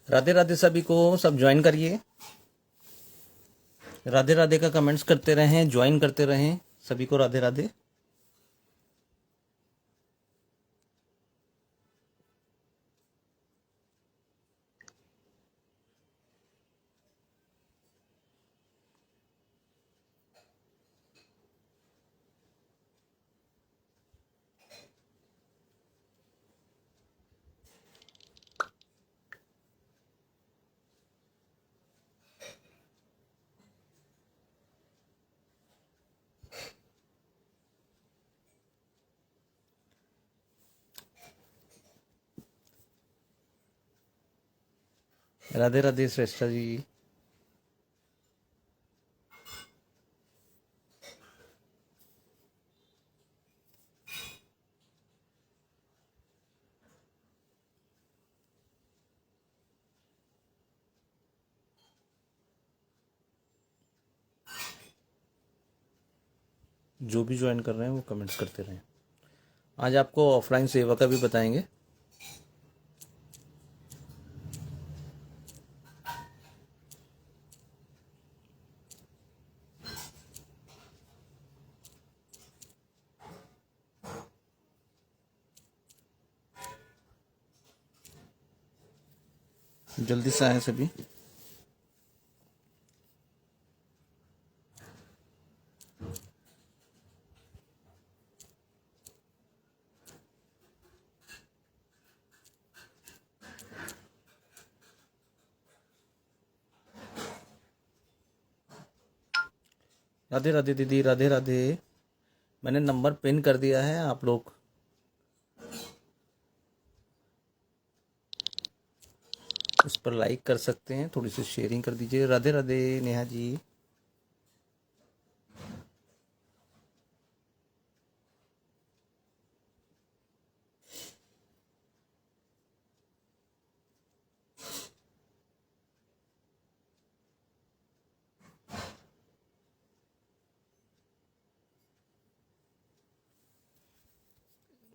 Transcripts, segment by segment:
राधे राधे सभी को, सब ज्वाइन करिए। राधे राधे का कमेंट्स करते रहें, ज्वाइन करते रहें। सभी को राधे राधे। राधे राधे श्रेष्ठा जी। जो भी ज्वाइन कर रहे हैं वो कमेंट्स करते रहें। आज आपको ऑफलाइन सेवा का भी बताएंगे। जल्दी से आए सभी। राधे राधे दीदी, राधे राधे। मैंने नंबर पिन कर दिया है, आप लोग उस पर लाइक कर सकते हैं, थोड़ी सी शेयरिंग कर दीजिए। राधे राधे नेहा जी।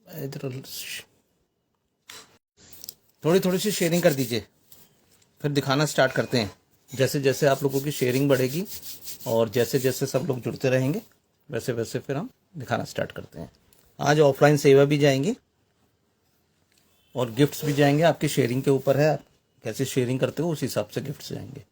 इधर थोड़ी थोड़ी सी शेयरिंग कर दीजिए, फिर दिखाना स्टार्ट करते हैं। जैसे जैसे आप लोगों की शेयरिंग बढ़ेगी और जैसे जैसे सब लोग जुड़ते रहेंगे, वैसे वैसे फिर हम दिखाना स्टार्ट करते हैं। आज ऑफलाइन सेवा भी जाएंगी और गिफ्ट्स भी जाएंगे। आपकी शेयरिंग के ऊपर है, आप कैसे शेयरिंग करते हो उस हिसाब से गिफ्ट्स जाएंगे।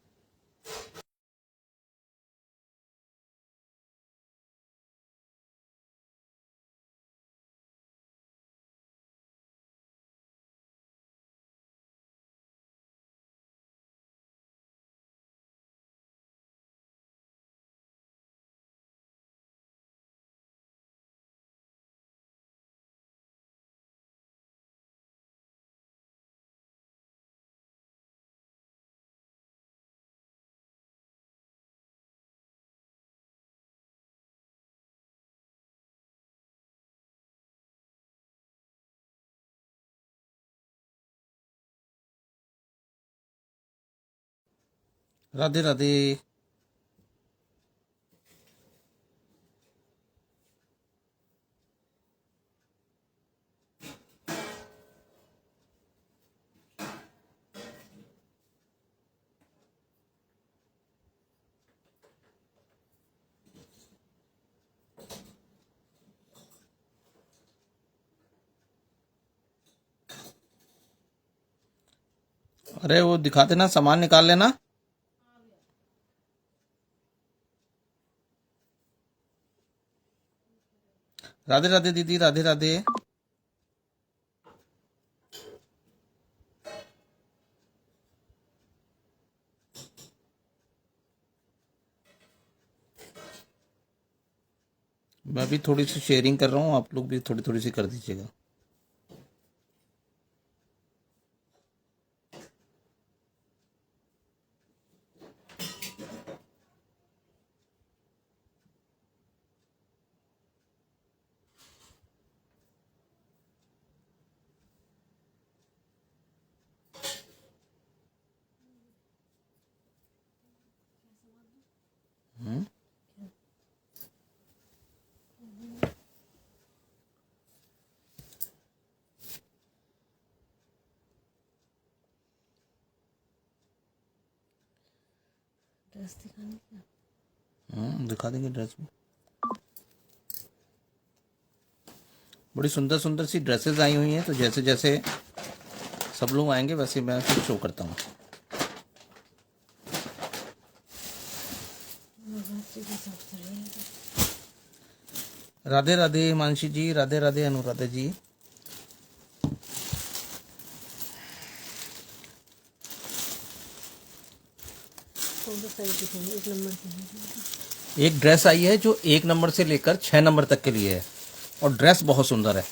राधे राधे। अरे वो दिखा देना, सामान निकाल लेना। राधे राधे दीदी, राधे राधे। मैं भी थोड़ी सी शेयरिंग कर रहा हूँ, आप लोग भी थोड़ी थोड़ी सी कर दीजिएगा। ड्रेस दिखानी क्या? दिखा देंगे ड्रेस भी। बड़ी सुंदर सुंदर सी ड्रेसेस आई हुई हैं, तो जैसे जैसे सब लोग आएंगे वैसे मैं फिर शो करता हूँ। नवरात्रि के साथ कर रही है। राधे राधे मानसी जी, राधे राधे अनुराधा जी। कौन सा साइज दिखाएंगे? 1 नंबर की है। एक ड्रेस आई है जो 1 नंबर से लेकर 6 नंबर तक के लिए है, और ड्रेस बहुत सुंदर है।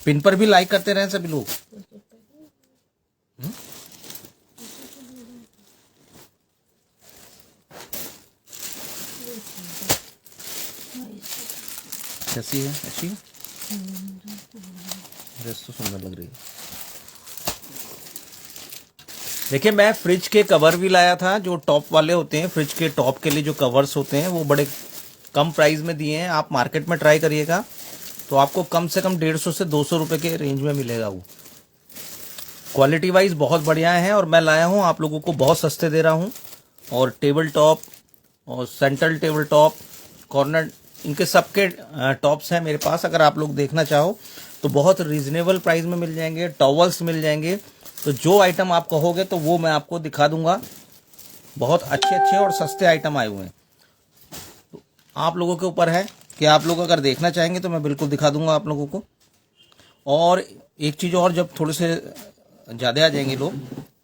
पिन पर भी लाइक करते रहे सभी लोग। कैसी है? अच्छी है, ड्रेस तो सुंदर लग रही है। देखिए, मैं फ्रिज के कवर भी लाया था, जो टॉप वाले होते हैं, फ्रिज के टॉप के लिए जो कवर्स होते हैं वो बड़े कम प्राइस में दिए हैं। आप मार्केट में ट्राई करिएगा तो आपको कम से कम 150 से 200 रुपए के रेंज में मिलेगा। वो क्वालिटी वाइज बहुत बढ़िया है, और मैं लाया हूँ आप लोगों को बहुत सस्ते दे रहा हूँ। और टेबल टॉप और सेंट्रल टेबल टॉप, कॉर्नर, इनके सबके टॉप्स हैं मेरे पास। अगर आप लोग देखना चाहो तो बहुत रीजनेबल प्राइस में मिल जाएंगे। टॉवल्स मिल जाएंगे। तो जो आइटम आप कहोगे तो वो मैं आपको दिखा दूंगा। बहुत अच्छे अच्छे और सस्ते आइटम आए हुए हैं। तो आप लोगों के ऊपर है कि आप लोग अगर देखना चाहेंगे तो मैं बिल्कुल दिखा दूंगा आप लोगों को। और एक चीज़ और, जब थोड़े से ज़्यादा आ जाएंगे लोग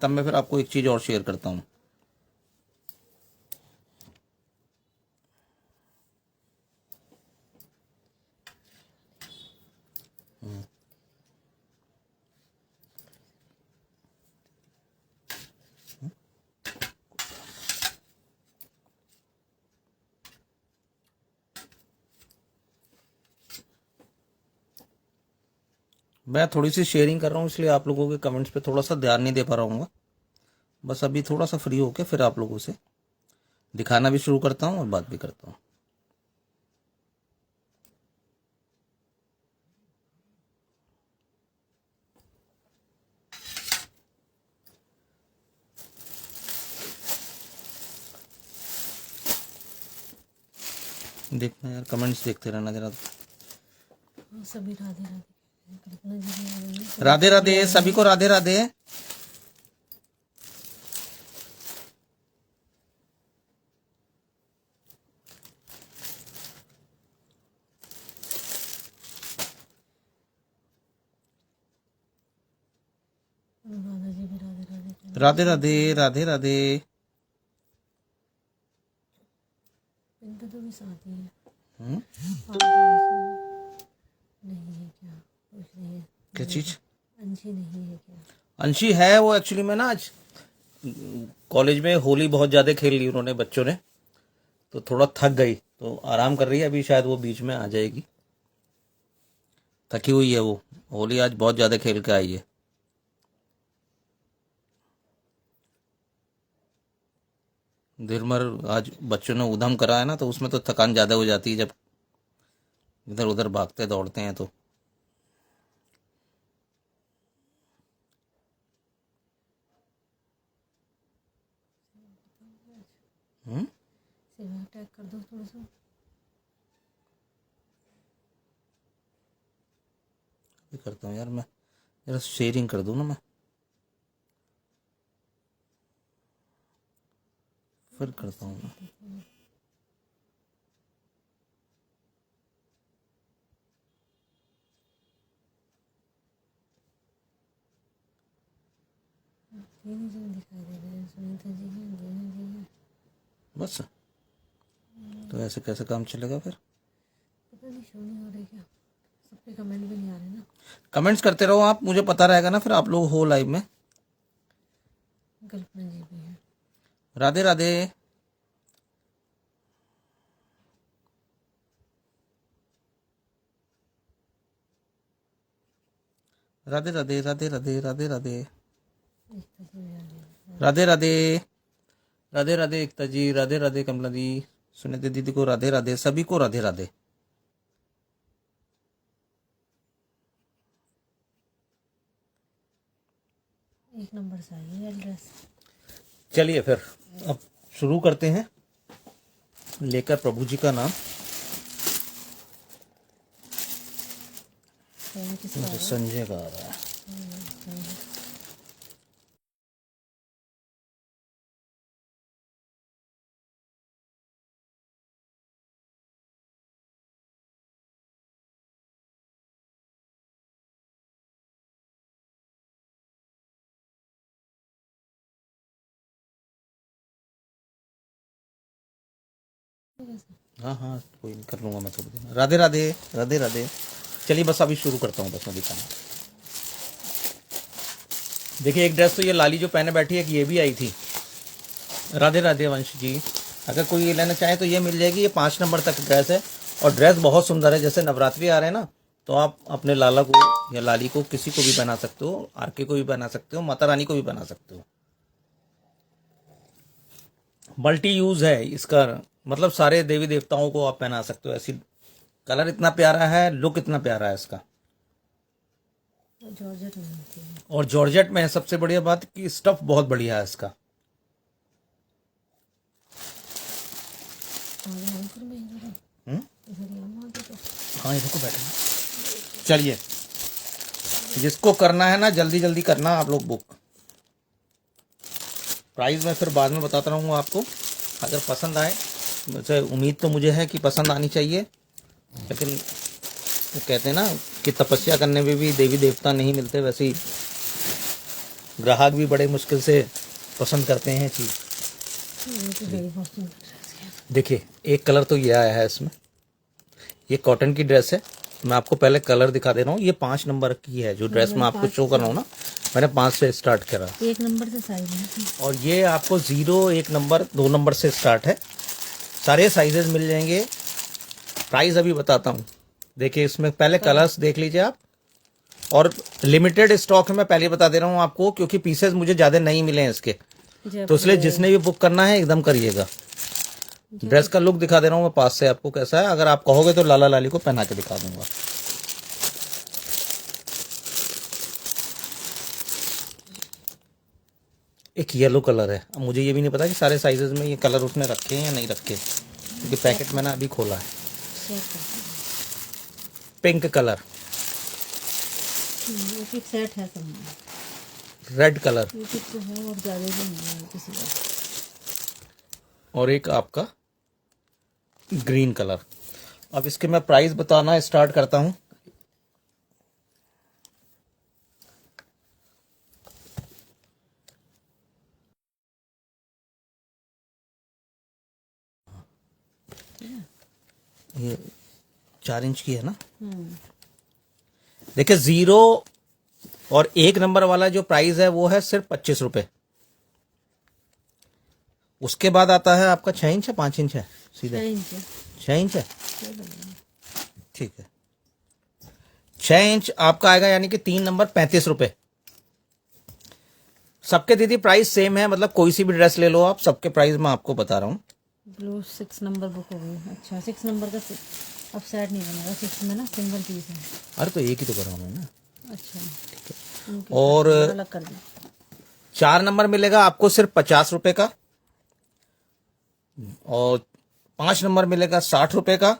तब मैं फिर आपको एक चीज़ और शेयर करता हूँ। मैं थोड़ी सी शेयरिंग कर रहा हूँ, इसलिए आप लोगों के कमेंट्स पे थोड़ा सा ध्यान नहीं दे पा रहा हूँ। बस अभी थोड़ा सा फ्री होके फिर आप लोगों से दिखाना भी शुरू करता हूँ और बात भी करता हूँ। देखना यार, कमेंट्स देखते रहना जरा। हाँ, सभी राधे राधे। कल्पना जी भी आ रही है। राधे राधे सभी को, राधे राधे। अनुराधा जी भी राधे राधे कर रही है। राधे राधे राधे राधे। इनका तो भी साथ ही है। हम्म, नहीं है क्या? कुछ नहीं है। क्या चीज? अंशी नहीं है क्या? अंशी है। वो एक्चुअली में ना आज कॉलेज में होली बहुत ज्यादा खेल ली उन्होंने, बच्चों ने, तो थोड़ा थक गई, तो आराम कर रही है। अभी शायद वो बीच में आ जाएगी। थकी हुई है वो, होली आज बहुत ज्यादा खेल के आई है। दिन भर आज बच्चों ने उधम करा है ना, तो उसमें तो थकान ज्यादा हो जाती है जब इधर उधर भागते दौड़ते हैं तो। हम्म, सेवा टैग कर दो थोड़ा सा। ये करता हूँ यार मैं, जरा शेयरिंग कर दूँ ना मैं, फिर करता हूँ मैं। तीन ही जन दिखाई दे रहे हैं। सुनीता जी हैं, दीना जी हैं। बस, तो ऐसे कैसे काम चलेगा फिर? पता नहीं शो नहीं हो रही क्या? सबके कमेंट भी नहीं आ रहे ना। कमेंट्स करते रहो आप, मुझे पता रहेगा ना फिर आप लोग हो लाइव में। कल्पना जी भी हैं। राधे राधे। राधे राधे राधे राधे राधे राधे एकता जी भी आ रही है। राधे राधे राधे राधे एकता जी, राधे राधे कमला दी, सुनीता दीदी को राधे राधे, सभी को राधे राधे। एक नंबर से आई है ड्रेस। चलिए फिर अब शुरू करते हैं, लेकर प्रभु जी का नाम। पहले किसका आ रहा है? संजय का आ रहा है। हाँ हाँ, कोई नहीं, कर लूँगा मैं थोड़ी देर में। राधे राधे, राधे राधे। चलिए बस अभी शुरू करता हूँ, बस मैं दिखाना। देखिए एक ड्रेस तो ये लाली जो पहने बैठी है कि ये भी आई थी। राधे राधे वंश जी, अगर कोई ये लेना चाहे तो ये मिल जाएगी। ये 5 नंबर तक ड्रेस है और ड्रेस बहुत सुंदर है। जैसे नवरात्रि आ रहे हैं ना, तो आप अपने लाला को या लाली को किसी को भी बना सकते हो, आरके को भी बना सकते हो, माता रानी को भी बना सकते हो। मल्टी यूज है इसका, मतलब सारे देवी देवताओं को आप पहना सकते हो। ऐसी कलर इतना प्यारा है, लुक इतना प्यारा है इसका। जॉर्जेट में होती है। और जॉर्जेट में है सबसे बढ़िया बात कि स्टफ बहुत बढ़िया है इसका। और यहाँ में इधर है। हम्म, इधर यहाँ तो हाँ इधर को बैठे। चलिए, जिसको करना है ना जल्दी जल्दी करना आप लोग बुक। प्राइस मैं फिर बाद में बताता रहूँगा आपको। अगर पसंद आए, वैसे उम्मीद तो मुझे है कि पसंद आनी चाहिए, लेकिन वो कहते हैं ना कि तपस्या करने में भी देवी देवता नहीं मिलते, वैसे ही ग्राहक भी बड़े मुश्किल से पसंद करते हैं चीज़। ये तो बड़ी बहुत सुंदर ड्रेस है। देखिए एक कलर तो ये आया है इसमें, ये कॉटन की ड्रेस है। मैं आपको पहले कलर दिखा दे रहा हूँ। ये 5 नंबर की है जो ड्रेस मैं आपको शो कर रहा हूँ ना, मैंने 5 से स्टार्ट करा। 1 नंबर से साइज है। और ये आपको 0, 1 नंबर, 2 नंबर से स्टार्ट है। सारे साइजेस मिल जाएंगे। प्राइस अभी बताता हूँ। देखिए इसमें पहले कलर्स देख लीजिए आप, और लिमिटेड स्टॉक है, मैं पहले बता दे रहा हूँ आपको, क्योंकि पीसेस मुझे ज़्यादा नहीं मिले हैं इसके, तो इसलिए जिसने भी बुक करना है एकदम करिएगा। ड्रेस का लुक दिखा दे रहा हूँ मैं पास से आपको कैसा है। अगर आप कहोगे तो लाला लाली को पहना के दिखा दूंगा। एक येलो कलर है। अब मुझे ये भी नहीं पता कि सारे साइजेस में ये कलर उसने रखे हैं या नहीं रखे, क्योंकि पैकेट मैंने अभी खोला है। शेयर करते पिंक कलर, हैं। एक सेट है सब में। रेड कलर, एक तो है और ज़्यादा भी नहीं है किसी का। और एक आपका ग्रीन कलर। अब इसके मैं प्राइस बताना स्टार्ट करता हूँ। ये 4 इंच की है ना। देखिए 0 और 1 नंबर वाला जो प्राइस है वो है सिर्फ 25 रुपए। उसके बाद आता है आपका 6 इंच है, 5 इंच है, सीधे 6 इंच है। ठीक है, 6 इंच आपका आएगा, यानी कि 3 नंबर 35 रुपए। सबके दीदी प्राइस सेम है, मतलब कोई सी भी ड्रेस ले लो आप, सबके प्राइस मैं आपको बता रहा हूँ। ब्लू 6 नंबर बुक हो गई। अच्छा 6 नंबर का अब सेट नहीं बनेगा। 6 में ना सिंगल पीस है। अरे तो एक ही तो कर रहा हूँ मैं ना। अच्छा उनके और अलग कर दो। 4 नंबर मिलेगा आपको सिर्फ 50 रुपए का, और 5 नंबर मिलेगा 60 रुपए का,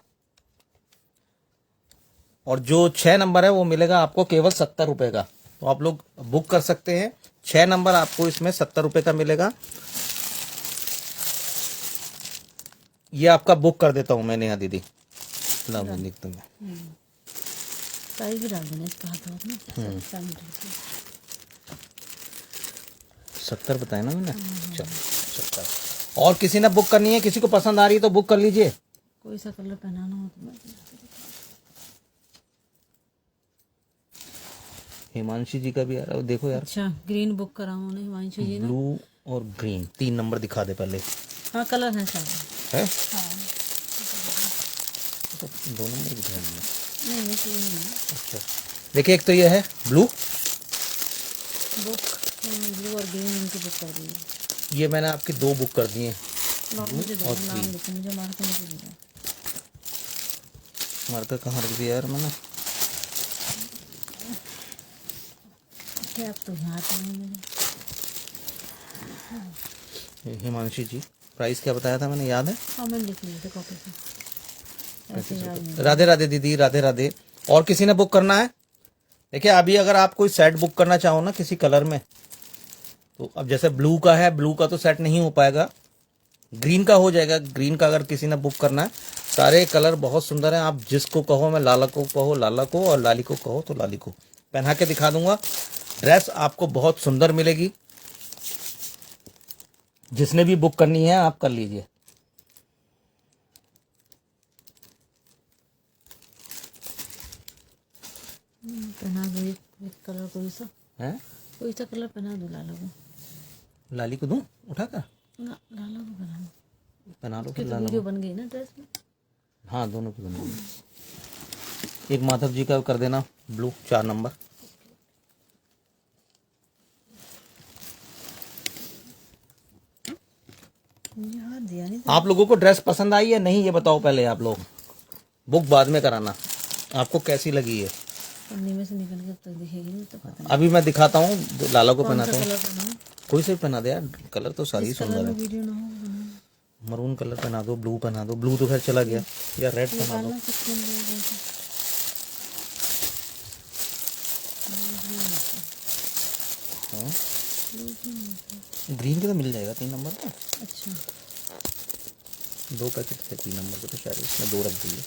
और जो 6 नंबर है वो मिलेगा आपको केवल 70 रुपए का। तो आप लोग बुक कर सकते हैं। 6 नंबर आपको इसमें 70 रुपए का मिलेगा। ये आपका बुक कर देता हूं मैंने यहाँ दीदी, ला मैं लिख दूंगा। साइज भी डाल देना इसका हाथ में। 70 बताया ना मैंने। चलो 70। और किसी ने बुक करनी है, किसी को पसंद आ रही है तो बुक कर लीजिए। कोई सा कलर पहनाना हो तो मैं हिमांशी जी का भी आ रहा है, देखो यार। अच्छा ग्रीन बुक करा हूँ हिमांशु जी ने। ब्लू और ग्रीन 3 नंबर दिखा दे पहले। हाँ कलर है सारे है हाँ। तो 2 नंबर दिखा दिए। नहीं ये तीन है अच्छा देखिए, एक तो ये है ब्लू, बुक। ब्लू और ग्रीन इनकी बुक कर दी। ये मैंने आपके 2 बुक कर दिए। मुझे दो नाम लिखो, मुझे मार्कर नहीं दिया। मार्कर कहाँ रख दिया यार मैंने। क्या अब तो यहाँ तो नहीं मेरे। हिमांशी जी, प्राइस क्या बताया था मैंने, याद है? हाँ मैंने लिख लिया था कॉपी पे, ऐसे याद नहीं। राधे राधे दीदी, राधे राधे। और किसी ने बुक करना है? देखिए अभी अगर आप कोई सेट बुक करना चाहो ना किसी कलर में, तो अब जैसे ब्लू का है, ब्लू का तो सेट नहीं हो पाएगा, ग्रीन का हो जाएगा। ग्रीन का अगर किसी ने बुक करना है, सारे कलर बहुत सुंदर हैं। आप जिसको कहो, मैं लाला को कहो लाला को, और लाली को कहो तो लाली को, पहना के दिखा दूंगा। ड्रेस आपको बहुत सुंदर मिलेगी। जिसने भी बुक करनी है आप कर लीजिए। पहना दो एक कलर, कोई सा हैं? कोई सा कलर पहना दो लाला को। लाली को दूं उठा कर? ना लाला को पहना दो, पहना लो उसकी फिर तो लाला वीडियो को। बन गई ना ड्रेस में। हाँ दोनों की बन गई। एक माधव जी का कर देना ब्लू 4 नंबर। याद दिया नहीं आप लोगों को ड्रेस पसंद आई या नहीं ये बताओ पहले आप लोग, बुक बाद में कराना। आपको कैसी लगी है? पन्नी में से निकल के अब तक दिखेगी नहीं तो पता अभी मैं दिखाता हूँ, लाला को नहीं कौन सा पहनाता हूँ। कलर पहनाऊं। कोई से भी पहना दे यार, कलर तो सारी जिस कलर सुंदर में है। वीडियो ना हो वो बनाऊं। मरून कलर पहना दो, ब्लू पहना दो, ब्लू तो खैर चला गया, या रेड पहना दो। निकालना कुछ नहीं रहेगा। ग्रीन के तो मिल जाएगा 3 नंबर का। अच्छा 2 पैकेट थे 3 नंबर के, तो शायद इसमें 2 रख दिए।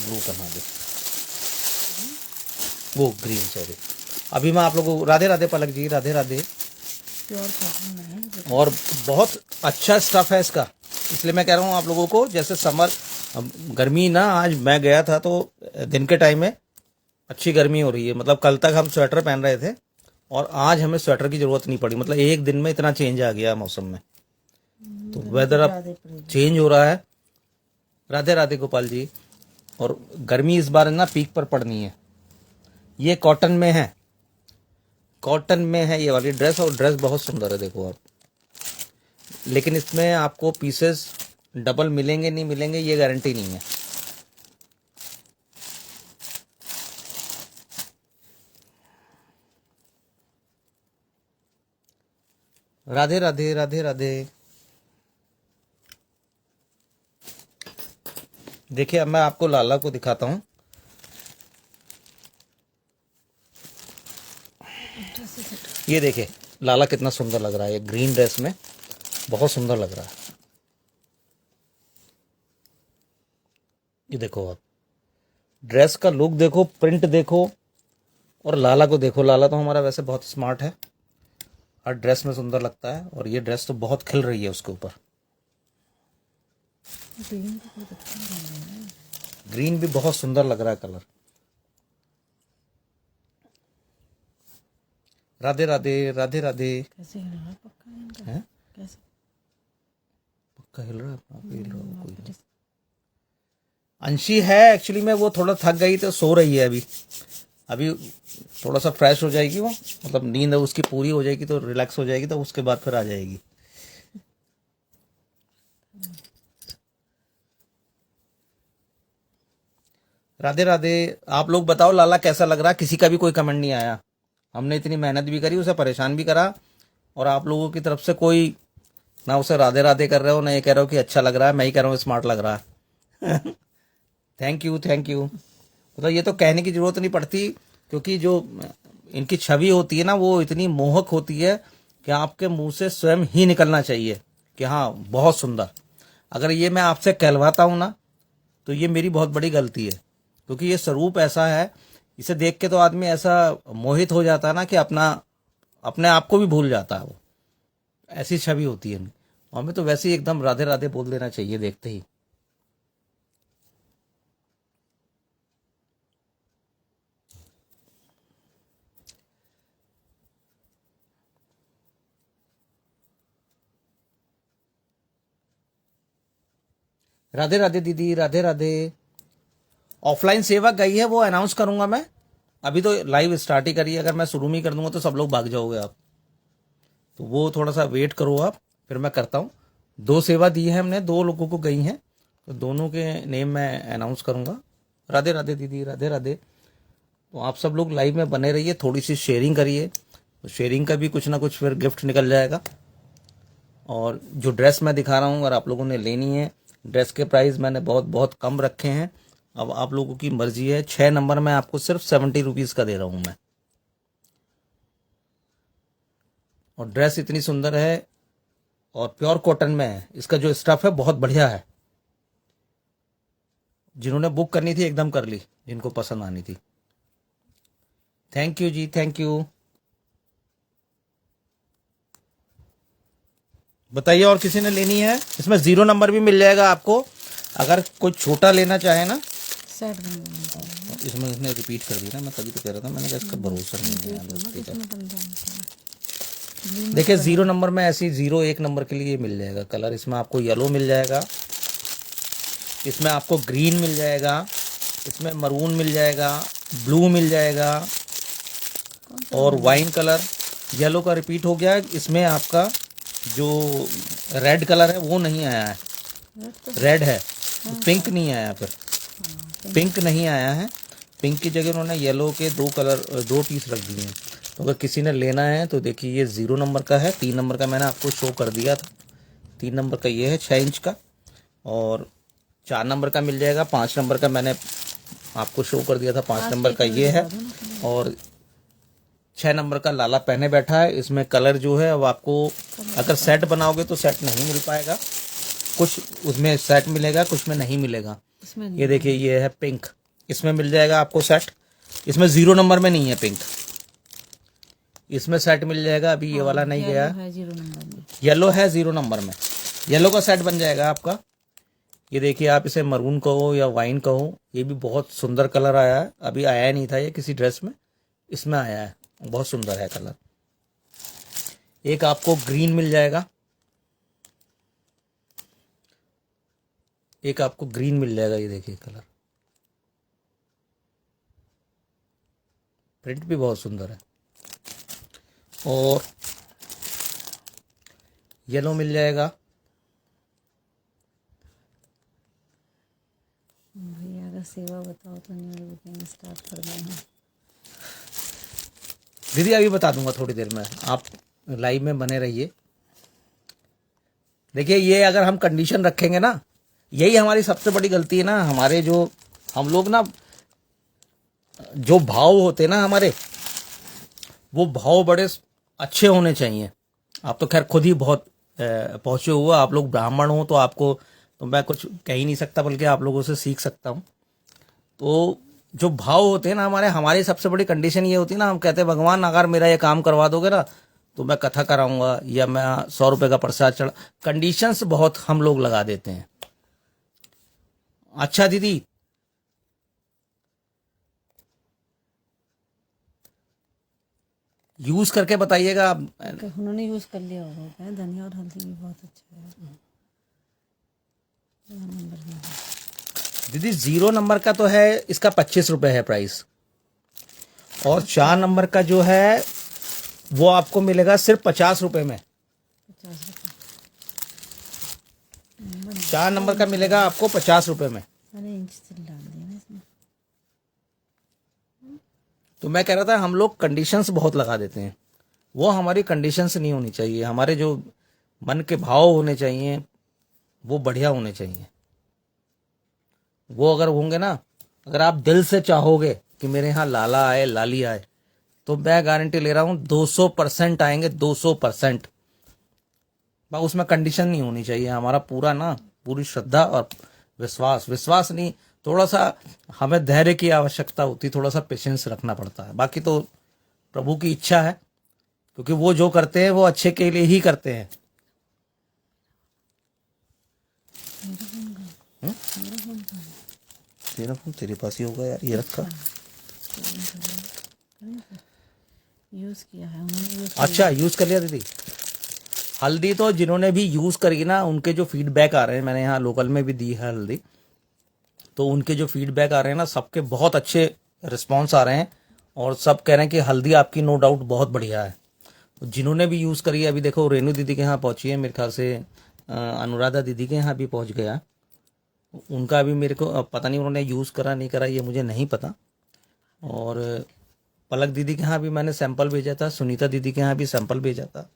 ब्लू पहना दे, वो ग्रीन सॉरी। अभी मैं आप लोगों को, राधे राधे पलक जी, राधे राधे। प्योर कॉटन में है। और बहुत अच्छा स्टफ है इसका, इसलिए मैं कह रहा हूँ आप लोगों को। जैसे समर, गर्मी ना, आज मैं गया था तो दिन के टाइम में अच्छी गर्मी हो रही है। मतलब कल तक हम स्वेटर पहन रहे थे और आज हमें स्वेटर की जरूरत नहीं पड़ी। मतलब एक दिन में इतना चेंज आ गया मौसम में, तो वेदर अब चेंज हो रहा है। राधे राधे गोपाल जी। और गर्मी इस बार ना पीक पर पड़नी है। ये कॉटन में है, कॉटन में है ये वाली ड्रेस, और ड्रेस बहुत सुंदर है देखो आप। लेकिन इसमें आपको पीसेस डबल मिलेंगे नहीं मिलेंगे ये गारंटी नहीं है। राधे राधे, राधे राधे। देखिए अब मैं आपको लाला को दिखाता हूं। ये देखिए लाला कितना सुंदर लग रहा है, ये ग्रीन ड्रेस में बहुत सुंदर लग रहा है। ये देखो आप, ड्रेस का लुक देखो, प्रिंट देखो, और लाला को देखो। लाला तो हमारा वैसे बहुत स्मार्ट है, हर ड्रेस में सुंदर लगता है, और ये ड्रेस तो बहुत खिल रही है उसके ऊपर। ग्रीन भी बहुत सुंदर लग रहा है कलर। राधे राधे, राधे राधे। कैसे हिल रहा है पक्का इनका? है कैसे पक्का हिल रहा है? आप हिल रहा हो कोई? अंशी है एक्चुअली में, वो थोड़ा थक गई तो सो रही है अभी। अभी थोड़ा सा फ्रेश हो जाएगी वो, मतलब नींद उसकी पूरी हो जाएगी तो रिलैक्स हो जाएगी, तो उसके बाद फिर आ जाएगी। राधे राधे। आप लोग बताओ लाला कैसा लग रहा है? किसी का भी कोई कमेंट नहीं आया। हमने इतनी मेहनत भी करी, उसे परेशान भी करा, और आप लोगों की तरफ से कोई ना उसे राधे राधे कर रहे हो ना ये कह रहे हो कि अच्छा लग रहा है। मैं ही कह रहा हूँ स्मार्ट लग रहा है। Thank you, thank you. मतलब ये तो कहने की जरूरत नहीं पड़ती, क्योंकि जो इनकी छवि होती है ना वो इतनी मोहक होती है कि आपके मुंह से स्वयं ही निकलना चाहिए कि हाँ बहुत सुंदर। अगर ये मैं आपसे कहलवाता हूं ना तो ये मेरी बहुत बड़ी गलती है, क्योंकि ये स्वरूप ऐसा है, इसे देख के तो आदमी ऐसा मोहित हो जाता है ना कि अपने आप को भी भूल जाता है। वो ऐसी छवि होती है। हमें तो वैसे ही एकदम राधे राधे बोल देना चाहिए देखते ही। राधे राधे दीदी, राधे राधे। ऑफलाइन सेवा गई है, वो अनाउंस करूंगा मैं। अभी तो लाइव स्टार्ट ही करिए, अगर मैं शुरू में ही कर दूंगा तो सब लोग भाग जाओगे आप। तो वो थोड़ा सा वेट करो आप, फिर मैं करता हूँ। 2 सेवा दी है हमने, 2 लोगों को गई हैं, तो दोनों के नेम मैं अनाउंस करूंगा। राधे राधे दीदी, राधे राधे। तो आप सब लोग लाइव में बने रहिए, थोड़ी सी शेयरिंग करिए, तो शेयरिंग का भी कुछ ना कुछ फिर गिफ्ट निकल जाएगा। और जो ड्रेस मैं दिखा रहा हूँ, अगर आप लोगों ने लेनी है, ड्रेस के प्राइस मैंने बहुत बहुत कम रखे हैं। अब आप लोगों की मर्जी है। 6 नंबर में आपको सिर्फ 70 रुपीज़ का दे रहा हूँ मैं। और ड्रेस इतनी सुंदर है और प्योर कॉटन में है। इसका जो स्टफ है बहुत बढ़िया है। जिन्होंने बुक करनी थी एकदम कर ली, जिनको पसंद आनी थी। Thank you ji, thank you. बताइए और किसी ने लेनी है? इसमें 0 नंबर भी मिल जाएगा आपको, अगर कोई छोटा लेना चाहे ना। सेट बनवाना है। इसमें इसने रिपीट कर दिया ना, मैं तभी तो कह रहा था, मैंने कहा इसका भरोसा नहीं है यार। देखिए 0 नंबर में ऐसी 0-1 नंबर के लिए मिल जाएगा कलर। इसमें आपको येलो मिल जाएगा, इसमें आपको ग्रीन मिल जाएगा, इसमें मरून मिल जाएगा, ब्लू मिल जाएगा और वाइन कलर। येलो का रिपीट हो गया। इसमें आपका जो रेड कलर है वो नहीं आया है, रेड है, पिंक नहीं आया। फिर पिंक नहीं आया है, पिंक की जगह उन्होंने येलो के 2 पीस रख दिए हैं। तो अगर किसी ने लेना है तो देखिए ये 0 नंबर का है। 3 नंबर का मैंने आपको शो कर दिया था। 3 नंबर का ये है 6 इंच का, और 4 नंबर का मिल जाएगा। 5 नंबर का मैंने आपको शो कर दिया था, 5 नंबर का ये है। और 6 नंबर का लाला पहने बैठा है। इसमें कलर जो है अब आपको अगर सेट बनाओगे तो सेट नहीं मिल पाएगा, कुछ उसमें सेट मिलेगा, कुछ में नहीं मिलेगा। ये देखिए ये है पिंक, इसमें मिल जाएगा आपको सेट। इसमें 0 नंबर में नहीं है पिंक, इसमें सेट मिल जाएगा। अभी ये वाला नहीं गया, येलो है 0 नंबर में, येलो का सेट बन जाएगा आपका। ये देखिए आप इसे मरून कहो या वाइन कहो, ये भी बहुत सुंदर कलर आया है। अभी आया नहीं था ये किसी ड्रेस में, इसमें आया है, बहुत सुंदर है कलर। एक आपको ग्रीन मिल जाएगा, एक आपको ग्रीन मिल जाएगा। ये देखिए कलर, प्रिंट भी बहुत सुंदर है। और येलो मिल जाएगा। भैया अगर सेवा बताओ तो न्यू बुकिंग स्टार्ट कर देना। दीदी अभी बता दूंगा थोड़ी देर में, आप लाइव में बने रहिए। देखिए ये अगर हम कंडीशन रखेंगे ना, यही हमारी सबसे बड़ी गलती है ना। हमारे जो हम लोग ना, जो भाव होते ना हमारे, वो भाव बड़े अच्छे होने चाहिए। आप तो खैर खुद ही बहुत पहुंचे हुए, आप लोग ब्राह्मण हो तो आपको तो मैं कुछ कह ही नहीं सकता, बल्कि आप लोगों से सीख सकता हूँ। तो जो भाव होते हैं ना हमारी सबसे बड़ी कंडीशन ये होती है ना, हम कहते हैं भगवान अगर मेरा ये काम करवा दोगे ना तो मैं कथा कराऊंगा या मैं 100 रुपए का प्रसाद चढ़ा। कंडीशंस बहुत हम लोग लगा देते हैं। अच्छा दीदी, यूज करके बताइएगा आप। उन्होंने यूज कर लिया होगा, क्या धनिया और हल्दी भी बहुत अच्छा है। दीदी 0 नंबर का तो है, इसका 25 रुपए है प्राइस। और 4 नंबर का जो है वो आपको मिलेगा सिर्फ 50 रुपए में। 4 नंबर का मिलेगा आपको 50 रुपए में। तो मैं कह रहा था हम लोग कंडीशंस बहुत लगा देते हैं, वो हमारी कंडीशंस नहीं होनी चाहिए। हमारे जो मन के भाव होने चाहिए वो बढ़िया होने चाहिए। वो अगर होंगे ना, अगर आप दिल से चाहोगे कि मेरे यहाँ लाला आए, लाली आए, तो मैं गारंटी ले रहा हूँ 200% आएंगे, 200%। उसमें कंडीशन नहीं होनी चाहिए। हमारा पूरा ना, पूरी श्रद्धा और विश्वास नहीं, थोड़ा सा हमें धैर्य की आवश्यकता होती, थोड़ा सा पेशेंस रखना पड़ता है। बाकी तो प्रभु की इच्छा है, क्योंकि वो जो करते हैं वो अच्छे के लिए ही करते हैं। तेरा फोन तेरे पास ही होगा यार, ये रखा। यूज किया है उन्होंने। अच्छा यूज कर लिया दीदी। हल्दी तो जिन्होंने भी यूज करी ना, उनके जो फीडबैक आ रहे हैं, मैंने यहाँ लोकल में भी दी है हल्दी, तो उनके जो फीडबैक आ रहे हैं ना, सबके बहुत अच्छे रिस्पॉन्स आ रहे हैं। और सब कह रहे हैं कि हल्दी आपकी नो डाउट बहुत बढ़िया है। तो जिन्होंने भी यूज़ करी है, अभी देखो रेनू दीदी के यहाँ पहुंची है, मेरे ख्याल से अनुराधा दीदी के यहाँ भी पहुँच गया। उनका अभी मेरे को पता नहीं उन्होंने यूज़ करा नहीं करा, ये मुझे नहीं पता। और पलक दीदी के यहाँ भी मैंने सैंपल भेजा था, सुनीता दीदी के यहाँ भी सैंपल भेजा था।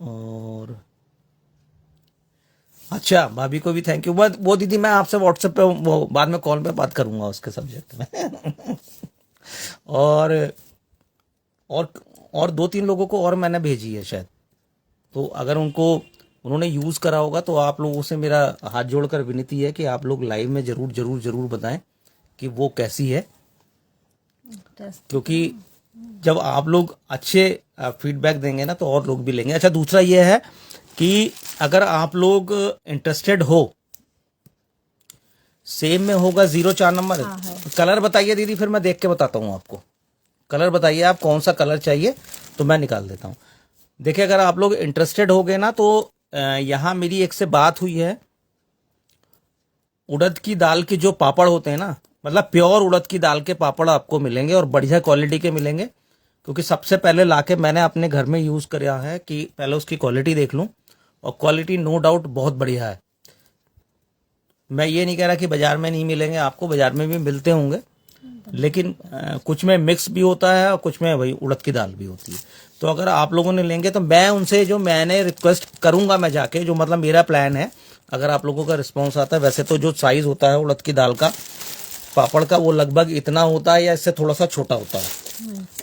और अच्छा, भाभी को भी थैंक यू। वो दीदी मैं आपसे व्हाट्सएप पे वो बाद में कॉल पे बात करूंगा उसके सब्जेक्ट में। और और 2-3 लोगों को और मैंने भेजी है शायद, तो अगर उन्होंने यूज़ करा होगा तो आप लोगों से मेरा हाथ जोड़कर विनती है कि आप लोग लाइव में जरूर जरूर जरूर बताएं कि वो कैसी है, क्योंकि जब आप लोग अच्छे फीडबैक देंगे ना तो और लोग भी लेंगे। अच्छा, दूसरा ये है कि अगर आप लोग इंटरेस्टेड हो, सेम में होगा 04 नंबर। कलर बताइए दीदी, फिर मैं देख के बताता हूँ आपको। कलर बताइए आप कौन सा कलर चाहिए तो मैं निकाल देता हूँ। देखिए, अगर आप लोग इंटरेस्टेड हो गए ना तो यहाँ मेरी एक से बात हुई है। उड़द की दाल के जो पापड़ होते हैं ना, मतलब प्योर उड़द की दाल के पापड़ आपको मिलेंगे और बढ़िया क्वालिटी के मिलेंगे, क्योंकि सबसे पहले लाके मैंने अपने घर में यूज़ किया है कि पहले उसकी क्वालिटी देख लूँ, और क्वालिटी नो डाउट बहुत बढ़िया है। मैं ये नहीं कह रहा कि बाजार में नहीं मिलेंगे, आपको बाजार में भी मिलते होंगे, लेकिन कुछ में मिक्स भी होता है और कुछ में वही उड़द की दाल भी होती है। तो अगर आप लोगों ने लेंगे तो मैं उनसे जो मैंने रिक्वेस्ट करूंगा, मैं जाके, जो मतलब मेरा प्लान है, अगर आप लोगों का रिस्पॉन्स आता है, वैसे तो जो साइज होता है उड़द की दाल का पापड़ का वो लगभग इतना होता है या इससे थोड़ा सा छोटा होता है।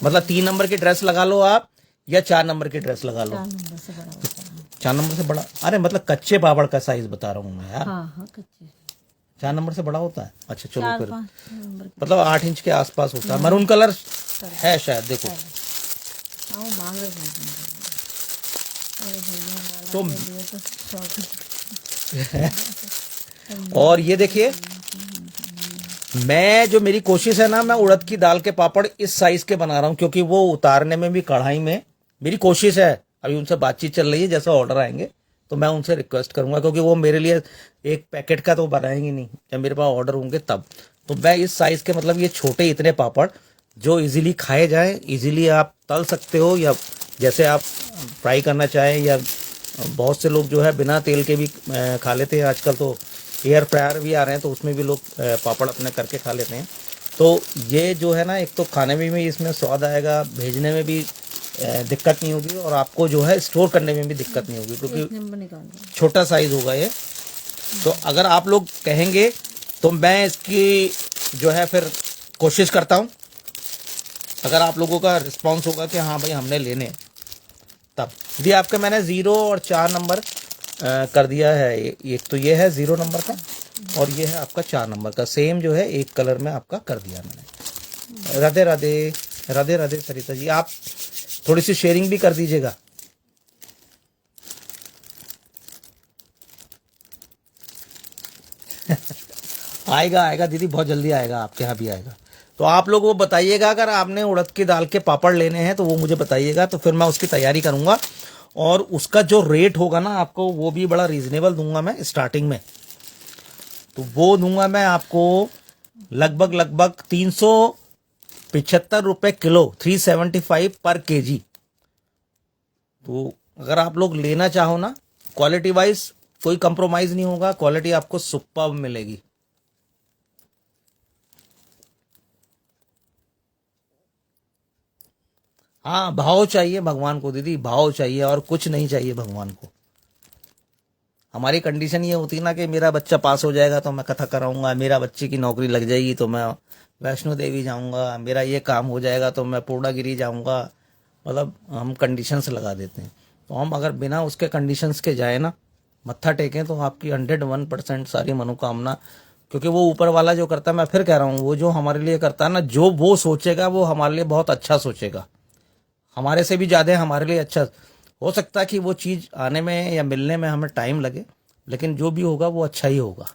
मतलब 3 नंबर की ड्रेस लगा लो आप या 4 नंबर की ड्रेस लगा लो। 4 नंबर से बड़ा? अरे मतलब कच्चे पापड़ का साइज बता रहा हूँ मैं यार। हाँ, कच्चे 4 नंबर से बड़ा होता है। अच्छा चलो, फिर मतलब 8 इंच के आसपास होता है। मरून कलर है शायद, देखो तो। और ये देखिए, मैं जो मेरी कोशिश है ना, मैं उड़द की दाल के पापड़ इस साइज के बना रहा हूँ, क्योंकि वो उतारने में भी कढ़ाई में मेरी कोशिश है। अभी उनसे बातचीत चल रही है, जैसा ऑर्डर आएंगे तो मैं उनसे रिक्वेस्ट करूंगा, क्योंकि वो मेरे लिए एक पैकेट का तो बनाएंगे नहीं, जब मेरे पास ऑर्डर होंगे तब। तो मैं इस साइज के, मतलब ये छोटे इतने पापड़ जो इजीली खाए जाएं, इजीली आप तल सकते हो, या जैसे आप फ्राई करना चाहें, या बहुत से लोग जो है बिना तेल के भी खा लेते हैं। आजकल तो एयर फ्रायर भी आ रहे हैं, तो उसमें भी लोग पापड़ अपने करके खा लेते हैं। तो ये जो है ना, एक तो खाने में भी इसमें स्वाद आएगा, भेजने में भी दिक्कत नहीं होगी, और आपको जो है स्टोर करने में भी दिक्कत नहीं होगी, क्योंकि छोटा साइज होगा ये। तो अगर आप लोग कहेंगे तो मैं इसकी जो है फिर कोशिश करता हूँ। अगर आप लोगों का रिस्पांस होगा कि हाँ भाई हमने लेने, तब जी आपके मैंने 0 और 4 नंबर कर दिया है। एक तो ये है 0 नंबर का, और ये है आपका 4 नंबर का, सेम जो है एक कलर में आपका कर दिया मैंने। राधे राधे, राधे राधे सरिता जी, आप थोड़ी सी शेयरिंग भी कर दीजिएगा। आएगा आएगा दीदी, बहुत जल्दी आएगा, आपके यहाँ भी आएगा। तो आप लोग वो बताइएगा, अगर आपने उड़द की दाल के पापड़ लेने हैं तो वो मुझे बताइएगा, तो फिर मैं उसकी तैयारी करूंगा। और उसका जो रेट होगा ना आपको, वो भी बड़ा रीजनेबल दूंगा मैं स्टार्टिंग में। तो वो दूंगा मैं आपको लगभग 375 रुपए किलो, 375 पर केजी। तो अगर आप लोग लेना चाहो ना, क्वालिटी वाइज कोई कंप्रोमाइज नहीं होगा, क्वालिटी आपको सुपर्ब मिलेगी। हाँ, भाव चाहिए भगवान को दीदी, भाव चाहिए, और कुछ नहीं चाहिए भगवान को। हमारी कंडीशन ये होती ना कि मेरा बच्चा पास हो जाएगा तो मैं कथा कराऊंगा, मेरा बच्चे की नौकरी लग जाएगी तो मैं वैष्णो देवी जाऊंगा, मेरा ये काम हो जाएगा तो मैं पूर्णागिरी जाऊंगा। मतलब हम कंडीशंस लगा देते हैं। तो हम अगर बिना उसके कंडीशंस के जाए ना, मत्था टेकें, तो आपकी 101% सारी मनोकामना, क्योंकि वो ऊपर वाला जो करता है, मैं फिर कह रहा हूँ, वो जो हमारे लिए करता है ना, जो वो सोचेगा वो हमारे लिए बहुत अच्छा सोचेगा, हमारे से भी ज्यादा हमारे लिए अच्छा। हो सकता है कि वो चीज आने में या मिलने में हमें टाइम लगे, लेकिन जो भी होगा वो अच्छा ही होगा।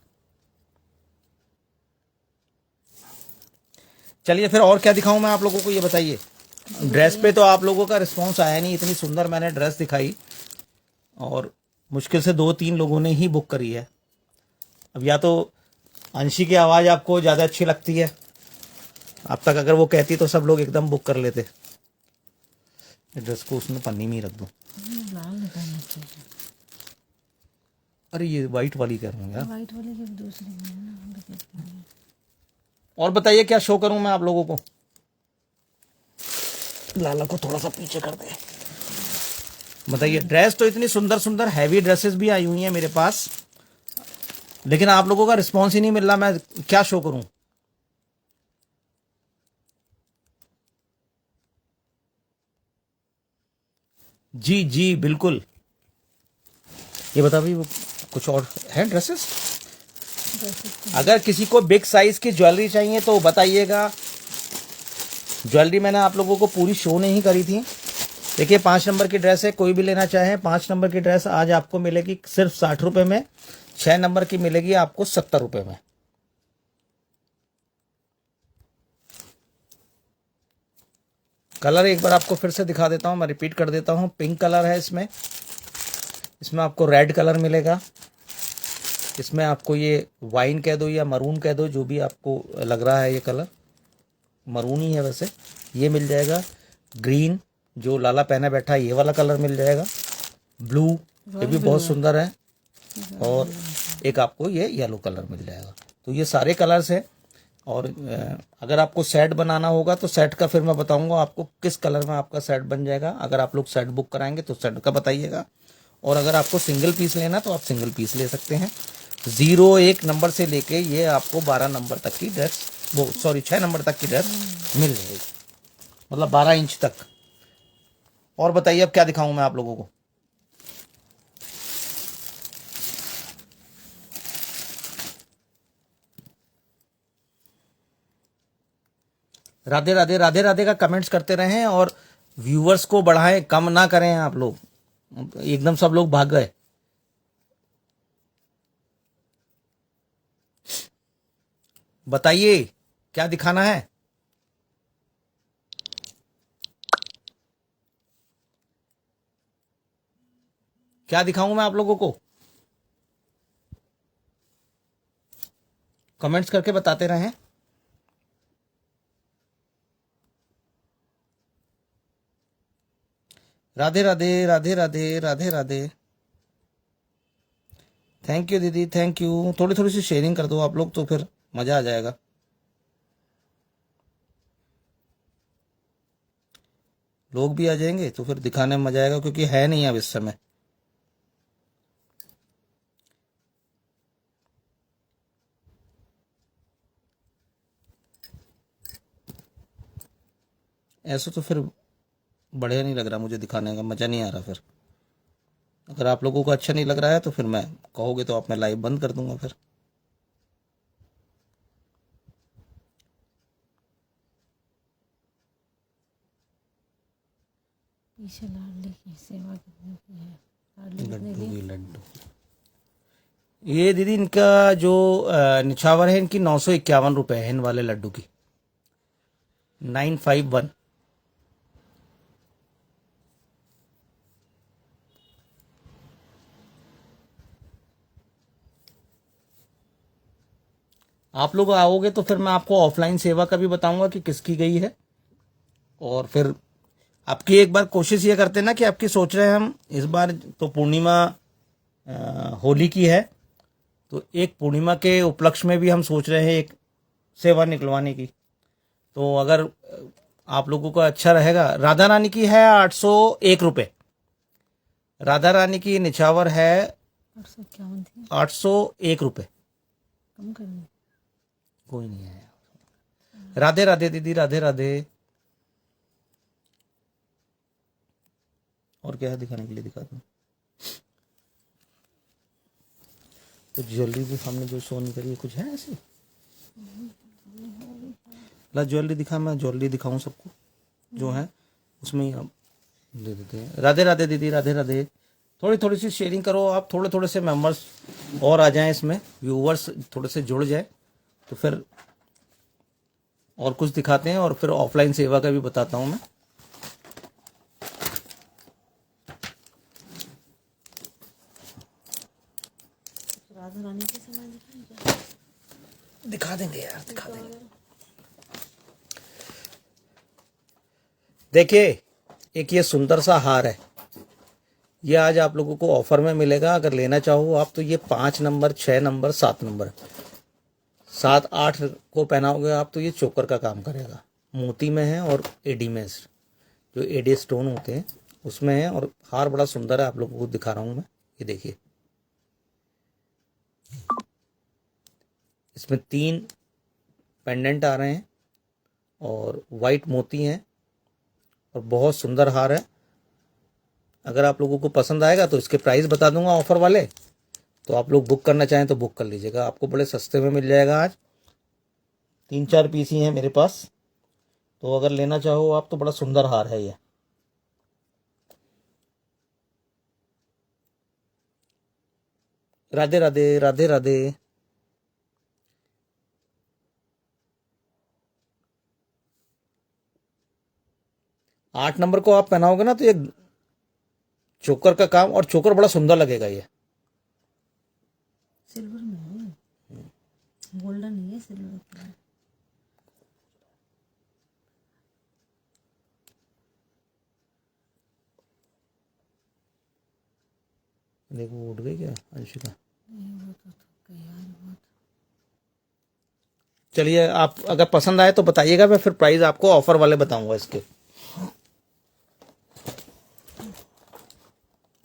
चलिए फिर और क्या दिखाऊं मैं आप लोगों को, ये बताइए। ड्रेस पे तो आप लोगों का रिस्पांस आया नहीं, इतनी सुंदर मैंने ड्रेस दिखाई और मुश्किल से 2-3 लोगों ने ही बुक करी है। अब या तो अंशी की आवाज़ आपको ज़्यादा अच्छी लगती है, अब तक अगर वो कहती तो सब लोग एकदम बुक कर लेते। ड्रेस को उसमें पन्नी में ही रख दूँ। अरे ये वाइट वाली कह रहा हूँ यार। वाइट वाले की दूसरी है ना, देखते हैं। और बताइए क्या शो करूं मैं आप लोगों को। लाला को थोड़ा सा पीछे कर दे। बताइए, ड्रेस तो इतनी सुंदर सुंदर हैवी ड्रेसेस भी आई हुई हैं मेरे पास, लेकिन आप लोगों का रिस्पॉन्स ही नहीं मिल रहा, मैं क्या शो करूं। जी जी बिल्कुल। ये बता भाई, वो कुछ और है ड्रेसेस? अगर किसी को बिग साइज की ज्वेलरी चाहिए तो बताइएगा। ज्वेलरी मैंने आप लोगों को पूरी शो नहीं करी थी। देखिए 5 नंबर की ड्रेस है, कोई भी लेना चाहे 5 नंबर की ड्रेस आज आपको मिलेगी सिर्फ 60 रुपए में। 6 नंबर की मिलेगी आपको 70 रुपए में। कलर एक बार आपको फिर से दिखा देता हूं, मैं रिपीट कर देता हूं। पिंक कलर है इसमें, इसमें आपको रेड कलर मिलेगा, इसमें आपको ये वाइन कह दो या मरून कह दो, जो भी आपको लग रहा है, ये कलर मरून ही है वैसे, ये मिल जाएगा। ग्रीन जो लाला पहना बैठा है ये वाला कलर मिल जाएगा। ब्लू ये भी बहुत सुंदर है, और एक आपको ये येलो कलर मिल जाएगा। तो ये सारे कलर्स हैं। और अगर आपको सेट बनाना होगा तो सेट का फिर मैं बताऊंगा आपको किस कलर में आपका सेट बन जाएगा। अगर आप लोग सेट बुक कराएंगे तो सेट का बताइएगा, और अगर आपको सिंगल पीस लेना तो आप सिंगल पीस ले सकते हैं। 01 नंबर से लेके ये आपको 12 नंबर तक की ड्रेस, वो सॉरी 6 नंबर तक की ड्रेस मिल जाएगी, मतलब 12 इंच तक। और बताइए अब क्या दिखाऊं मैं आप लोगों को। राधे राधे राधे राधे का कमेंट्स करते रहें और व्यूअर्स को बढ़ाएं, कम ना करें आप लोग। एकदम सब लोग भाग गए। बताइए क्या दिखाना है। क्या दिखाऊं मैं आप लोगों को, कमेंट्स करके बताते रहें। राधे राधे राधे राधे राधे राधे। थैंक यू दीदी, थैंक यू। थोड़ी थोड़ी सी शेयरिंग कर दो आप लोग तो फिर मजा आ जाएगा। लोग भी आ जाएंगे तो फिर दिखाने में मजा आएगा, क्योंकि है नहीं अब इस समय। ऐसा तो फिर बढ़िया नहीं लग रहा, मुझे दिखाने का मजा नहीं आ रहा। फिर अगर आप लोगों को अच्छा नहीं लग रहा है तो फिर मैं कहोगे तो आप मैं लाइव बंद कर दूंगा फिर। पीछे लाडली की सेवा कितने की है, लाडली कितने लड्डू की? ही लड्डू। ये दीदी इनका जो निछावर है, इनकी 951 रुपए है इन वाले लड्डू की, 951। आप लोग आओगे तो फिर मैं आपको ऑफलाइन सेवा का भी बताऊंगा कि किसकी गई है। और फिर आपकी एक बार कोशिश ये करते ना कि आपकी सोच रहे हैं हम इस बार तो पूर्णिमा होली की है, तो एक पूर्णिमा के उपलक्ष्य में भी हम सोच रहे हैं एक सेवा निकलवाने की। तो अगर आप लोगों को अच्छा रहेगा, राधा रानी की है 801 रुपये, राधा रानी की निछावर है 851 थी, 801 रुपये। कम कर दो। कोई नहीं है। राधे राधे दीदी, राधे राधे। और क्या है दिखाने के लिए, दिखा दूं तो ज्वेलरी भी हमने जो शो नहीं करी है, कुछ है ऐसी? ला ज्वेलरी दिखा, मैं ज्वेलरी दिखाऊं सबको जो है उसमें ही आप दे देते हैं। राधे राधे दीदी, राधे राधे। थोड़ी थोड़ी सी शेयरिंग करो आप, थोड़े थोड़े से मेंबर्स और आ जाएं इसमें, व्यूवर्स थोड़े से जुड़ जाए तो फिर और कुछ दिखाते हैं, और फिर ऑफलाइन सेवा का भी बताता हूं मैं। राधा रानी के सामान दिखाएं, दिखा देंगे यार, दिखा देंगे। देखिए एक ये सुंदर सा हार है, ये आज आप लोगों को ऑफर में मिलेगा। अगर लेना चाहो आप तो ये 5 नंबर, 6 नंबर, 7 नंबर, 7, 8 को पहनाओगे आप तो ये चोकर का काम करेगा। मोती में है और एडी में, जो एडी स्टोन होते हैं उसमें है, और हार बड़ा सुंदर है, आप लोगों को दिखा रहा हूँ मैं। ये देखिए, इसमें 3 पेंडेंट आ रहे हैं और वाइट मोती हैं और बहुत सुंदर हार है। अगर आप लोगों को पसंद आएगा तो इसके प्राइस बता दूंगा ऑफर वाले, तो आप लोग बुक करना चाहें तो बुक कर लीजिएगा, आपको बड़े सस्ते में मिल जाएगा। आज 3-4 पीस ही हैं मेरे पास, तो अगर लेना चाहो आप तो बड़ा सुंदर हार है ये। राधे राधे, राधे राधे। 8 नंबर को आप पहनाओगे ना तो ये चोकर का काम, और चोकर बड़ा सुंदर लगेगा ये। सिल्वर में है, गोल्डन नहीं है, सिल्वर का है। देखो उठ गई क्या अंशिका? वो तो थक गई यार बहुत। चलिए, आप अगर पसंद आए तो बताइएगा, मैं फिर प्राइस आपको ऑफर वाले बताऊंगा इसके।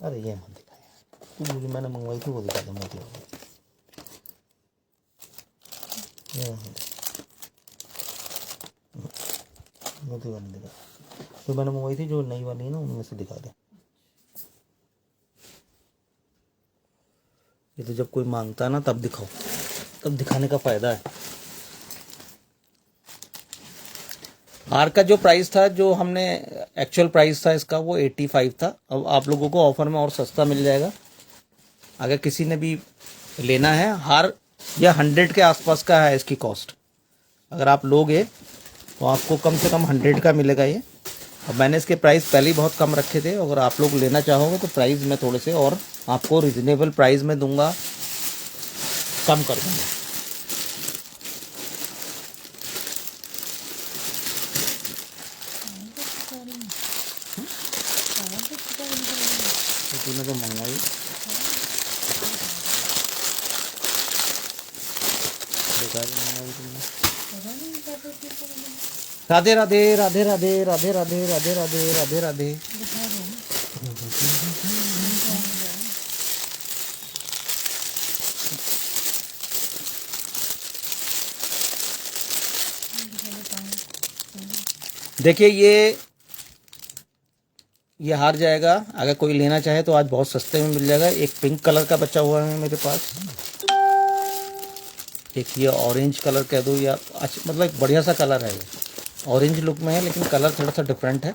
अरे ये मत दिखाया तू, मुझे मैंने मंगवाई थी वो दिखा दे मोती वाली। ये मोती वाली दिखा, जो मैंने मंगवाई थी, जो नई वाली है ना, उनमें से दिखा दे। ये तो जब कोई मांगता है ना तब दिखाओ, तब दिखाने का फायदा है। हार का जो प्राइस था, जो हमने एक्चुअल प्राइस था इसका, वो 85 था। अब आप लोगों को ऑफर में और सस्ता मिल जाएगा। अगर किसी ने भी लेना है हार, या 100 के आसपास का है इसकी कॉस्ट। अगर आप लोगे तो आपको कम से कम 100 का मिलेगा ये। अब मैंने इसके प्राइस पहले ही बहुत कम रखे थे, अगर आप लोग लेना चाहोगे तो प्राइस मैं थोड़े से और आपको रिजनेबल प्राइस में दूंगा, कम कर दूंगा। तो तूने तो मंगवाई, बेकार ही मंगवाई तुमने। राधे राधे, राधे राधे, राधे राधे, राधे राधे, राधे राधे। देखिए, ये हार जाएगा। अगर कोई लेना चाहे तो आज बहुत सस्ते में मिल जाएगा। एक पिंक कलर का बचा हुआ है मेरे पास, एक ये ऑरेंज कलर कह दो, या अच्छा मतलब एक बढ़िया सा कलर है। ये ऑरेंज लुक में है लेकिन कलर थोड़ा सा डिफरेंट है,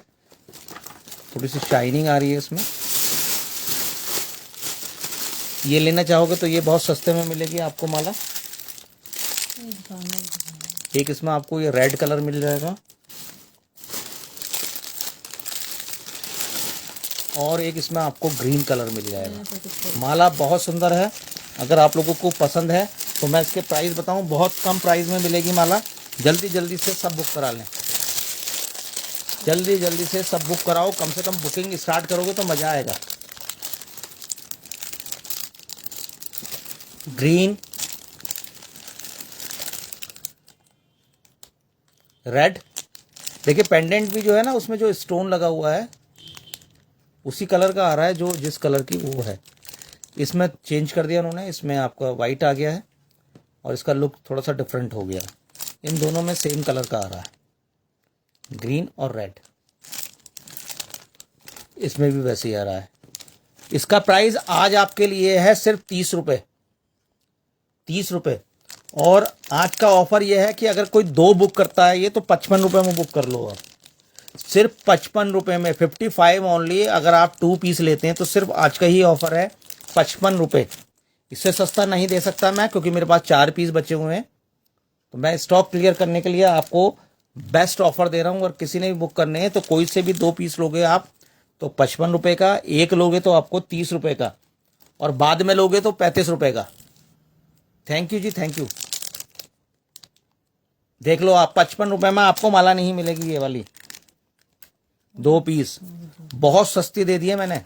थोड़ी सी शाइनिंग आ रही है इसमें। ये लेना चाहोगे तो ये बहुत सस्ते में मिलेगी आपको माला। एक इसमें आपको ये रेड कलर मिल जाएगा, और एक इसमें आपको ग्रीन कलर मिल जाएगा। माला बहुत सुंदर है। अगर आप लोगों को पसंद है तो मैं इसके प्राइस बताऊं, बहुत कम प्राइस में मिलेगी माला। जल्दी जल्दी से सब बुक करा लें, जल्दी जल्दी से सब बुक कराओ। कम से कम बुकिंग स्टार्ट करोगे तो मज़ा आएगा। ग्रीन, रेड, देखिए पेंडेंट भी जो है ना, उसमें जो स्टोन लगा हुआ है उसी कलर का आ रहा है, जो जिस कलर की वो है। इसमें चेंज कर दिया उन्होंने, इसमें आपका वाइट आ गया है और इसका लुक थोड़ा सा डिफरेंट हो गया। इन दोनों में सेम कलर का आ रहा है, ग्रीन और रेड। इसमें भी वैसे ही आ रहा है। इसका प्राइस आज आपके लिए है सिर्फ 30 रुपये, 30 रुपये। और आज का ऑफर यह है कि अगर कोई 2 बुक करता है ये, तो 55 रुपये में बुक कर लो आप, सिर्फ 55 रुपये में, 55 ओनली। अगर आप 2 पीस लेते हैं तो सिर्फ आज का ही ऑफर है 55 रुपये। इससे सस्ता नहीं दे सकता मैं, क्योंकि मेरे पास 4 पीस बचे हुए हैं। तो मैं स्टॉक क्लियर करने के लिए आपको बेस्ट ऑफर दे रहा हूँ। और किसी ने भी बुक करने हैं तो कोई से भी 2 पीस लोगे आप तो 55 रुपये का, एक लोगे तो आपको 30 रुपये का, और बाद में लोगे तो 35 रुपये का। Thank you ji, thank you. देख लो आप, 55 रुपये में आपको माला नहीं मिलेगी ये वाली। 2 पीस बहुत सस्ती दे दी है मैंने।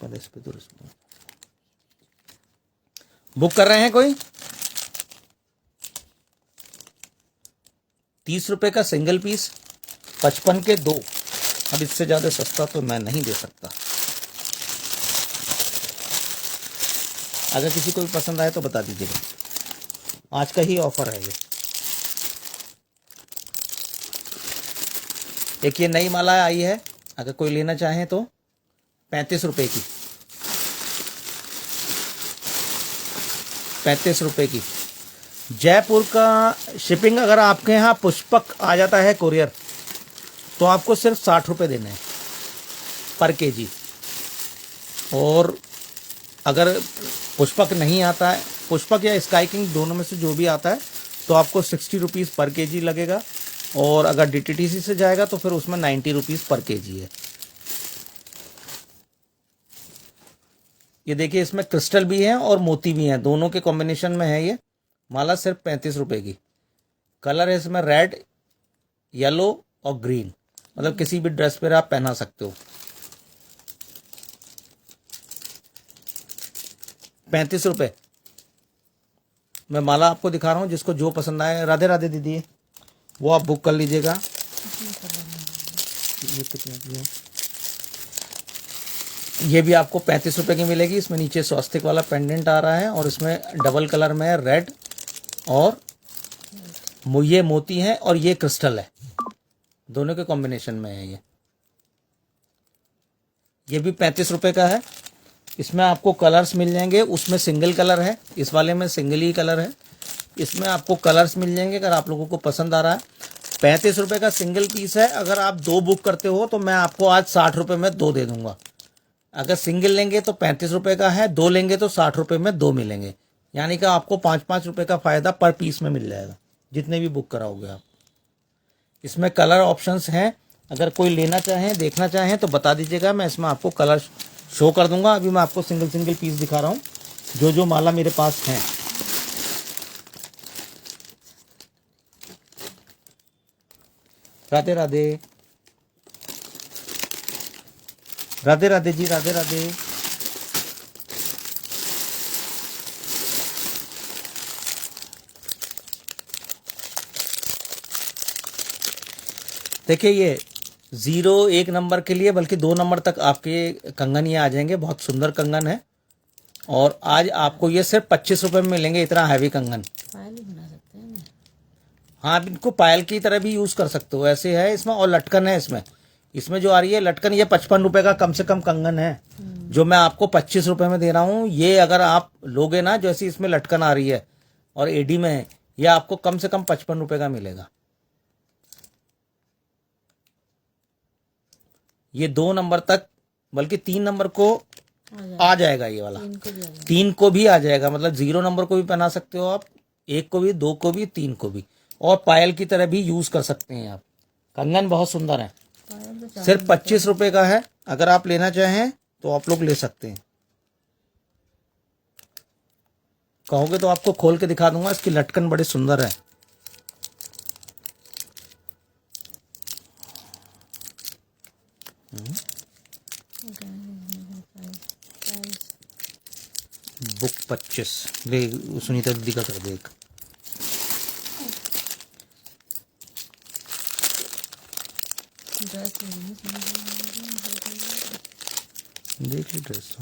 पहले इस पे दुरुस्त बुक कर रहे हैं कोई? 30 रुपए का सिंगल पीस, 55 के 2। अब इससे ज्यादा सस्ता तो मैं नहीं दे सकता। अगर किसी को भी पसंद आए तो बता दीजिएगा, आज का ही ऑफर है ये। एक ये नई माला आई है, अगर कोई लेना चाहे तो 35 रुपए की, 35 रुपए की। जयपुर का शिपिंग अगर आपके यहाँ पुष्पक आ जाता है कोरियर, तो आपको सिर्फ 60 रुपये देने हैं पर केजी। और अगर पुष्पक नहीं आता है, पुष्पक या स्काई किंग दोनों में से जो भी आता है, तो आपको 60 रुपीज़ पर केजी लगेगा। और अगर DTTC से जाएगा तो फिर उसमें 90 रुपीज़ पर केजी है। ये देखिए, इसमें क्रिस्टल भी है और मोती भी हैं, दोनों के कॉम्बिनेशन में है ये माला। सिर्फ 35 रुपए की। कलर है इसमें रेड, येलो और ग्रीन, मतलब किसी भी ड्रेस पर आप पहना सकते हो। 35 रुपए मैं माला आपको दिखा रहा हूँ, जिसको जो पसंद आए। राधे राधे दीदी, वो आप बुक कर लीजिएगा। ये कितने की है? ये भी आपको 35 रुपए की मिलेगी। इसमें नीचे स्वास्तिक वाला पेंडेंट आ रहा है और इसमें डबल कलर में है, रेड और ये मोती है और ये क्रिस्टल है, दोनों के कॉम्बिनेशन में है ये भी 35 रुपए का है। इसमें आपको कलर्स मिल जाएंगे, उसमें सिंगल कलर है, इस वाले में सिंगल ही कलर है। इसमें आपको कलर्स मिल जाएंगे अगर आप लोगों को पसंद आ रहा है। 35 रुपए का सिंगल पीस है। अगर आप 2 बुक करते हो तो मैं आपको आज 60 रुपए में 2 दे दूंगा। अगर सिंगल लेंगे तो 35 रुपए का है, 2 लेंगे तो 60 रुपए में 2 मिलेंगे। यानी कि आपको 5-5 रुपए का फायदा पर पीस में मिल जाएगा, जितने भी बुक कराओगे आप। इसमें कलर ऑप्शंस हैं, अगर कोई लेना चाहें, देखना चाहें तो बता दीजिएगा, मैं इसमें आपको कलर शो कर दूंगा। अभी मैं आपको सिंगल पीस दिखा रहा हूँ, जो माला मेरे पास हैं। राधे राधे, राधे राधे जी, राधे राधे। देखिए, ये 1 नंबर के लिए, बल्कि 2 नंबर तक आपके कंगन ये आ जाएंगे। बहुत सुंदर कंगन है और आज आपको ये सिर्फ 25 रुपए में मिलेंगे। इतना हैवी कंगन पायल ही बना सकते हैं ना। हाँ, आप इनको पायल की तरह भी यूज कर सकते हो, ऐसे है इसमें। और लटकन है इसमें जो आ रही है लटकन, ये 55 रुपए का कम से कम कंगन है, जो मैं आपको 25 रुपए में दे रहा हूँ। ये अगर आप लोगे ना, जैसे इसमें लटकन आ रही है और एडी में है, ये आपको कम से कम 55 रुपए का मिलेगा। ये 2 नंबर तक, बल्कि 3 नंबर को आ जाएगा ये वाला। 3 को भी आ जाएगा, मतलब 0 नंबर को भी पहना सकते हो आप, 1 को भी, 2 को भी, 3 को भी। और पायल की तरह भी यूज कर सकते हैं आप। कंगन बहुत सुंदर है, सिर्फ 25 रुपए का है। अगर आप लेना चाहें तो आप लोग ले सकते हैं। कहोगे तो आपको खोल के दिखा दूंगा, इसकी लटकन बड़ी सुंदर है। बुक 25 ले, सुनीता दीदी का कर दे एक। देख ली ड्रेस,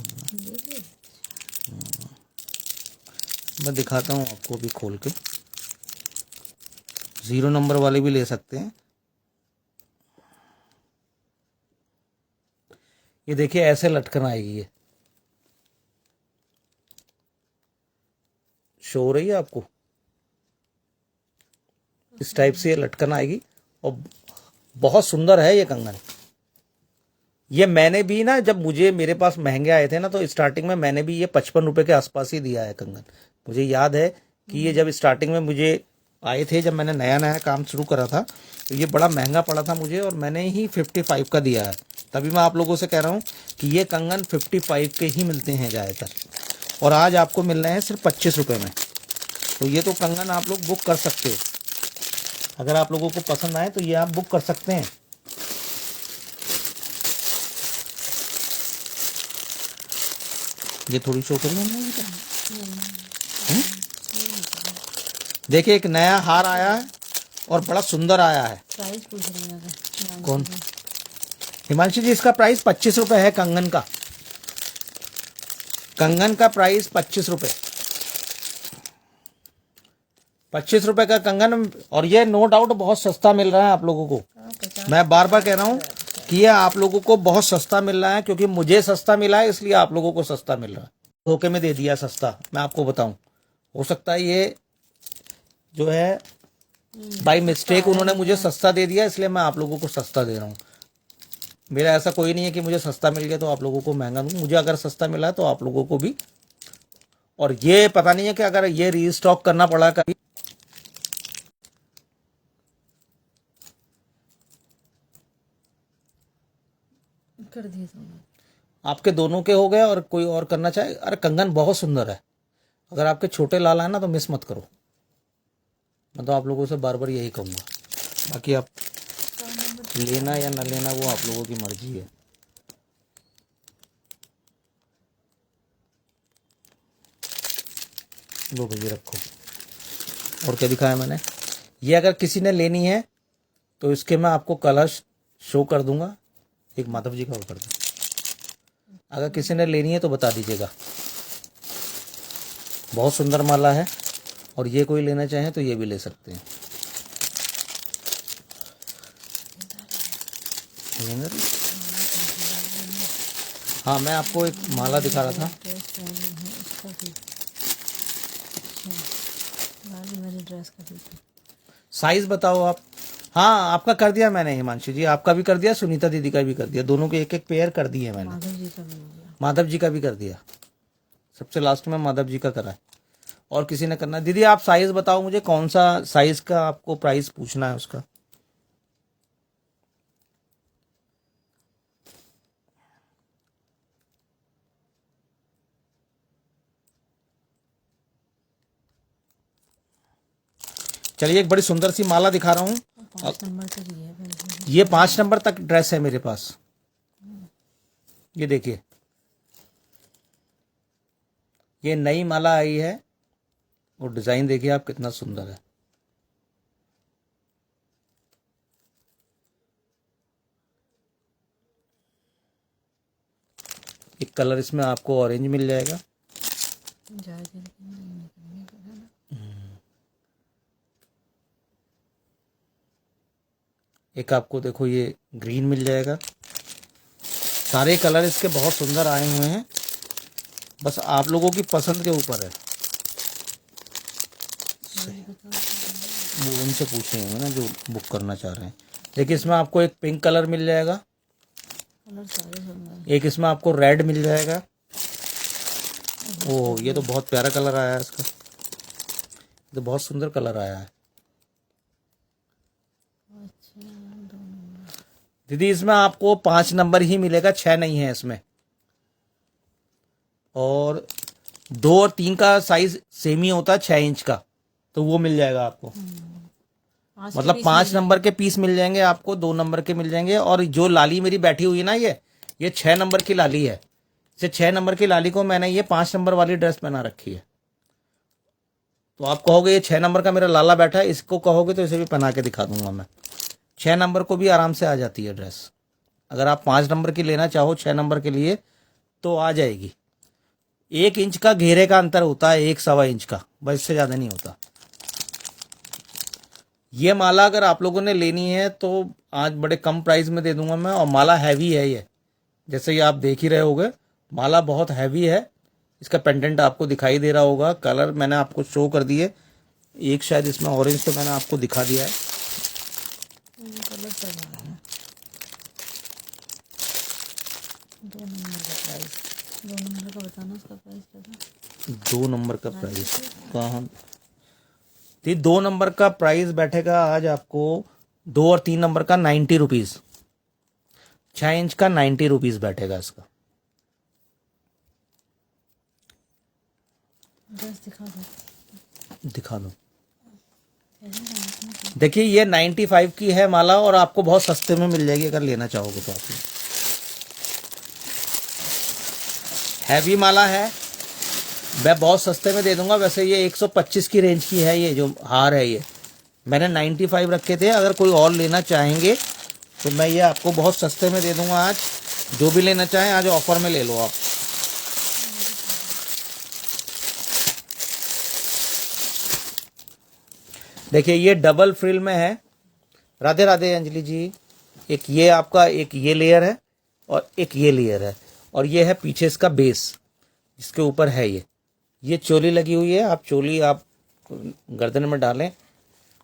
मैं दिखाता हूँ आपको भी खोल के। 0 नंबर वाले भी ले सकते हैं। ये देखिए, ऐसे लटकन आएगी, ये शो हो रही है आपको, इस टाइप से ये लटकन आएगी और बहुत सुंदर है ये कंगन। ये मैंने भी ना, जब मेरे पास महंगे आए थे ना, तो स्टार्टिंग में मैंने भी ये 55 रुपए के आसपास ही दिया है कंगन। मुझे याद है कि ये जब स्टार्टिंग में मुझे आए थे, जब मैंने नया काम शुरू करा था, तो ये बड़ा महंगा पड़ा था मुझे, और मैंने ही 55 का दिया है। तभी मैं आप लोगों से कह रहा हूँ कि ये कंगन 55 के ही मिलते हैं ज़्यादातर, और आज आपको मिल रहे हैं सिर्फ 25 रुपये में। तो ये तो कंगन आप लोग बुक कर सकते हो, अगर आप लोगों को पसंद आए तो ये आप बुक कर सकते हैं। ये थोड़ी शो करिए हम लोगों को। देखिए एक नया हार आया है और बड़ा सुंदर आया है। प्राइस पूछ रही है अगर कौन? हिमांशु जी इसका प्राइस 25 रुपए है कंगन का। कंगन का प्राइस 25 रुपए। 25 रुपए का कंगन, और ये नो डाउट बहुत सस्ता मिल रहा है आप लोगों को। मैं बार बार कह रहा हूँ कि ये आप लोगों को बहुत सस्ता मिल रहा है, क्योंकि मुझे सस्ता मिला है इसलिए आप लोगों को सस्ता मिल रहा है। धोखे में दे दिया सस्ता, मैं आपको बताऊं। हो सकता है ये जो है बाई मिस्टेक उन्होंने मुझे सस्ता दे दिया, इसलिए मैं आप लोगों को सस्ता दे रहा हूँ। मेरा ऐसा कोई नहीं है कि मुझे सस्ता मिल गया तो आप लोगों को महंगा दूँ। मुझे अगर सस्ता मिला है तो आप लोगों को भी। और ये पता नहीं है कि अगर ये रीस्टॉक करना पड़ा कभी। कर दिए तो आपके दोनों के हो गए और कोई और करना चाहे। अरे कंगन बहुत सुंदर है, अगर आपके छोटे लाल है ना तो मिस मत करो। मैं तो आप लोगों से बार बार यही कहूँगा। बाकी आप लेना या न लेना वो आप लोगों की मर्जी है। लो भैया रखो। और क्या दिखाया मैंने? ये अगर किसी ने लेनी है तो इसके मैं आपको कलश शो कर दूंगा। एक माधव जी का और कर दूँ। अगर किसी ने लेनी है तो बता दीजिएगा। बहुत सुंदर माला है, और ये कोई लेना चाहे तो ये भी ले सकते हैं। हाँ, मैं आपको एक माला दिखा रहा था। वाली ड्रेस का भी साइज बताओ आप। हाँ, आपका कर दिया मैंने हिमांशु जी, आपका भी कर दिया, सुनीता दीदी का भी कर दिया। दोनों के एक एक पेयर कर दिए मैंने। माधव जी का भी हो गया। माधव जी का भी कर दिया। सबसे लास्ट में माधव जी का करा है। और किसी ने करना है? दीदी आप साइज बताओ मुझे, कौन सा साइज का आपको प्राइस पूछना है उसका। चलिए एक बड़ी सुंदर सी माला दिखा रहा हूँ। 5 नंबर तक ही है भाई। ये 5 नंबर तक ड्रेस है मेरे पास। ये देखिए, ये नई माला आई है और डिजाइन देखिए आप कितना सुंदर है। एक कलर इसमें आपको ऑरेंज मिल जाएगा। एक आपको देखो ये ग्रीन मिल जाएगा। सारे कलर इसके बहुत सुंदर आए हुए हैं, बस आप लोगों की पसंद के ऊपर है। वो उनसे पूछेंगे ना जो बुक करना चाह रहे हैं। देखिए इसमें आपको एक पिंक कलर मिल जाएगा, कलर सारे सुंदर। एक इसमें आपको रेड मिल जाएगा। ओह, ये तो बहुत प्यारा कलर आया है इसका। ये तो बहुत सुंदर कलर आया है। दीदी इसमें आपको 5 नंबर ही मिलेगा, 6 नहीं है इसमें। और 2 और 3 का साइज सेम ही होता है, 6 इंच का, तो वो मिल जाएगा आपको। मतलब 5 नंबर के पीस मिल जाएंगे आपको, 2 नंबर के मिल जाएंगे। और जो लाली मेरी बैठी हुई है ना, ये 6 नंबर की लाली है। इसे 6 नंबर की लाली को मैंने ये 5 नंबर वाली ड्रेस पहना रखी है। तो आप कहोगे ये 6 नंबर का मेरा लाला बैठा है, इसको कहोगे तो इसे भी पहना के दिखा दूंगा मैं। 6 नंबर को भी आराम से आ जाती है ड्रेस। अगर आप 5 नंबर की लेना चाहो 6 नंबर के लिए तो आ जाएगी। 1 इंच का घेरे का अंतर होता है, 1 सवा इंच का, बस इससे ज़्यादा नहीं होता। ये माला अगर आप लोगों ने लेनी है तो आज बड़े कम प्राइस में दे दूंगा मैं। और माला हैवी है ये, जैसे ये आप देख ही रहे होगे, माला बहुत हैवी है। इसका पेंडेंट आपको दिखाई दे रहा होगा। कलर मैंने आपको शो कर दिए। एक शायद इसमें ऑरेंज तो मैंने आपको दिखा दिया है। कलर सब आ रहा है। 2 नंबर का प्राइस, 2 नंबर का बताना उसका प्राइस क्या था? 2 नंबर का प्राइस कहाँ? 2 नंबर का प्राइस बैठेगा आज आपको 2 और 3 नंबर का 90 रुपीज़। 6 इंच का 90 रुपीज़ बैठेगा इसका। ड्रेस दिखा दो। देखिए ये 95 की है माला, और आपको बहुत सस्ते में मिल जाएगी अगर लेना चाहोगे तो। आप हैवी माला है। मैं बहुत सस्ते में दे दूंगा। वैसे ये 125 की रेंज की है, ये जो हार है ये मैंने 95 रखे थे। अगर कोई और लेना चाहेंगे तो मैं ये आपको बहुत सस्ते में दे दूंगा आज। जो भी लेना चाहें आज ऑफर में ले लो आप। देखिए ये डबल फ्रिल में है। राधे राधे अंजलि जी। एक ये आपका, एक ये लेयर है और एक ये लेयर है, और ये है पीछे इसका बेस जिसके ऊपर है ये चोली लगी हुई है। आप चोली आप गर्दन में डालें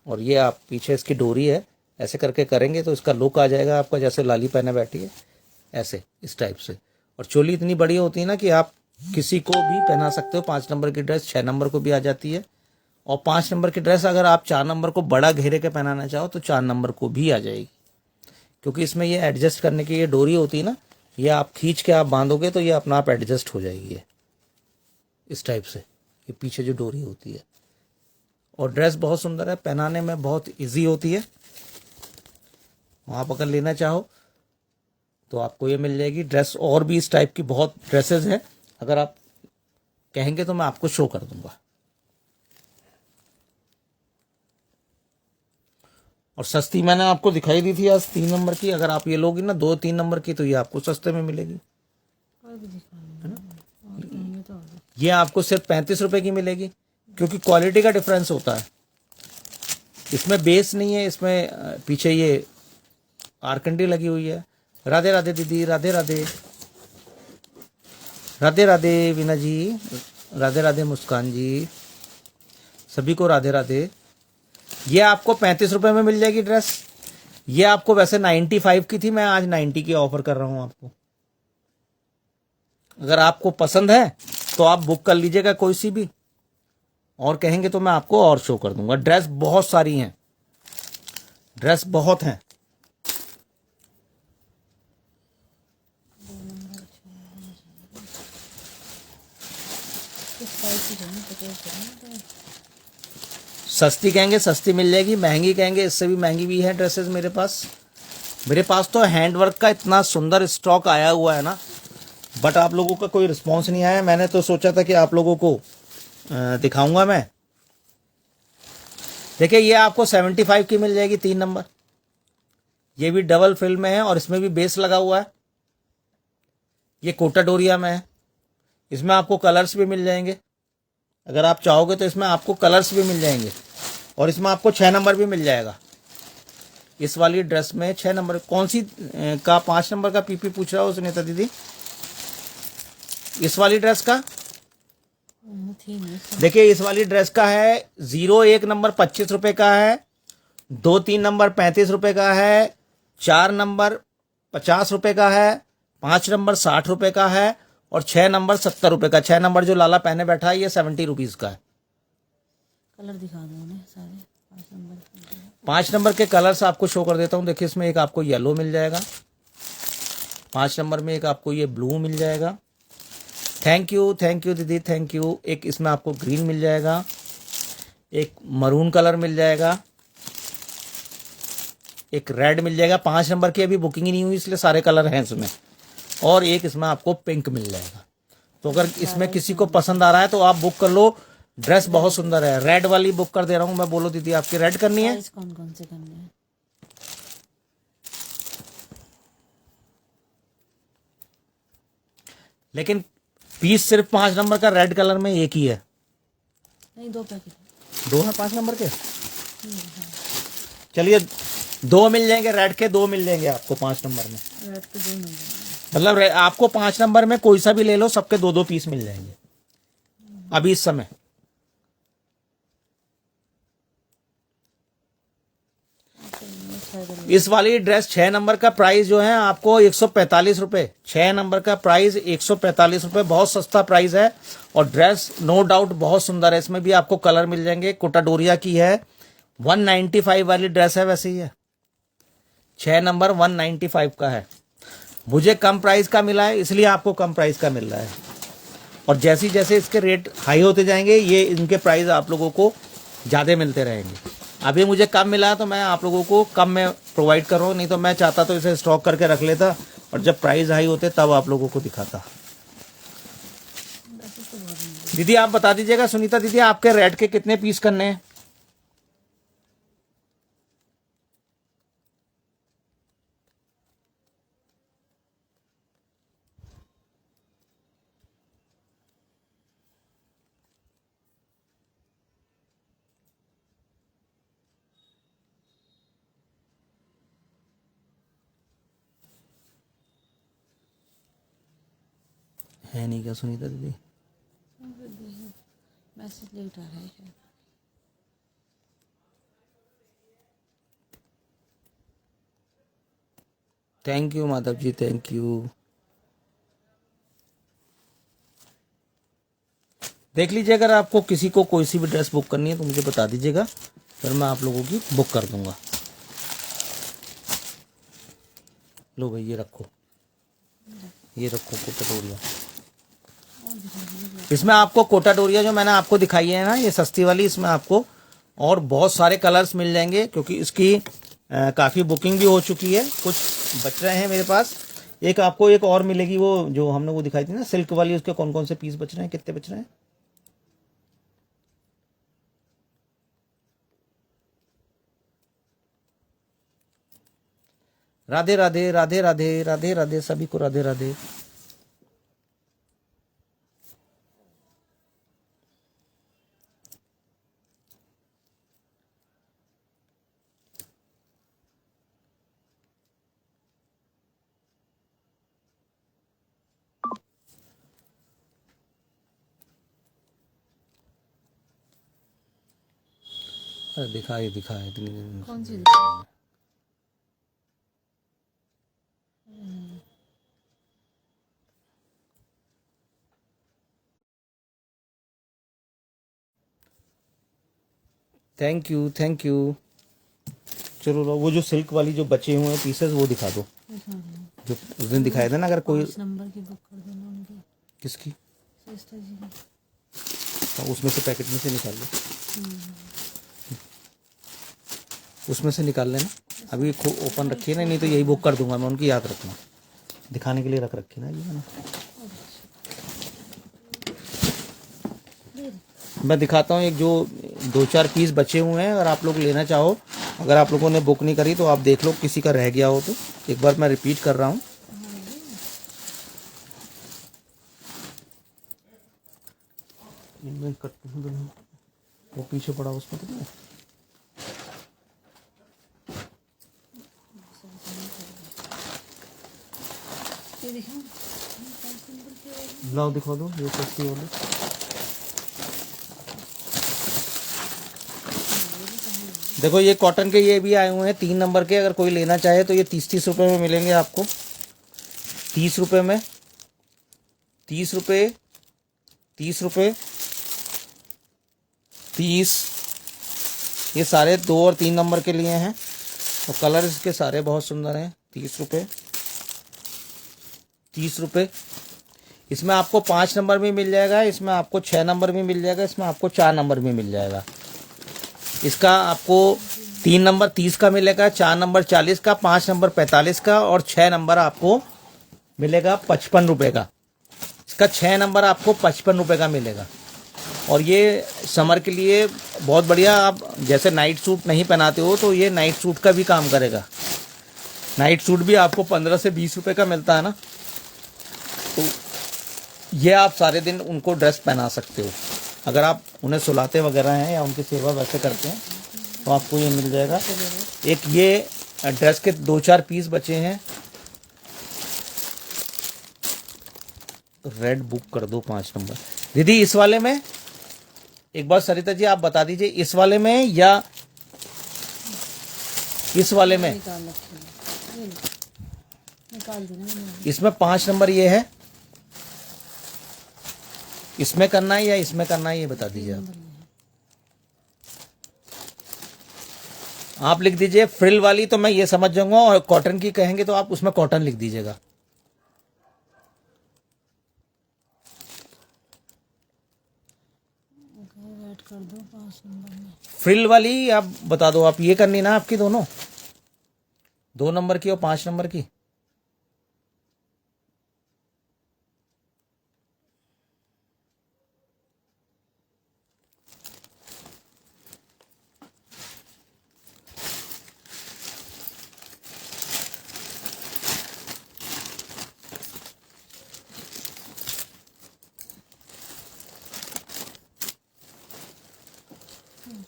और ये आप पीछे इसकी डोरी है, ऐसे करके करेंगे तो इसका लुक आ जाएगा आपका, जैसे लाली पहने बैठी है ऐसे, इस टाइप से। और चोली इतनी बड़ी होती है ना कि आप किसी को भी पहना सकते हो। 5 नंबर की ड्रेस 6 नंबर को भी आ जाती है, और 5 नंबर की ड्रेस अगर आप 4 नंबर को बड़ा घेरे के पहनाना चाहो तो 4 नंबर को भी आ जाएगी। क्योंकि इसमें ये एडजस्ट करने की ये डोरी होती है ना, ये आप खींच के आप बांधोगे तो ये अपना आप एडजस्ट हो जाएगी, इस टाइप से। ये पीछे जो डोरी होती है, और ड्रेस बहुत सुंदर है, पहनाने में बहुत इजी होती है। आप अगर लेना चाहो तो आपको ये मिल जाएगी ड्रेस। और भी इस टाइप की बहुत ड्रेसेस हैं, अगर आप कहेंगे तो मैं आपको शो कर दूंगा। और सस्ती मैंने आपको दिखाई दी थी आज 3 नंबर की। अगर आप ये लोगी ना 2-3 नंबर की तो ये आपको सस्ते में मिलेगी, है ना। ये आपको सिर्फ 35 रुपए की मिलेगी, क्योंकि क्वालिटी का डिफरेंस होता है। इसमें बेस नहीं है, इसमें पीछे ये आरकंडी लगी हुई है। राधे राधे दीदी, राधे राधे। राधे राधे वीना जी, राधे राधे मुस्कान जी, सभी को राधे राधे। ये आपको 35 रुपए में मिल जाएगी ड्रेस। ये आपको वैसे 95 की थी, मैं आज 90 की ऑफर कर रहा हूं आपको। अगर आपको पसंद है तो आप बुक कर लीजिएगा कोई सी भी, और कहेंगे तो मैं आपको और शो कर दूंगा। ड्रेस बहुत सारी हैं, ड्रेस बहुत हैं। सस्ती कहेंगे सस्ती मिल जाएगी, महंगी कहेंगे इससे भी महंगी भी है ड्रेसेस मेरे पास। मेरे पास तो हैंडवर्क का इतना सुंदर स्टॉक आया हुआ है ना, बट आप लोगों का कोई रिस्पॉन्स नहीं आया। मैंने तो सोचा था कि आप लोगों को दिखाऊंगा मैं। देखिए ये आपको 75 की मिल जाएगी 3 नंबर। ये भी डबल फ्रिल में है और इसमें भी बेस लगा हुआ है। ये कोटा डोरिया में है। इसमें आपको कलर्स भी मिल जाएंगे, अगर आप चाहोगे तो इसमें आपको कलर्स भी मिल जाएंगे, और इसमें आपको 6 नंबर भी मिल जाएगा। इस वाली ड्रेस में 6 नंबर। कौन सी का 5 नंबर का पीपी पूछ रहा हो सुनीता दीदी? इस वाली ड्रेस का देखिए, इस वाली ड्रेस का है 01 नंबर 25 रुपए का है, 2-3 नंबर 35 रुपए का है, 4 नंबर 50 रुपए का है, 5 नंबर 60 रुपए का है, और 6 नंबर 70 रुपए का। 6 नंबर जो लाला पहने बैठा है ये 70 रुपीज का है। कलर दिखा दो उन्हें सारे 5 नंबर। 5 नंबर के कलर्स आपको शो कर देता हूँ। देखिए इसमें एक आपको येलो मिल जाएगा, 5 नंबर में एक आपको ये ब्लू मिल जाएगा। थैंक यू दीदी, थैंक यू। एक इसमें आपको ग्रीन मिल जाएगा, एक मरून कलर मिल जाएगा, एक रेड मिल जाएगा। 5 नंबर की अभी बुकिंग ही नहीं हुई इसलिए सारे कलर हैं इसमें, और एक इसमें आपको पिंक मिल जाएगा। तो अगर इसमें किसी को पसंद आ रहा है तो आप बुक कर लो। ड्रेस बहुत सुंदर है। रेड वाली बुक कर दे रहा हूं मैं। बोलो दीदी आपकी रेड करनी है? कौन कौन से करने हैं? लेकिन पीस सिर्फ 5 नंबर का रेड कलर में एक ही है। नहीं, 2 पैकेट। 2 है 5 नंबर के। चलिए 2 मिल जाएंगे रेड के, 2 मिल जाएंगे आपको 5 नंबर में। रेड के 2 मिल जाएंगे। मतलब आपको 5 नंबर में कोई सा भी ले लो, सबके 2-2 पीस मिल जाएंगे अभी इस समय। इस वाली ड्रेस 6 नंबर का प्राइस जो है आपको 145 रुपए। 6 नंबर का प्राइस 145 रुपए, बहुत सस्ता प्राइस है। और ड्रेस नो डाउट बहुत सुंदर है। इसमें भी आपको कलर मिल जाएंगे। कोटा डोरिया की है, 195 वाली ड्रेस है। वैसे ही है 6 नंबर 195 का है। मुझे कम प्राइस का मिला है इसलिए आपको कम प्राइस का मिल रहा है। और जैसे जैसे इसके रेट हाई होते जाएंगे ये इनके प्राइस आप लोगों को ज़्यादा मिलते रहेंगे। अभी मुझे कम मिला है तो मैं आप लोगों को कम में प्रोवाइड कर रहा हूँ, नहीं तो मैं चाहता तो इसे स्टॉक करके रख लेता और जब प्राइस हाई होते तब आप लोगों को दिखाता। दीदी आप बता दीजिएगा, सुनीता दीदी आपके रेड के कितने पीस करने हैं? है नहीं क्या सुनीता दीदी? मैसेज लेट आ रहा है शायद। Thank you Madhav ji, thank you. देख लीजिए, अगर आपको किसी को कोई सी भी ड्रेस बुक करनी है तो मुझे बता दीजिएगा, फिर मैं आप लोगों की बुक कर दूंगा। लो भाई ये रखो, ये रखो कोटा डोरिया। इसमें आपको कोटा डोरिया जो मैंने आपको दिखाई है ना, ये सस्ती वाली, इसमें आपको और बहुत सारे कलर्स मिल जाएंगे, क्योंकि इसकी काफ़ी बुकिंग भी हो चुकी है, कुछ बच रहे हैं मेरे पास। एक आपको एक और मिलेगी, वो जो हमने वो दिखाई थी ना सिल्क वाली, उसके कौन कौन से पीस बच रहे हैं, कितने बच रहे हैं? राधे राधे राधे राधे राधे राधे, सभी को राधे राधे। अरे दिखाए दिखाए इतनी देर में। कौन सी? Thank you thank you. चलो लो, वो जो सिल्क वाली जो बचे हुए हैं पीसेस वो दिखा दो, जो उस दिन दिखाए थे ना। अगर कोई 5 नंबर की बुक कर देना उनकी, किसकी, सिस्टर जी की। तो उसमें से पैकेट में से निकाल लो, उसमें से निकाल लेना। अभी ओपन रखिए ना, नहीं तो यही बुक कर दूंगा मैं उनकी, याद रखना, दिखाने के लिए रख रखी ना ये मैंने। मैं दिखाता हूँ, एक जो 2-4 पीस बचे हुए हैं, अगर आप लोग लेना चाहो, अगर आप लोगों ने बुक नहीं करी तो आप देख लो, किसी का रह गया हो तो। एक बार मैं रिपीट कर रहा हूँ, वो पीछे पड़ा उसमें तो नहीं। ये दिखाऊं? लाओ दिखा दो, ये सस्ती वाली। देखो ये कॉटन के ये भी आए हुए हैं 3 नंबर के, अगर कोई लेना चाहे तो ये 30-30 रुपए में मिलेंगे आपको। 30 रुपए में, 30 रुपए, 30 रुपए, 30। ये सारे 2 और 3 नंबर के लिए हैं, तो कलर इसके सारे बहुत सुंदर हैं। 30 रुपए, 30 रुपए। इसमें आपको 5 नंबर भी मिल जाएगा, इसमें आपको 6 नंबर भी मिल जाएगा, इसमें आपको 4 नंबर भी मिल जाएगा। इसका आपको 3 नंबर 30 का मिलेगा, 4 नंबर 40 का, 5 नंबर 45 का, और 6 नंबर आपको मिलेगा 55 रुपए का। इसका 6 नंबर आपको 55 रुपए का मिलेगा। और ये समर के लिए बहुत बढ़िया, आप जैसे नाइट सूट नहीं पहनाते हो तो ये नाइट सूट का भी काम करेगा। नाइट सूट भी आपको 15 से 20 रुपए का मिलता है ना, तो ये आप सारे दिन उनको ड्रेस पहना सकते हो। अगर आप उन्हें सुलाते वगैरह हैं या उनकी सेवा वैसे करते हैं तो आपको ये मिल जाएगा। एक ये ड्रेस के 2-4 पीस बचे हैं, रेड बुक कर दो 5 नंबर। दीदी इस वाले में एक बार सरिता जी आप बता दीजिए, इस वाले में या इस वाले में? निकाल रखे हैं। ये लो, निकाल देना मैंने। इसमें 5 नंबर ये है, इसमें करना है या इसमें करना है, ये बता दीजिए आप। आप लिख दीजिए फ्रिल वाली तो मैं ये समझ जाऊंगा, और कॉटन की कहेंगे तो आप उसमें कॉटन लिख दीजिएगा। ऐड कर दो 5 नंबर में। फ्रिल वाली आप बता दो, आप ये करनी ना आपकी दोनों, 2 नंबर की और 5 नंबर की।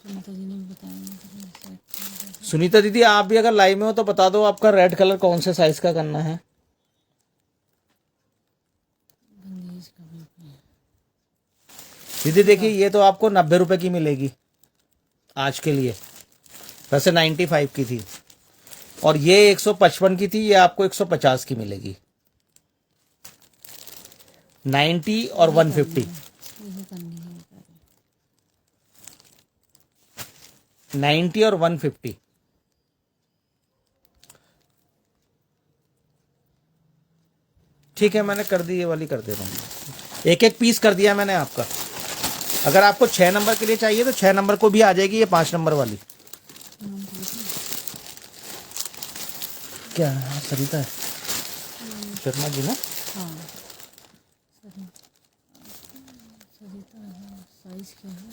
सुनीता जी ने भी बताया। सुनीता दीदी आप भी अगर लाइव में हो तो बता दो आपका रेड कलर कौन से साइज का करना है। बंदेज का भी है। दीदी देखिए ये तो आपको 90 रुपए की मिलेगी आज के लिए, वैसे 95 की थी, और ये 155 की थी, ये आपको 150 की मिलेगी। 90 और 150, यही करनी है। 90 और 150। ठीक है मैंने कर दी, ये वाली कर दे रहा हूँ, एक एक पीस कर दिया मैंने आपका। अगर आपको 6 नंबर के लिए चाहिए तो 6 नंबर को भी आ जाएगी ये 5 नंबर वाली। क्या है सरिता है शर्मा जी ना। हाँ सरिता है। साइज क्या है?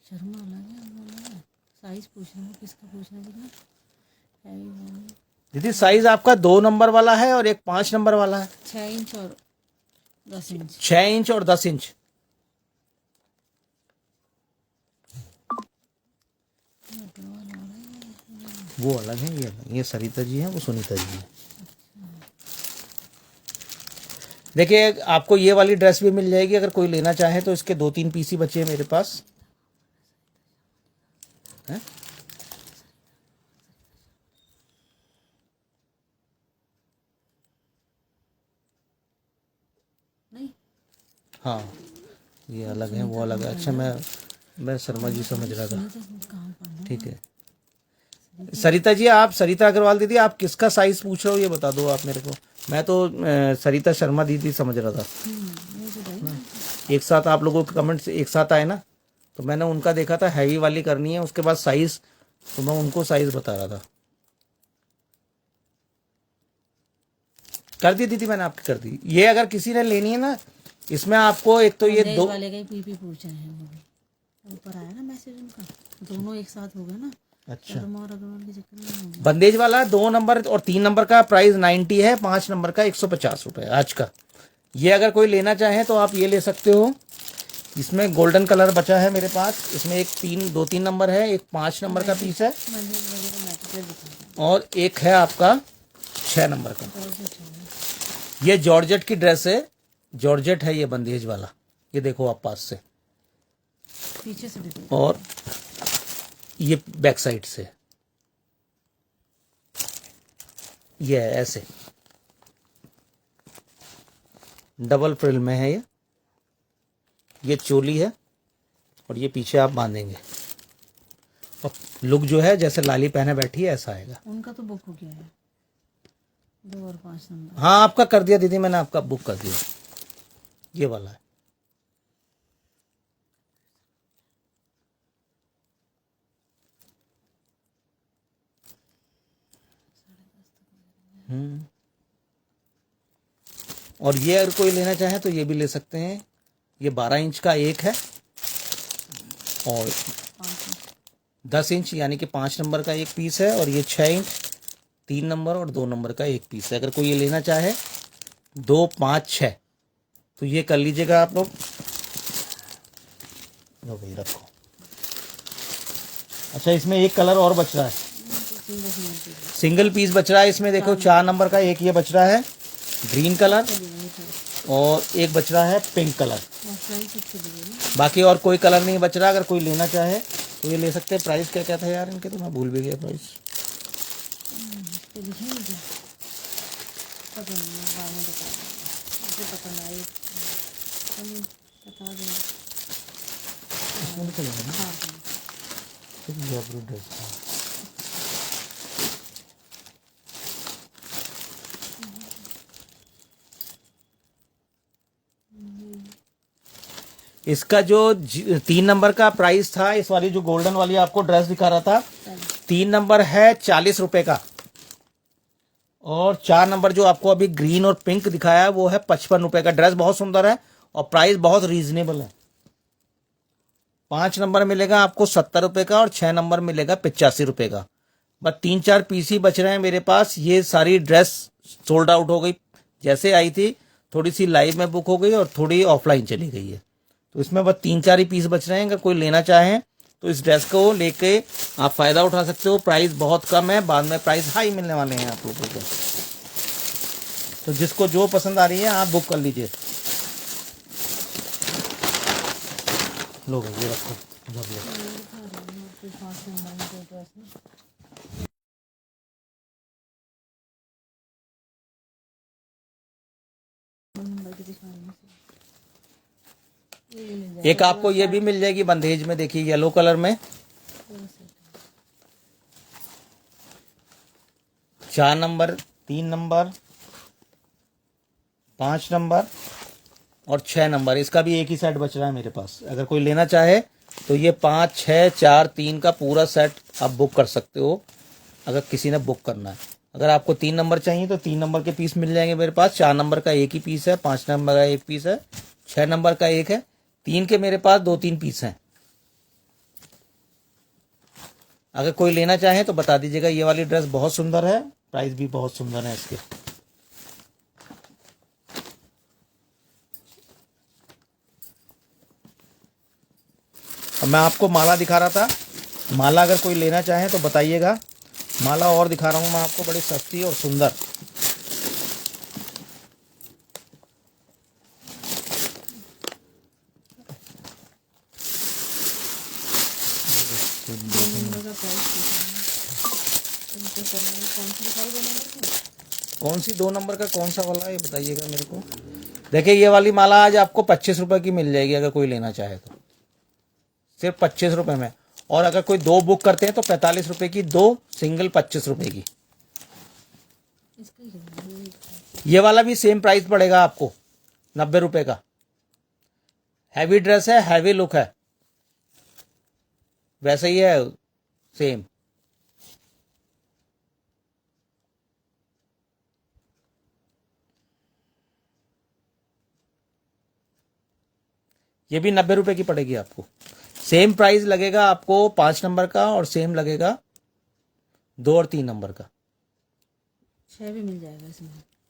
शर्मा अलग है, वो अलग है। साइज पूछ रहा हूँ, किसका पूछना है कितना है? दीदी साइज आपका 2 नंबर वाला है और एक 5 नंबर वाला है। 6 इंच और 10 इंच। 6 इंच और 10 इंच। वो अलग है, ये सरिता जी है, वो सुनीता जी है। देखिए आपको ये वाली ड्रेस भी मिल जाएगी अगर कोई लेना चाहे तो। इसके 2-3 पीस ही बचे हैं मेरे पास है? नहीं हाँ ये अलग है, वो अलग है। अच्छा मैं शर्मा जी समझ रहा था। कहाँ पढ़ना? ठीक है सरिता जी, आप सरिता अग्रवाल दीदी आप किसका साइज पूछ रहे हो ये बता दो आप मेरे को। मैं तो सरिता शर्मा दीदी समझ रहा था। एक साथ आप लोगों के कमेंट्स एक साथ आए ना, तो मैंने उनका देखा था हैवी वाली करनी है, उसके बाद साइज, तो मैं उनको साइज बता रहा था। कर दी दीदी मैंने आपकी कर दी। ये अगर किसी ने लेनी है ना, इसमें आपको एक तो ये दो वाले का ही पीपी पूछ रहे हैं वो भी। ऊपर आया ना मैसेज उनका, दोनों एक साथ हो गए ना। अच्छा शर्मा और अग्रवाल के चक्कर में हो गया। बंदेज वाला 2 नंबर और 3 नंबर का प्राइस 90 है, 5 नंबर का 150 रुपए आज का। ये अगर कोई लेना चाहे तो आप ये ले सकते हो। इसमें गोल्डन कलर बचा है मेरे पास, इसमें एक 2-3 नंबर है, एक 5 नंबर का पीस है, और एक है आपका 6 नंबर का। ये जॉर्जेट की ड्रेस है, जॉर्जेट है ये बंदेज वाला, ये देखो आप पास से, पीछे से देखो। और ये बैक साइड से ये है ऐसे डबल फ्रिल में है ये चोली है, और ये पीछे आप बांधेंगे, और लुक जो है जैसे लाली पहने बैठी है ऐसा आएगा। उनका तो बुक हो गया है 2 और 5 नंबर। हाँ आपका कर दिया दीदी मैंने, आपका बुक कर दिया, ये वाला है। और ये अगर कोई लेना चाहे तो ये भी ले सकते हैं। ये 12 इंच का एक है, और 10 इंच यानी कि 5 नंबर का एक पीस है, और ये 6 इंच 3 नंबर और 2 नंबर का एक पीस है। अगर कोई ये लेना चाहे 2, 5, 6 तो ये कर लीजिएगा आप लोग। लो भाई रखो। अच्छा इसमें एक कलर और बच रहा है, सिंगल पीस बच रहा है इसमें, देखो 4 नंबर का एक ये बच रहा है ग्रीन कलर, और एक बच रहा है पिंक कलर। बाकी और कोई कलर नहीं बच रहा। अगर कोई लेना चाहे तो ये ले सकते हैं। प्राइस क्या क्या था यार इनके, तो मैं भूल भी गया प्राइस। इसका जो 3 नंबर का प्राइस था, इस वाली जो गोल्डन वाली आपको ड्रेस दिखा रहा था, 3 नंबर है 40 रुपए का, और 4 नंबर जो आपको अभी ग्रीन और पिंक दिखाया वो है 55 रुपए का। ड्रेस बहुत सुंदर है और प्राइस बहुत रीजनेबल है। 5 नंबर मिलेगा आपको 70 रुपए का, और 6 नंबर मिलेगा 85 रुपए का। बस 3-4 पीस ही बच रहे हैं मेरे पास। ये सारी ड्रेस सोल्ड आउट हो गई, जैसे आई थी थोड़ी सी लाइव में बुक हो गई और थोड़ी ऑफलाइन चली गई है, तो इसमें बस 3-4 ही पीस बच रहे हैं। अगर कोई लेना चाहे तो इस ड्रेस को लेके आप फ़ायदा उठा सकते हो। प्राइस बहुत कम है, बाद में प्राइस हाई मिलने वाले हैं आप लोगों को। तो जिसको जो पसंद आ रही है आप बुक कर लीजिए। लो भाई ये रखो, जब लो। कोई 5 नंबर में कोई ड्रेस है। नंबर की दिखाने से ये भी मिल जाएगा। एक आपको ये भी मिल जाएगी बंदेज में, देखिए येलो कलर में। पूरा सेट। 4 नंबर, 3 नंबर, 5 नंबर और 6 नंबर, इसका भी एक ही सेट बच रहा है मेरे पास। अगर कोई लेना चाहे तो ये 5, 6, 4, 3 का पूरा सेट आप बुक कर सकते हो, अगर किसी ने बुक करना है। अगर आपको 3 नंबर चाहिए तो 3 नंबर के पीस मिल जाएंगे मेरे पास। 4 नंबर का एक ही पीस है, 5 नंबर का एक पीस है, 6 नंबर का एक है, 3 के मेरे पास 2-3 पीस हैं। अगर कोई लेना चाहे तो बता दीजिएगा। ये वाली ड्रेस बहुत सुंदर है, प्राइस भी बहुत सुंदर है इसके। अब मैं आपको माला दिखा रहा था। माला अगर कोई लेना चाहे तो बताइएगा। माला और दिखा रहा हूँ मैं आपको, बड़ी सस्ती और सुंदर। दो नंबर का प्राइस उनको करना है। कौन सी दिखाई 2 नंबर की? कौन सी 2 नंबर का कौन सा वाला है ये बताइएगा मेरे को। देखिए ये वाली माला आज आपको 25 रुपए की मिल जाएगी, अगर कोई लेना चाहे तो, सिर्फ 25 रुपए में। और अगर कोई 2 बुक करते हैं तो 45 रुपए की 2, सिंगल 25 रुपए की। इसका ही है। ये वाला भी सेम प्राइस पड़ेगा आपको, 90 रुपए का। हैवी ड्रेस है, हैवी लुक है, वैसे ही है सेम। ये भी 90 रुपए की पड़ेगी आपको। सेम प्राइस लगेगा आपको 5 नंबर का और सेम लगेगा 2 और 3 नंबर का। 6 भी मिल जाएगा इसमें।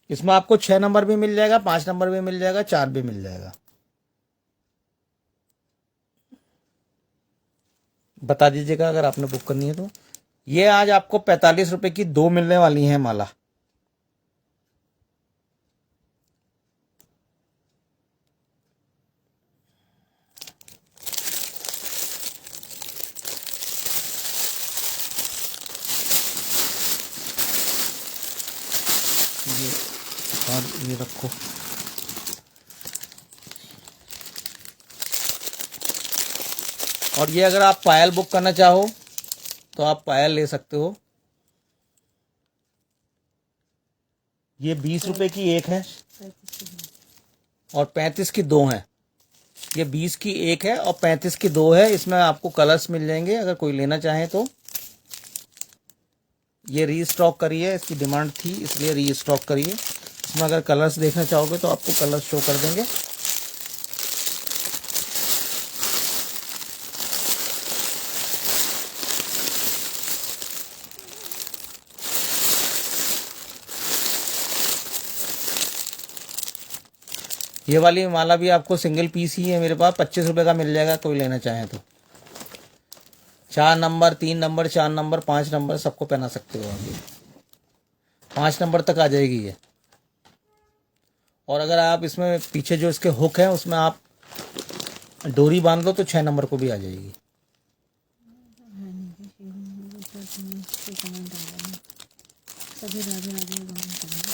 इसमें आपको 6 नंबर भी मिल जाएगा, 5 नंबर भी मिल जाएगा, 4 भी मिल जाएगा। बता दीजिएगा अगर आपने बुक करनी है तो। ये आज आपको 45 रुपए की 2 मिलने वाली है माला। ये और ये रखो। और ये अगर आप पायल बुक करना चाहो तो आप पायल ले सकते हो। ये 20 रुपए की एक है 35 की है। और 35 की 2 है। ये 20 की एक है और 35 की 2 है। इसमें आपको कलर्स मिल जाएंगे, अगर कोई लेना चाहे तो। ये रीस्टॉक करिए, इसकी डिमांड थी इसलिए रीस्टॉक करिए। इसमें अगर कलर्स देखना चाहोगे तो आपको कलर्स शो कर देंगे। ये वाली माला भी आपको सिंगल पीस ही है मेरे पास, 25 रुपए का मिल जाएगा, कोई लेना चाहे तो। 4 नंबर, 3 नंबर, 4 नंबर, 5 नंबर सबको पहना सकते हो आप। 5 नंबर तक आ जाएगी ये। और अगर आप इसमें पीछे जो इसके हुक है उसमें आप डोरी बांध लो तो 6 नंबर को भी आ जाएगी। सभी राधे राधे कमेंट करेंगे।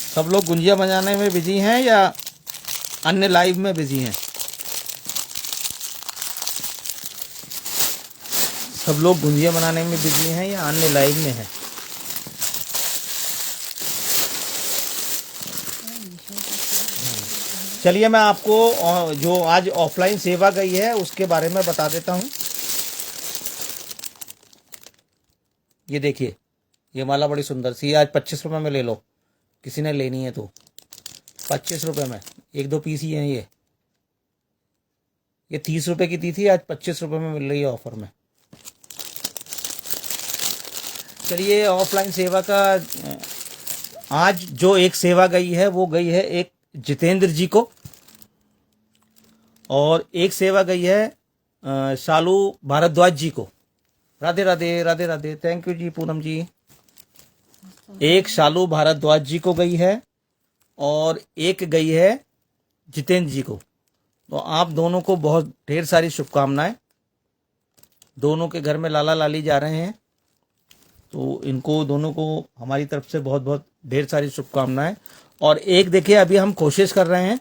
सब लोग गुंजिया बजाने में बिजी हैं या अन्य लाइव में बिजी हैं? सब लोग गुंजिया बनाने में बिजी हैं या अन्य लाइव में हैं? चलिए मैं आपको जो आज ऑफलाइन सेवा गई है उसके बारे में बता देता हूं। ये देखिए, ये माला बड़ी सुंदर सी, आज 25 रुपए में ले लो, किसी ने लेनी है तो। 25 रुपए में 1-2 पीस ही हैं ये 30 रुपए की थी, आज 25 रुपए में मिल रही है ऑफर में। चलिए ऑफलाइन सेवा का आज जो एक सेवा गई है वो गई है एक जितेंद्र जी को। और एक सेवा गई है शालू भारद्वाज जी को। राधे राधे राधे राधे, थैंक यू जी पूनम जी। एक शालू भारद्वाज जी को गई है और एक गई है जितेंद्र जी को। तो आप दोनों को बहुत ढेर सारी शुभकामनाएं। दोनों के घर में लाला लाली जा रहे हैं, तो इनको दोनों को हमारी तरफ से बहुत बहुत ढेर सारी शुभकामनाएं। और एक देखिए, अभी हम कोशिश कर रहे हैं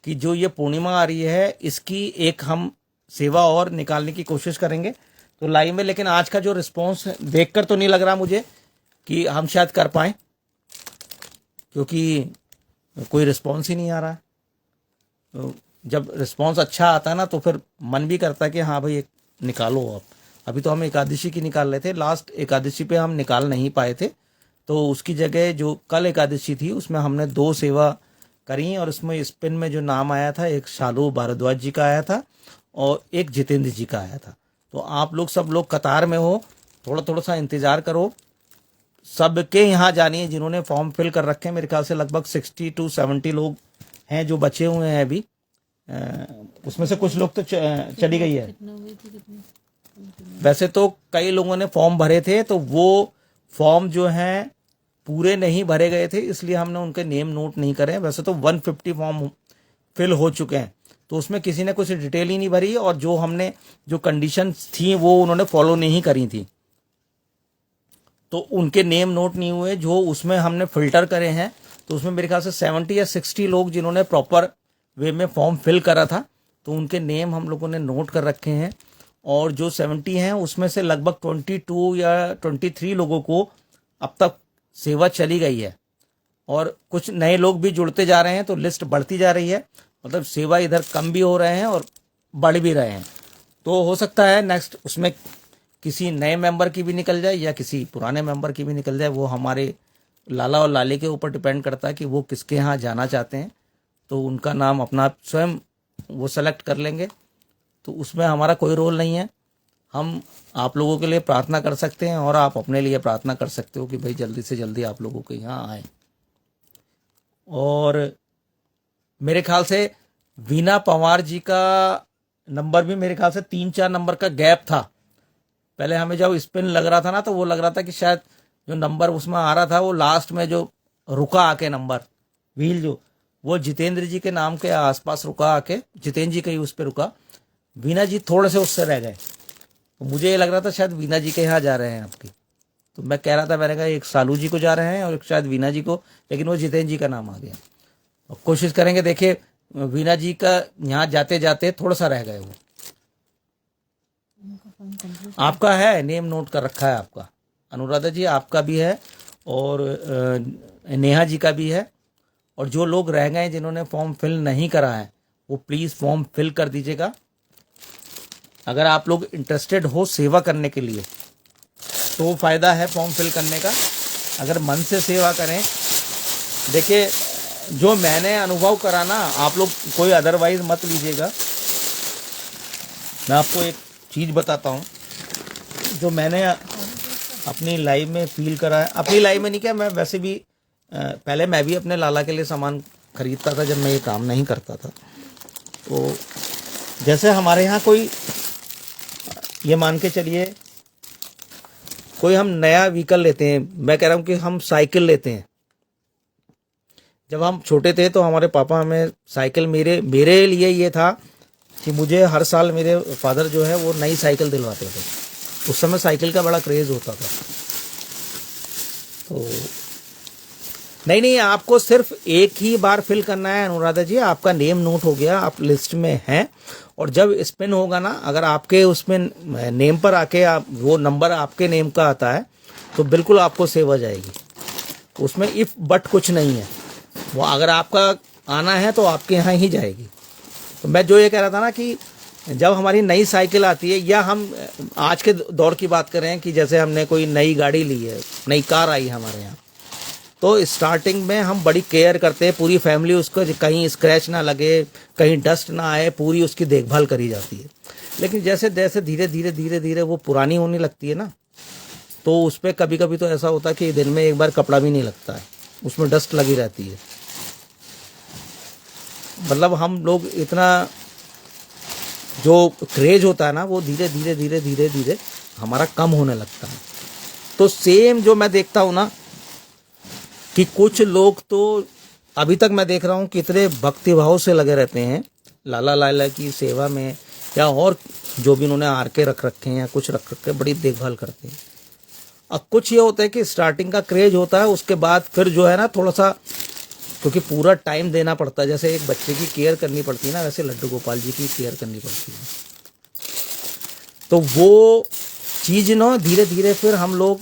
कि जो ये पूर्णिमा आ रही है इसकी एक हम सेवा और निकालने की कोशिश करेंगे तो लाइव में। लेकिन आज का जो रिस्पॉन्स देखकर तो नहीं लग रहा मुझे कि हम शायद कर पाएँ, क्योंकि कोई रिस्पॉन्स ही नहीं आ रहा है। तो जब रिस्पॉन्स अच्छा आता है ना तो फिर मन भी करता है कि हाँ भाई एक निकालो आप। अभी तो हम एकादशी की निकाल रहे थे, लास्ट एकादशी पे हम निकाल नहीं पाए थे, तो उसकी जगह जो कल एकादशी थी उसमें हमने 2 सेवा करी और उसमें स्पिन में जो नाम आया था एक शालू भारद्वाज जी का आया था और एक जितेंद्र जी का आया था। तो आप लोग सब लोग कतार में हो, थोड़ा थोड़ा सा इंतज़ार करो। सबके यहाँ जानिए जिन्होंने फॉर्म फिल कर रखे हैं, मेरे ख्याल से लगभग 60 to 70 लोग हैं जो बचे हुए हैं अभी। उसमें से कुछ लोग तो चली गई है। कितना हुई थी, कितनी? वैसे तो कई लोगों ने फॉर्म भरे थे, तो वो फॉर्म जो हैं पूरे नहीं भरे गए थे, इसलिए हमने उनके नेम नोट नहीं करे। वैसे तो 150 फॉर्म फिल हो चुके हैं, तो उसमें किसी ने कुछ डिटेल ही नहीं भरी और जो हमने जो कंडीशंस थी वो उन्होंने फॉलो नहीं करी थी, तो उनके नेम नोट नहीं हुए। जो उसमें हमने फिल्टर करे हैं तो उसमें मेरे ख्याल से 70 या 60 लोग जिन्होंने प्रॉपर वे में फॉर्म फिल करा था, तो उनके नेम हम लोगों ने नोट कर रखे हैं। और जो 70 हैं उसमें से लगभग 22 या 23 लोगों को अब तक सेवा चली गई है और कुछ नए लोग भी जुड़ते जा रहे हैं, तो लिस्ट बढ़ती जा रही है। मतलब सेवा इधर कम भी हो रहे हैं और बढ़ भी रहे हैं। तो हो सकता है नेक्स्ट उसमें किसी नए मेंबर की भी निकल जाए या किसी पुराने मेंबर की भी निकल जाए। वो हमारे लाला और लाली के ऊपर डिपेंड करता है कि वो किसके यहाँ जाना चाहते हैं, तो उनका नाम अपना स्वयं वो सेलेक्ट कर लेंगे। तो उसमें हमारा कोई रोल नहीं है। हम आप लोगों के लिए प्रार्थना कर सकते हैं और आप अपने लिए प्रार्थना कर सकते हो कि भाई जल्दी से जल्दी आप लोगों के यहाँ आए। और मेरे ख्याल से वीना पवार जी का नंबर भी मेरे ख्याल से 3-4 नंबर का गैप था। पहले हमें जब स्पिन लग रहा था ना तो वो लग रहा था कि शायद जो नंबर उसमें आ रहा था वो लास्ट में जो रुका आके नंबर व्हील जो वो जितेंद्र जी के नाम के आसपास रुका आके, जितेंद्र जी के ही उस पर रुका। वीना जी थोड़े से उससे रह गए, तो मुझे ये लग रहा था शायद वीना जी के यहाँ जा रहे हैं आपकी। तो मैं कह रहा था, मैंने कहा एक सालू जी को जा रहे हैं और एक शायद वीना जी को, लेकिन वो जितेंद्र जी का नाम आ गया। और कोशिश करेंगे, देखिए वीना जी का यहाँ जाते जाते थोड़ा सा रह गए वो। उनका फॉर्म कंप्लीट आपका है, नेम नोट कर रखा है आपका, अनुराधा जी आपका भी है और नेहा जी का भी है। और जो लोग रह गए जिन्होंने फॉर्म फिल नहीं करा है वो प्लीज़ फॉर्म फिल कर दीजिएगा। अगर आप लोग इंटरेस्टेड हो सेवा करने के लिए तो फ़ायदा है फॉर्म फिल करने का, अगर मन से सेवा करें। देखिए जो मैंने अनुभव करा ना, आप लोग कोई अदरवाइज मत लीजिएगा। मैं आपको एक चीज़ बताता हूँ जो मैंने अपनी लाइफ में फील करा है। अपनी लाइफ में नहीं, क्या मैं वैसे भी पहले मैं भी अपने लाला के लिए सामान खरीदता था जब मैं ये काम नहीं करता था। तो जैसे हमारे यहाँ कोई, ये मान के चलिए कोई हम नया व्हीकल लेते हैं, मैं कह रहा हूँ कि हम साइकिल लेते हैं। जब हम छोटे थे तो हमारे पापा हमें साइकिल, मेरे लिए ये था कि मुझे हर साल मेरे फादर जो है वो नई साइकिल दिलवाते थे। उस समय साइकिल का बड़ा क्रेज़ होता था। तो नहीं, आपको सिर्फ एक ही बार फिल करना है अनुराधा जी। आपका नेम नोट हो गया, आप लिस्ट में हैं। और जब स्पिन होगा ना, अगर आपके उसमें नेम पर आके वो नंबर आपके नेम का आता है तो बिल्कुल आपको सेवा जाएगी। उसमें इफ बट कुछ नहीं है, वो अगर आपका आना है तो आपके यहाँ ही जाएगी। तो मैं जो ये कह रहा था ना कि जब हमारी नई साइकिल आती है, या हम आज के दौर की बात करें कि जैसे हमने कोई नई गाड़ी ली है, नई कार आई हमारे यहाँ, तो स्टार्टिंग में हम बड़ी केयर करते हैं, पूरी फैमिली उसको कहीं स्क्रैच ना लगे, कहीं डस्ट ना आए, पूरी उसकी देखभाल करी जाती है। लेकिन जैसे जैसे धीरे धीरे वो पुरानी होने लगती है ना, तो उस पर कभी कभी तो ऐसा होता है कि दिन में एक बार कपड़ा भी नहीं लगता है, उसमें डस्ट लगी रहती है। मतलब हम लोग इतना जो क्रेज होता है ना वो धीरे धीरे धीरे धीरे धीरे हमारा कम होने लगता है। तो सेम जो मैं देखता हूँ ना कि कुछ लोग तो अभी तक मैं देख रहा हूँ कितने भक्ति भाव से लगे रहते हैं लाला लाला की सेवा में, या और जो भी उन्होंने आर के रख रखे हैं या कुछ रख रखे हैं, बड़ी देखभाल करते हैं। अब कुछ ये होता है कि स्टार्टिंग का क्रेज होता है, उसके बाद फिर जो है ना थोड़ा सा, क्योंकि पूरा टाइम देना पड़ता है, जैसे एक बच्चे की केयर करनी पड़ती है ना, वैसे लड्डू गोपाल जी की केयर करनी पड़ती है। तो वो चीज़ ना धीरे धीरे फिर हम लोग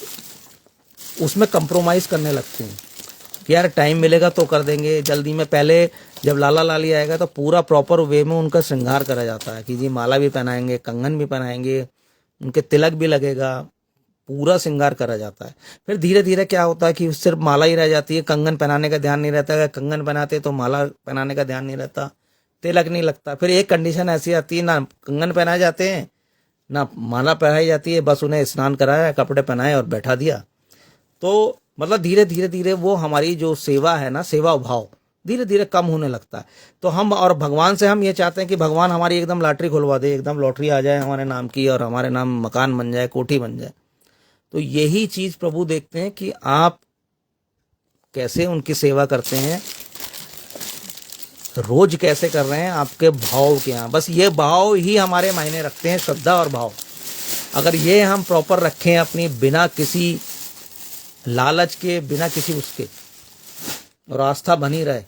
उसमें कंप्रोमाइज़ करने लगते हैं कि यार टाइम मिलेगा तो कर देंगे जल्दी में। पहले जब लाला लाली आएगा तो पूरा प्रॉपर वे में उनका श्रृंगार करा जाता है कि जी माला भी पहनाएंगे, कंगन भी पहनाएंगे, उनके तिलक भी लगेगा, पूरा श्रृंगार करा जाता है। फिर धीरे धीरे क्या होता है कि सिर्फ माला ही रह जाती है, कंगन पहनाने का ध्यान नहीं रहता है, कंगन पहनाते तो माला पहनाने का ध्यान नहीं रहता, तिलक नहीं लगता। फिर एक कंडीशन ऐसी आती है, ना कंगन पहनाए जाते हैं ना माला पहनाई जाती है, बस उन्हें स्नान कराया, कपड़े पहनाए और बैठा दिया। तो मतलब धीरे धीरे धीरे वो हमारी जो सेवा है ना, सेवा भाव धीरे धीरे कम होने लगता है। तो हम और भगवान से हम ये चाहते हैं कि भगवान हमारी एकदम लॉटरी खुलवा दे, एकदम लॉटरी आ जाए हमारे नाम की और हमारे नाम मकान बन जाए, कोठी बन जाए। तो यही चीज प्रभु देखते हैं कि आप कैसे उनकी सेवा करते हैं, रोज कैसे कर रहे हैं, आपके भाव के यहाँ बस ये भाव ही हमारे मायने रखते हैं, श्रद्धा और भाव। अगर ये हम प्रॉपर रखें अपनी, बिना किसी लालच के, बिना किसी उसके, और आस्था बनी रहे,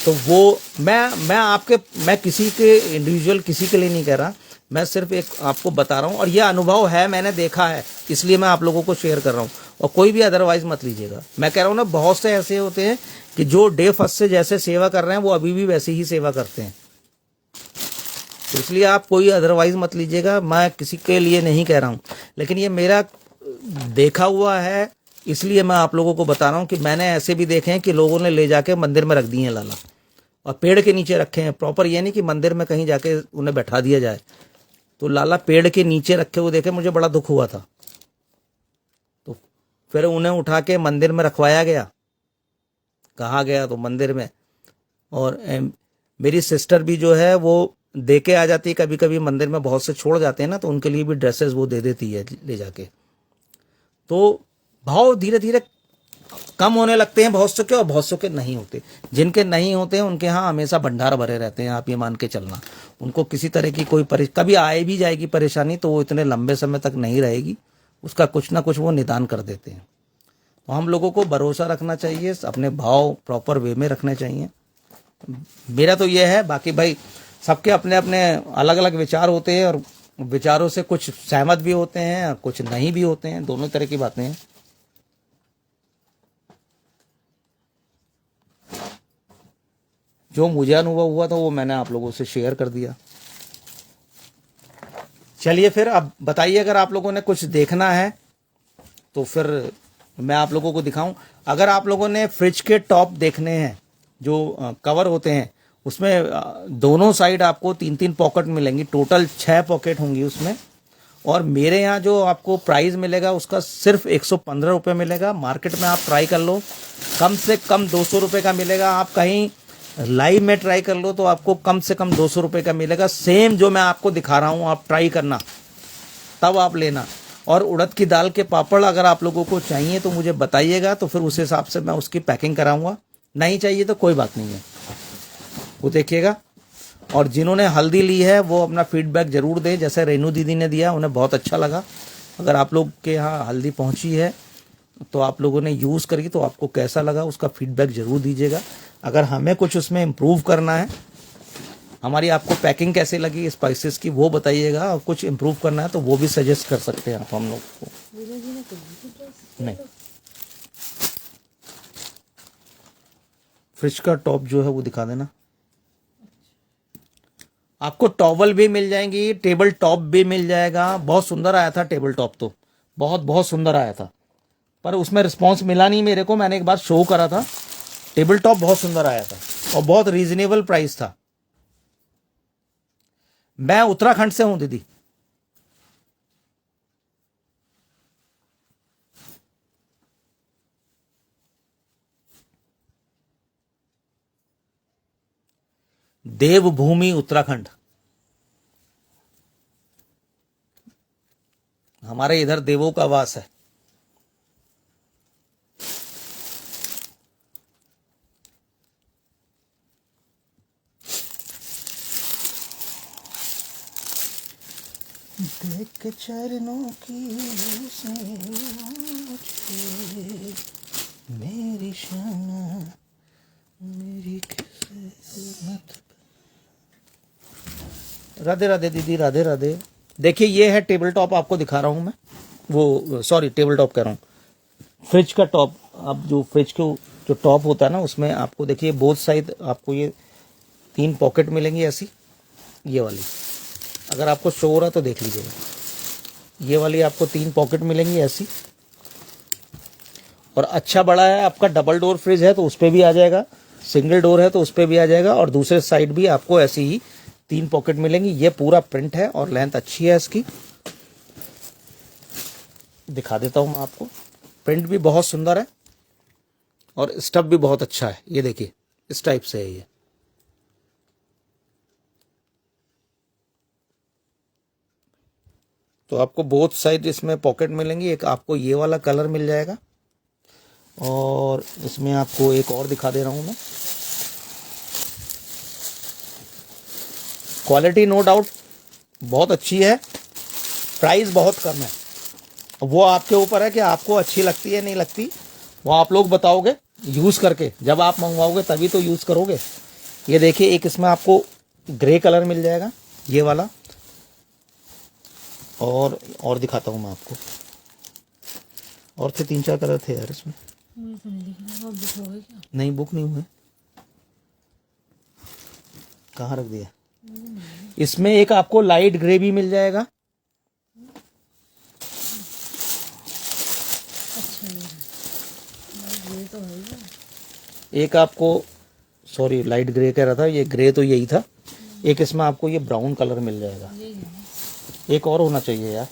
तो वो मैं किसी के इंडिविजुअल किसी के लिए नहीं कह रहा, मैं सिर्फ एक आपको बता रहा हूँ। और ये अनुभव है, मैंने देखा है, इसलिए मैं आप लोगों को शेयर कर रहा हूँ। और कोई भी अदरवाइज मत लीजिएगा। मैं कह रहा हूँ ना, बहुत से ऐसे होते हैं कि जो डे फर्स्ट से जैसे सेवा कर रहे हैं वो अभी भी वैसे ही सेवा करते हैं। तो इसलिए आप कोई अदरवाइज मत लीजिएगा, मैं किसी के लिए नहीं कह रहा हूँ, लेकिन ये मेरा देखा हुआ है, इसलिए मैं आप लोगों को बता रहा हूँ कि मैंने ऐसे भी देखे हैं कि लोगों ने ले जाके मंदिर में रख दिए हैं लाला, और पेड़ के नीचे रखे हैं। प्रॉपर ये नहीं कि मंदिर में कहीं जाके उन्हें बैठा दिया जाए, तो लाला पेड़ के नीचे रखे हुए देखे, मुझे बड़ा दुख हुआ था। तो फिर उन्हें उठा के मंदिर में रखवाया गया, कहा गया तो मंदिर में। और मेरी सिस्टर भी जो है वो दे के आ जाती है, कभी कभी मंदिर में बहुत से छोड़ जाते हैं ना, तो उनके लिए भी ड्रेसेस वो दे देती है ले जाके। तो भाव धीरे धीरे कम होने लगते हैं बहुत से के, और बहुत से के नहीं होते। जिनके नहीं होते हैं उनके यहाँ हमेशा भंडार भरे रहते हैं, आप ये मान के चलना। उनको किसी तरह की कोई कभी आए भी जाएगी परेशानी तो वो इतने लंबे समय तक नहीं रहेगी, उसका कुछ ना कुछ वो निदान कर देते हैं। तो हम लोगों को भरोसा रखना चाहिए, अपने भाव प्रॉपर वे में रखने चाहिए। मेरा तो ये है, बाकी भाई सबके अपने अपने अलग अलग विचार होते हैं, और विचारों से कुछ सहमत भी होते हैं, कुछ नहीं भी होते हैं, दोनों तरह की बातें हैं। जो मुझे अनुभव हुआ था वो मैंने आप लोगों से शेयर कर दिया। चलिए फिर अब बताइए, अगर आप लोगों ने कुछ देखना है तो फिर मैं आप लोगों को दिखाऊं। अगर आप लोगों ने फ्रिज के टॉप देखने हैं, जो कवर होते हैं, उसमें दोनों साइड आपको 3-3 पॉकेट मिलेंगी, टोटल 6 पॉकेट होंगी उसमें। और मेरे यहाँ जो आपको प्राइस मिलेगा उसका सिर्फ 115 रुपये मिलेगा। मार्केट में आप ट्राई कर लो, कम से कम 200 रुपये का मिलेगा। आप कहीं लाइव में ट्राई कर लो तो आपको कम से कम 200 रुपये का मिलेगा। सेम जो मैं आपको दिखा रहा हूँ, आप ट्राई करना, तब आप लेना। और उड़द की दाल के पापड़ अगर आप लोगों को चाहिए तो मुझे बताइएगा, तो फिर उस हिसाब से मैं उसकी पैकिंग कराऊंगा। नहीं चाहिए तो कोई बात नहीं है, वो देखिएगा। और जिन्होंने हल्दी ली है वो अपना फीडबैक जरूर दें, जैसे रेनू दीदी ने दिया, उन्हें बहुत अच्छा लगा। अगर आप लोग के यहाँ हल्दी पहुँची है तो आप लोगों ने यूज़ करी तो आपको कैसा लगा उसका फीडबैक जरूर दीजिएगा। अगर हमें कुछ उसमें इम्प्रूव करना है, हमारी आपको पैकिंग कैसे लगी स्पाइसेस की वो बताइएगा, और कुछ इम्प्रूव करना है तो वो भी सजेस्ट कर सकते हैं आप हम लोग को। नहीं, फ्रिज का टॉप जो है वो दिखा देना। आपको टॉवल भी मिल जाएंगी, टेबल टॉप भी मिल जाएगा। बहुत सुंदर आया था टेबल टॉप, तो बहुत बहुत सुंदर आया था, पर उसमें रिस्पांस मिला नहीं मेरे को। मैंने एक बार शो करा था, टेबल टॉप बहुत सुंदर आया था और बहुत रीजनेबल प्राइस था। मैं उत्तराखंड से हूं दीदी। देवभूमि उत्तराखंड। हमारे इधर देवों का वास है। देख के चरणों की मेरी शाना मेरी किस्मत। राधे राधे दीदी, राधे राधे। देखिए ये है टेबल टॉप, आपको दिखा रहा हूँ मैं, वो सॉरी टेबल टॉप कह रहा हूँ, फ्रिज का टॉप। अब जो फ्रिज को जो टॉप होता है ना, उसमें आपको देखिए बोथ साइड आपको ये 3 पॉकेट मिलेंगी ऐसी, ये वाली, अगर आपको शो हो रहा तो देख लीजिएगा, ये वाली आपको 3 पॉकेट मिलेंगी ऐसी। और अच्छा बड़ा है आपका, डबल डोर फ्रिज है तो उस पर भी आ जाएगा, सिंगल डोर है तो उस पर भी आ जाएगा, और दूसरे साइड भी आपको ऐसी ही 3 पॉकेट मिलेंगी। ये पूरा प्रिंट है और लेंथ अच्छी है इसकी, दिखा देता हूं मैं आपको। प्रिंट भी बहुत सुंदर है और स्टफ भी बहुत अच्छा है। ये देखिए इस टाइप से है ये। तो आपको बोथ साइड इसमें पॉकेट मिलेंगी। एक आपको ये वाला कलर मिल जाएगा, और इसमें आपको एक और दिखा दे रहा हूं मैं। क्वालिटी नो डाउट बहुत अच्छी है, प्राइस बहुत कम है। वो आपके ऊपर है कि आपको अच्छी लगती है नहीं लगती, वो आप लोग बताओगे यूज़ करके। जब आप मंगवाओगे तभी तो यूज़ करोगे। ये देखिए एक इसमें आपको ग्रे कलर मिल जाएगा, ये वाला, और दिखाता हूँ मैं आपको। और थे 3-4 कलर थे यार इसमें। मुझे तो नहीं दिख रहा, बुक हो गई क्या? नहीं बुक नहीं हुए, कहाँ रख दिया। इसमें एक आपको लाइट ग्रे भी मिल जाएगा। अच्छा ये तो है ही। एक आपको, सॉरी लाइट ग्रे कह रहा था, ये ग्रे तो यही था। एक इसमें आपको ये ब्राउन कलर मिल जाएगा। यही है। एक और होना चाहिए यार,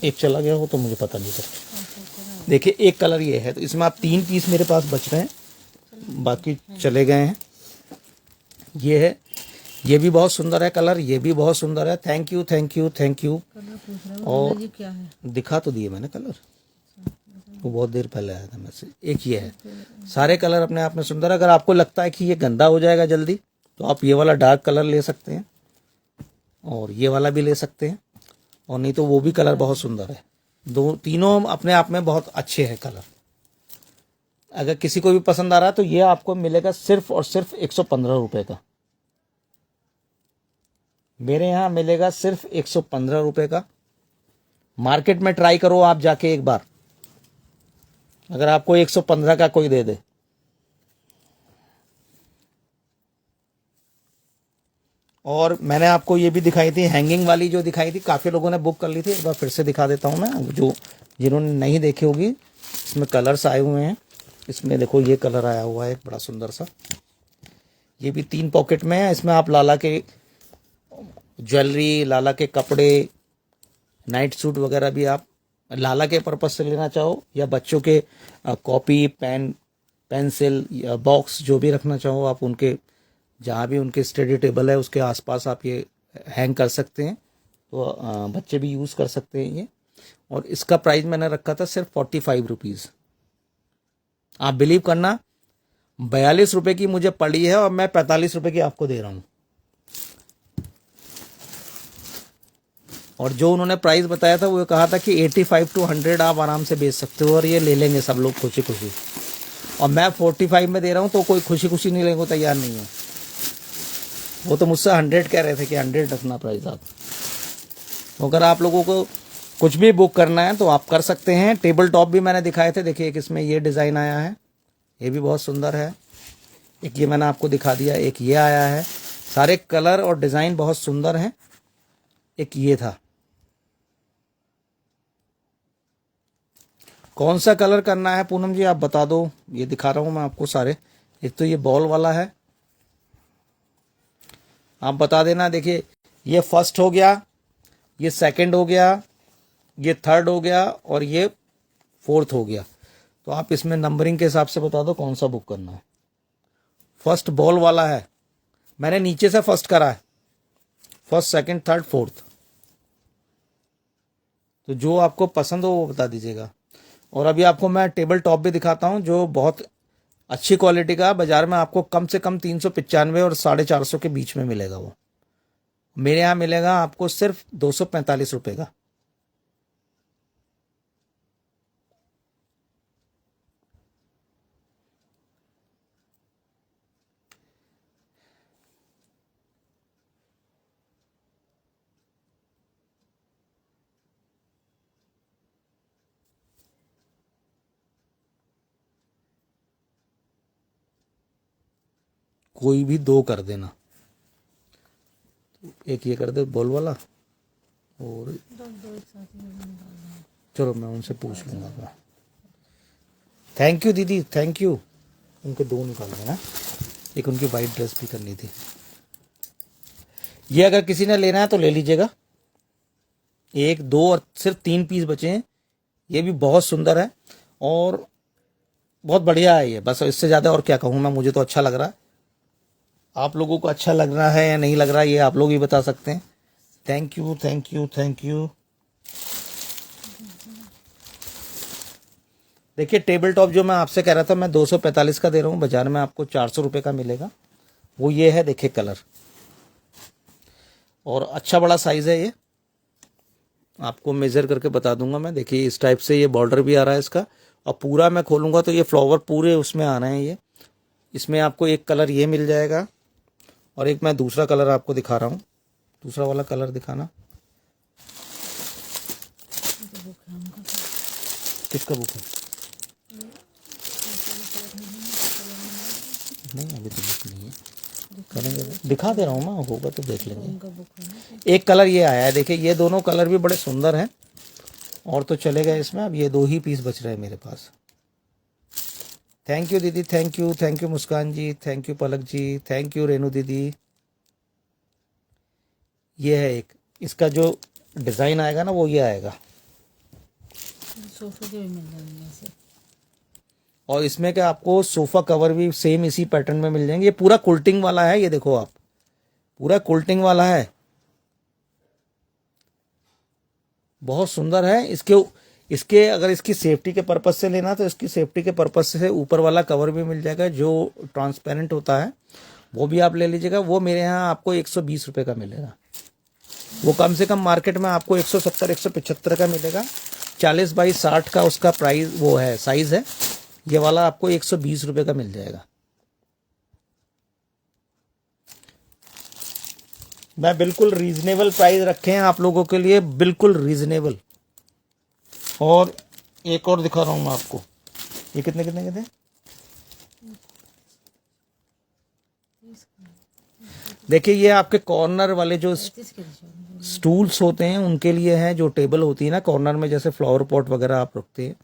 एक चला गया हो तो मुझे पता नहीं था। देखिए एक कलर ये है, तो इसमें आप 3 पीस मेरे पास बच रहे हैं, बाकी चले गए हैं। ये है, ये भी बहुत सुंदर है कलर, ये भी बहुत सुंदर है। Thank you thank you thank you. Colour पूछ रहा हूँ, और ये क्या है? दिखा तो दिए मैंने कलर, वो बहुत देर पहले आया था मैसेज। एक ये है, सारे कलर अपने आप में सुंदर है। अगर आपको लगता है कि ये गंदा हो जाएगा जल्दी, तो आप ये वाला डार्क कलर ले सकते हैं, और ये वाला भी ले सकते हैं, और नहीं तो वो भी कलर बहुत सुंदर है। तीनों अपने आप में बहुत अच्छे हैं कलर। अगर किसी को भी पसंद आ रहा है तो ये आपको मिलेगा सिर्फ और सिर्फ 115 रुपए का। मेरे यहाँ मिलेगा सिर्फ 115 रुपए का। मार्केट में ट्राई करो आप जाके एक बार, अगर आपको 115 का कोई दे दे। और मैंने आपको ये भी दिखाई थी, हैंगिंग वाली जो दिखाई थी, काफ़ी लोगों ने बुक कर ली थी। एक बार फिर से दिखा देता हूँ मैं, जो जिन्होंने नहीं देखी होगी। इसमें कलर्स आए हुए हैं। इसमें देखो ये कलर आया हुआ है एक बड़ा सुंदर सा, ये भी 3 पॉकेट में है। इसमें आप लाला के ज्वेलरी, लाला के कपड़े, नाइट सूट वगैरह भी आप लाला के पर्पज से लेना चाहो, या बच्चों के कॉपी, पेन, पेंसिल या बॉक्स जो भी रखना चाहो आप, उनके जहाँ भी उनके स्टडी टेबल है उसके आसपास आप ये हैंग कर सकते हैं। तो बच्चे भी यूज़ कर सकते हैं ये। और इसका प्राइस मैंने रखा था सिर्फ 45 रुपीज़। आप बिलीव करना, 42 रुपए की मुझे पड़ी है और मैं 45 रुपए की आपको दे रहा हूँ। और जो उन्होंने प्राइस बताया था वो कहा था कि 85 to 100 आप आराम से बेच सकते हो, और ये ले लेंगे सब लोग खुशी खुशी। और मैं 45 में दे रहा हूँ तो कोई खुशी खुशी नहीं लेने को तैयार नहीं है। वो तो मुझसे 100 कह रहे थे कि 100 रखना प्राइस आप। तो अगर आप लोगों को कुछ भी बुक करना है तो आप कर सकते हैं। टेबल टॉप भी मैंने दिखाए थे, देखिए एक इसमें ये डिज़ाइन आया है, ये भी बहुत सुंदर है। एक ये मैंने आपको दिखा दिया, एक ये आया है। सारे कलर और डिज़ाइन बहुत सुंदर हैं। एक ये था, कौन सा कलर करना है पूनम जी आप बता दो। ये दिखा रहा हूं मैं आपको सारे। एक तो ये बॉल वाला है, आप बता देना। देखिए ये फर्स्ट हो गया, ये सेकंड हो गया, ये थर्ड हो गया, और ये फोर्थ हो गया। तो आप इसमें नंबरिंग के हिसाब से बता दो कौन सा बुक करना है। फर्स्ट बॉल वाला है, मैंने नीचे से फर्स्ट करा है, फर्स्ट सेकंड थर्ड फोर्थ। तो जो आपको पसंद हो वो बता दीजिएगा। और अभी आपको मैं टेबल टॉप भी दिखाता हूँ जो बहुत अच्छी क्वालिटी का, बाजार में आपको कम से कम 395 और 450 के बीच में मिलेगा। वो मेरे यहाँ मिलेगा आपको सिर्फ 245 रुपये का। कोई भी दो कर देना, एक ये कर दे बॉल वाला, और दो एक साथ ही निकाल देंगे। चलो मैं उनसे पूछ लूँगा। थैंक यू दीदी, थैंक यू। उनके दो निकाल देना, एक उनकी वाइट ड्रेस भी करनी थी। ये अगर किसी ने लेना है तो ले लीजिएगा। एक दो और सिर्फ 3 पीस बचे हैं। ये भी बहुत सुंदर है और बहुत बढ़िया है ये। बस इससे ज़्यादा और क्या कहूँ मैं, मुझे तो अच्छा लग रहा है। आप लोगों को अच्छा लग रहा है या नहीं लग रहा है ये आप लोग ही बता सकते हैं। Thank you, thank you, thank you. देखिए टेबल टॉप जो मैं आपसे कह रहा था मैं 245 का दे रहा हूँ, बाजार में आपको 400 रुपये का मिलेगा। वो ये है, देखिए कलर, और अच्छा बड़ा साइज है ये। आपको मेजर करके बता दूंगा मैं। देखिए इस टाइप से ये बॉर्डर भी आ रहा है इसका, और पूरा मैं खोलूंगा तो ये फ्लावर पूरे उसमें आ रहे हैं। ये इसमें आपको एक कलर ये मिल जाएगा, और एक मैं दूसरा कलर आपको दिखा रहा हूँ। दूसरा वाला कलर दिखाना। किसका बुक है? नहीं अभी तो बुक नहीं है, करेंगे, दिखा दे रहा हूँ मैं, होगा तो देख लेंगे। एक कलर ये आया है, देखिए ये दोनों कलर भी बड़े सुंदर हैं, और तो चले गए इसमें। अब ये 2 ही पीस बच रहे हैं मेरे पास। थैंक यू दीदी, thank you, thank you Muskan ji, thank you Palak ji, thank you Renu दीदी। ये है एक, इसका जो डिज़ाइन आएगा ना वो ये आएगा, सोफे के भी मिल जाएंगे ऐसे। और इसमें क्या आपको सोफ़ा कवर भी सेम इसी पैटर्न में मिल जाएंगे। ये पूरा कुल्टिंग वाला है, ये देखो आप, पूरा कुल्टिंग वाला है, बहुत सुंदर है। इसके अगर इसकी सेफ्टी के पर्पज से लेना तो इसकी सेफ्टी के पर्पज से ऊपर वाला कवर भी मिल जाएगा जो ट्रांसपेरेंट होता है, वो भी आप ले लीजिएगा। वो मेरे यहाँ आपको 120 रुपये का मिलेगा। वो कम से कम मार्केट में आपको 170 175 का मिलेगा। 40 बाई 60 का उसका प्राइस वो है, साइज है। ये वाला आपको 120 रुपये का मिल जाएगा। मैं बिल्कुल रीजनेबल प्राइस रखे हैं आप लोगों के लिए, बिल्कुल रीजनेबल। और एक और दिखा रहा हूं मैं आपको, ये कितने कितने के थे? देखिए ये आपके कॉर्नर वाले जो स्टूल्स होते हैं उनके लिए हैं, जो टेबल होती है ना कॉर्नर में, जैसे फ्लावर पॉट वगैरह आप रखते हैं,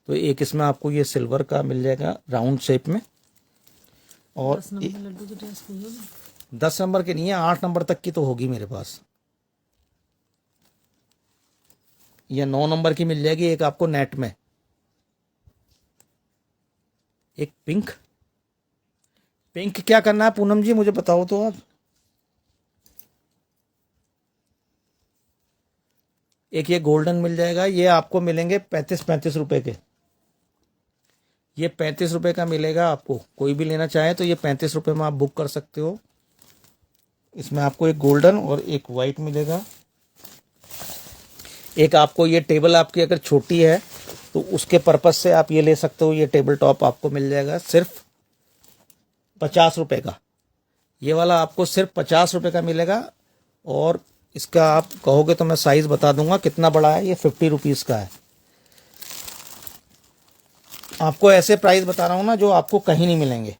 तो एक इसमें आपको ये सिल्वर का मिल जाएगा राउंड शेप में। और 10 नंबर लड्डू की ड्रेस कोई होगी? 10 नंबर की नहीं है, 8 नंबर तक की तो होगी मेरे पास, या 9 नंबर की मिल जाएगी। एक आपको नेट में, एक पिंक। पिंक क्या करना है पूनम जी मुझे बताओ तो आप। एक ये गोल्डन मिल जाएगा, ये आपको मिलेंगे 35 रुपए के। ये 35 रुपए का मिलेगा आपको, कोई भी लेना चाहे तो ये 35 रुपए में आप बुक कर सकते हो। इसमें आपको एक गोल्डन और एक वाइट मिलेगा। एक आपको ये टेबल आपकी अगर छोटी है तो उसके पर्पज से आप ये ले सकते हो। ये टेबल टॉप आपको मिल जाएगा सिर्फ 50 रुपए का। ये वाला आपको सिर्फ 50 रुपए का मिलेगा। और इसका आप कहोगे तो मैं साइज बता दूंगा कितना बड़ा है। ये 50 रुपीज़ का है। आपको ऐसे प्राइस बता रहा हूं ना जो आपको कहीं नहीं मिलेंगे।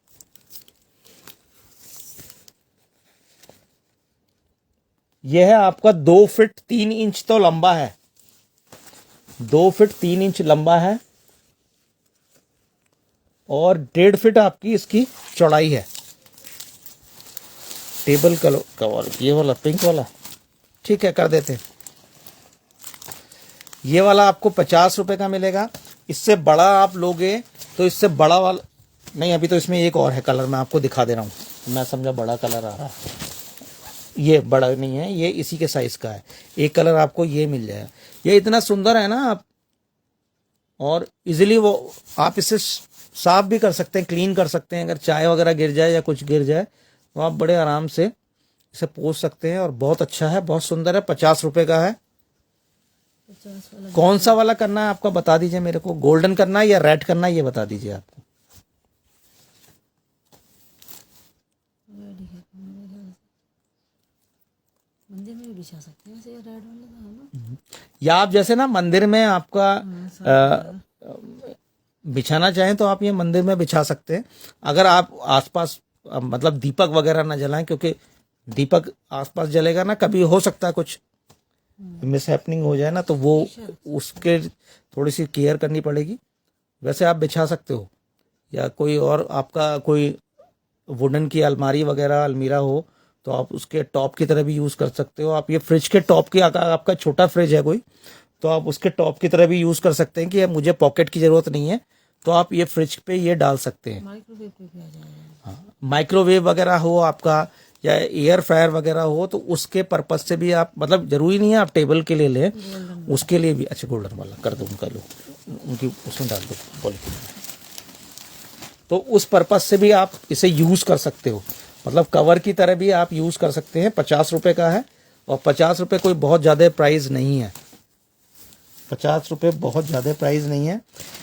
यह है आपका 2 फीट 3 इंच तो लंबा है, 2 फीट 3 इंच लंबा है, और 1.5 फीट आपकी इसकी चौड़ाई है। टेबल कवर ये वाला पिंक वाला ठीक है, कर देते। ये वाला आपको 50 रुपए का मिलेगा। इससे बड़ा आप लोगे तो इससे बड़ा वाला नहीं, अभी तो इसमें एक और है कलर, मैं आपको दिखा दे रहा हूं। मैं समझा बड़ा कलर आ रहा है। ये बड़ा नहीं है, ये इसी के साइज का है। एक कलर आपको ये मिल जाएगा। ये इतना सुंदर है ना आप, और इजीली वो आप इसे साफ भी कर सकते हैं, क्लीन कर सकते हैं। अगर चाय वगैरह गिर जाए या कुछ गिर जाए तो आप बड़े आराम से इसे पोंछ सकते हैं। और बहुत अच्छा है, बहुत सुंदर है। 50 रुपए का है। 50 वाला कौन सा वाला करना है आपका बता दीजिए मेरे को, गोल्डन करना है या रेड करना है ये बता दीजिए आपको। रेडी है मेरे ख्याल से। मंदिर में भी बिछा सकते हैं वैसे, ये रेड वाला था ना। या आप जैसे ना मंदिर में आपका हाँ, सब बिछाना चाहें तो आप ये मंदिर में बिछा सकते हैं। अगर आप आसपास मतलब दीपक वगैरह ना जलाएं, क्योंकि दीपक आसपास जलेगा ना, कभी हो सकता है कुछ मिस हैपनिंग हो जाए ना, तो वो उसके थोड़ी सी केयर करनी पड़ेगी। वैसे आप बिछा सकते हो, या कोई और आपका कोई वुडन की अलमारी वगैरह अलमीरा हो तो आप उसके टॉप की तरह भी यूज कर सकते हो। आप ये फ्रिज के टॉप की, अगर आपका छोटा फ्रिज है कोई, तो आप उसके टॉप की तरह भी यूज कर सकते हैं कि अब मुझे पॉकेट की जरूरत नहीं है, तो आप ये फ्रिज पे ये डाल सकते हैं। माइक्रोवेव पे भी आ जाएगा। हाँ, माइक्रोवेव वगैरह हो आपका, या एयर फ्रायर वगैरह हो, तो उसके पर्पज से भी आप, मतलब जरूरी नहीं है आप टेबल के लिए लें, उसके लिए भी। अच्छा, गोल्डन वाला कर दो उनका, लो उनकी उसमें डाल दो पॉलिथीन में। तो उस पर्पज से भी आप इसे यूज कर सकते हो, मतलब कवर की तरह भी आप यूज कर सकते हैं। 50 रुपए का है, और 50 रुपए कोई बहुत ज्यादा प्राइस नहीं है। 50 रुपए बहुत ज्यादा प्राइस नहीं है।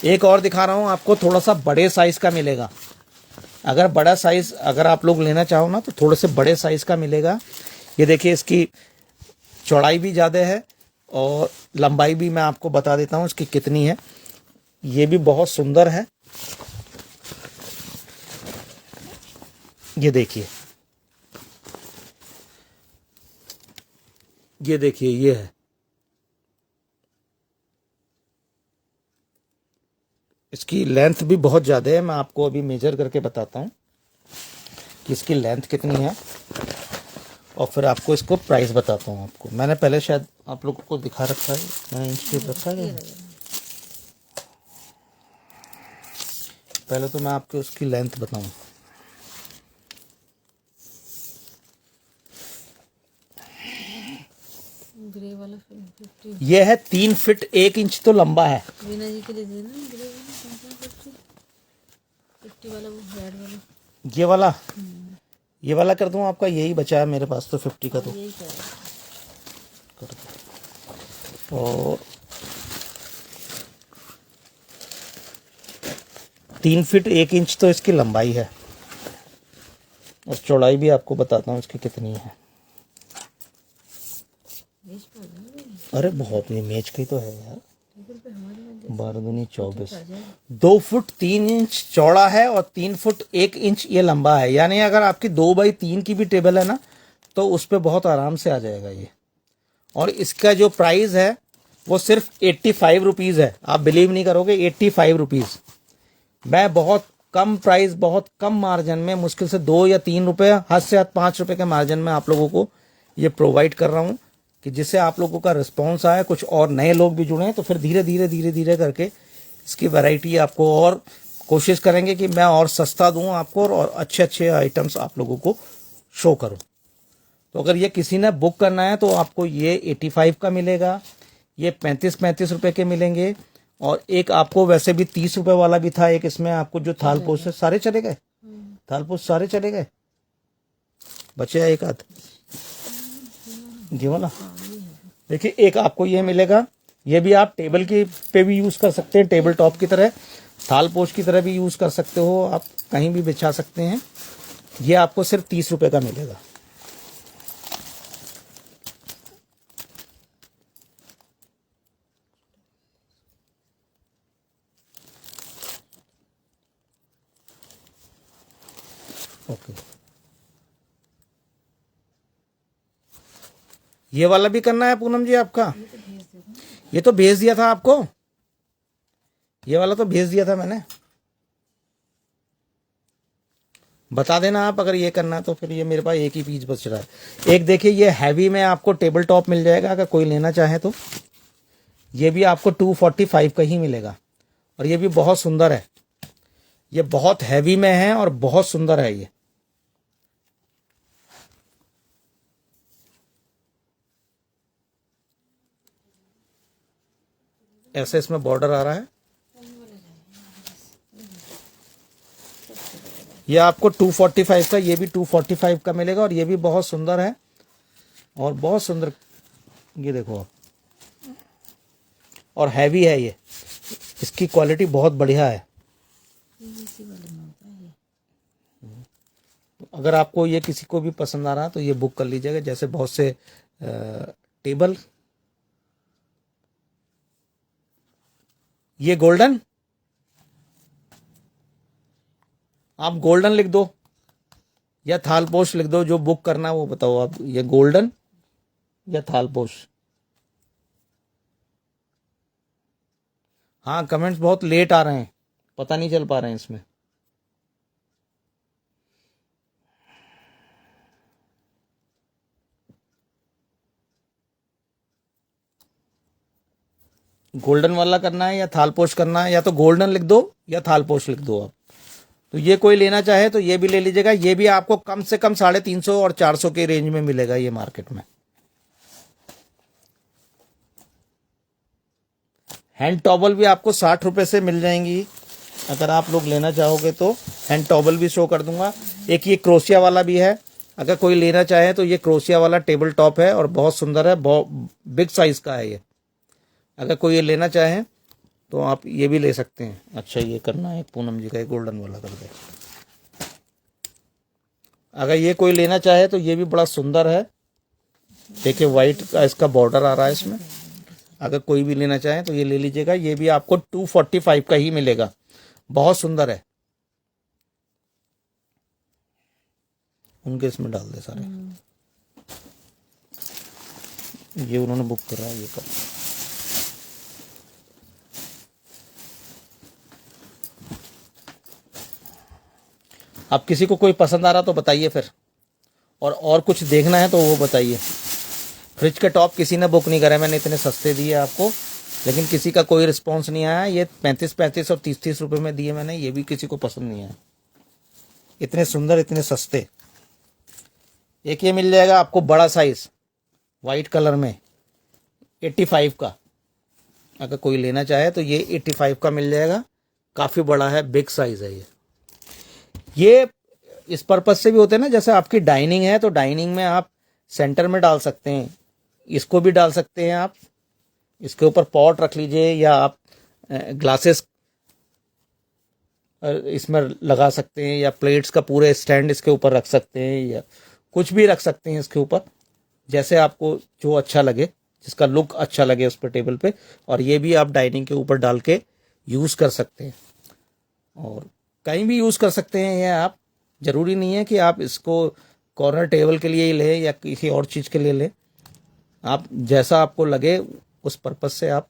एक और दिखा रहा हूं आपको, थोड़ा सा बड़े साइज का मिलेगा। अगर बड़ा साइज अगर आप लोग लेना चाहो ना, तो थोड़े से बड़े साइज का मिलेगा। ये देखिए, इसकी चौड़ाई भी ज़्यादा है और लंबाई भी मैं आपको बता देता हूँ इसकी कितनी है। ये भी बहुत सुंदर है। ये देखिए, ये देखिए, ये है। इसकी लेंथ भी बहुत ज़्यादा है। मैं आपको अभी मेजर करके बताता हूँ कि इसकी लेंथ कितनी है, और फिर आपको इसको प्राइस बताता हूँ आपको। मैंने पहले शायद आप लोगों को दिखा रखा है, मैंने इंच टेप रखा है। पहले तो मैं आपको उसकी लेंथ बताऊँ। ग्रे वाला 50। ये है 3 फीट 1 इंच तो लंबा है। वीना जी के लिए देना ग्रे वाला 50 वाला, वो रेड वाला। ये वाला कर दूं आपका, यही बचा है मेरे पास तो 50 का, तो यही कह कर दो। और 3 फीट 1 इंच तो इसकी लंबाई है, और चौड़ाई भी आपको बताता हूँ इसकी कितनी है। अरे बहुत, ये मेज की तो है यार। 12 दूनी 24, 2 फुट 3 इंच चौड़ा है और 3 फुट 1 इंच ये लंबा है। यानी अगर आपकी 2x3 की भी टेबल है ना, तो उस पर बहुत आराम से आ जाएगा ये। और इसका जो प्राइस है वो सिर्फ 85 रुपीज़ है। आप बिलीव नहीं करोगे, 85 रुपीज़। मैं बहुत कम प्राइस, बहुत कम मार्जिन में, मुश्किल से 2 या 3 रुपए, हद से हद 5 रुपए के मार्जिन में आप लोगों को ये प्रोवाइड कर रहा हूँ, कि जिससे आप लोगों का रिस्पॉन्स आए, कुछ और नए लोग भी जुड़े, तो फिर धीरे धीरे धीरे धीरे करके इसकी वैरायटी आपको, और कोशिश करेंगे कि मैं और सस्ता दूं आपको, और अच्छे अच्छे आइटम्स आप लोगों को शो करूं। तो अगर ये किसी ने बुक करना है तो आपको ये 85 का मिलेगा, ये 35 रुपए के मिलेंगे, और एक आपको वैसे भी 30 रुपए वाला भी था एक, इसमें आपको जो थालपोश है, सारे चले गए, थालपोश सारे चले गए, बचे एक आध ये वाला। देखिए, एक आपको ये मिलेगा, ये भी आप टेबल की पे भी यूज कर सकते हैं, टेबल टॉप की तरह, थालपोश की तरह भी यूज कर सकते हो, आप कहीं भी बिछा सकते हैं। ये आपको सिर्फ 30 रुपए का मिलेगा। ओके, ये वाला भी करना है पूनम जी आपका? ये तो भेज दिया था आपको, ये वाला तो भेज दिया था मैंने। बता देना आप अगर ये करना है तो। फिर ये मेरे पास एक ही पीस बच रहा है। एक देखिए, ये हैवी में आपको टेबल टॉप मिल जाएगा, अगर कोई लेना चाहे तो। ये भी आपको 245 का ही मिलेगा, और ये भी बहुत सुंदर है। ये बहुत हैवी में है और बहुत सुंदर है ये। ऐसे इसमें बॉर्डर आ रहा है। ये आपको 245 का, ये भी 245 का मिलेगा और ये भी बहुत सुंदर है और बहुत सुंदर, ये देखो आप, और हैवी है ये, इसकी क्वालिटी बहुत बढ़िया है। इसी वाले में होता है ये। अगर आपको ये किसी को भी पसंद आ रहा है तो ये बुक कर लीजिएगा। जैसे बहुत से टेबल, ये गोल्डन, आप गोल्डन लिख दो या थालपोश लिख दो, जो बुक करना है वो बताओ आप, ये गोल्डन या थालपोश। हाँ, कमेंट्स बहुत लेट आ रहे हैं, पता नहीं चल पा रहे हैं इसमें। गोल्डन वाला करना है या थालपोश करना है, या तो गोल्डन लिख दो या थालपोश लिख दो आप। तो ये कोई लेना चाहे तो ये भी ले लीजिएगा। ये भी आपको कम से कम 350 और 400 के रेंज में मिलेगा ये मार्केट में। हैंड टॉवल भी आपको 60 रुपए से मिल जाएंगी, अगर आप लोग लेना चाहोगे तो। हैंड टॉवल भी शो कर दूंगा। एक ये क्रोशिया वाला भी है, अगर कोई लेना चाहे तो ये क्रोशिया वाला टेबल टॉप है और बहुत सुंदर है, बहुत बिग साइज का है ये। अगर कोई ये लेना चाहे तो आप ये भी ले सकते हैं। अच्छा, ये करना है पूनम जी का, गोल्डन वाला कर दे। अगर ये कोई लेना चाहे तो ये भी बड़ा सुंदर है, देखिए वाइट का इसका बॉर्डर आ रहा है इसमें। अगर कोई भी लेना चाहे तो ये ले लीजिएगा। ये भी आपको 245 का ही मिलेगा, बहुत सुंदर है। उनके इसमें डाल दे सारे, ये उन्होंने बुक करा है, ये कर। अब किसी को कोई पसंद आ रहा तो बताइए फिर, और कुछ देखना है तो वो बताइए। फ्रिज के टॉप किसी ने बुक नहीं करे, मैंने इतने सस्ते दिए आपको, लेकिन किसी का कोई रिस्पॉन्स नहीं आया। ये 35-35 और 30-30 रुपए में दिए मैंने, ये भी किसी को पसंद नहीं आया। इतने सुंदर, इतने सस्ते। एक ये मिल जाएगा आपको बड़ा साइज वाइट कलर में 85 का, अगर कोई लेना चाहे तो ये 85 का मिल जाएगा। काफ़ी बड़ा है, बिग साइज है ये इस पर्पज से भी होते हैं ना, जैसे आपकी डाइनिंग है तो डाइनिंग में आप सेंटर में डाल सकते हैं, इसको भी डाल सकते हैं आप। इसके ऊपर पॉट रख लीजिए, या आप ग्लासेस इसमें लगा सकते हैं, या प्लेट्स का पूरे स्टैंड इसके ऊपर रख सकते हैं, या कुछ भी रख सकते हैं इसके ऊपर, जैसे आपको जो अच्छा लगे, जिसका लुक अच्छा लगे उस पर टेबल पे। और ये भी आप डाइनिंग के ऊपर डाल के यूज़ कर सकते हैं, और कहीं भी यूज़ कर सकते हैं। ये आप, ज़रूरी नहीं है कि आप इसको कॉर्नर टेबल के लिए ही लें या किसी और चीज़ के लिए लें। आप जैसा आपको लगे उस पर्पज़ से आप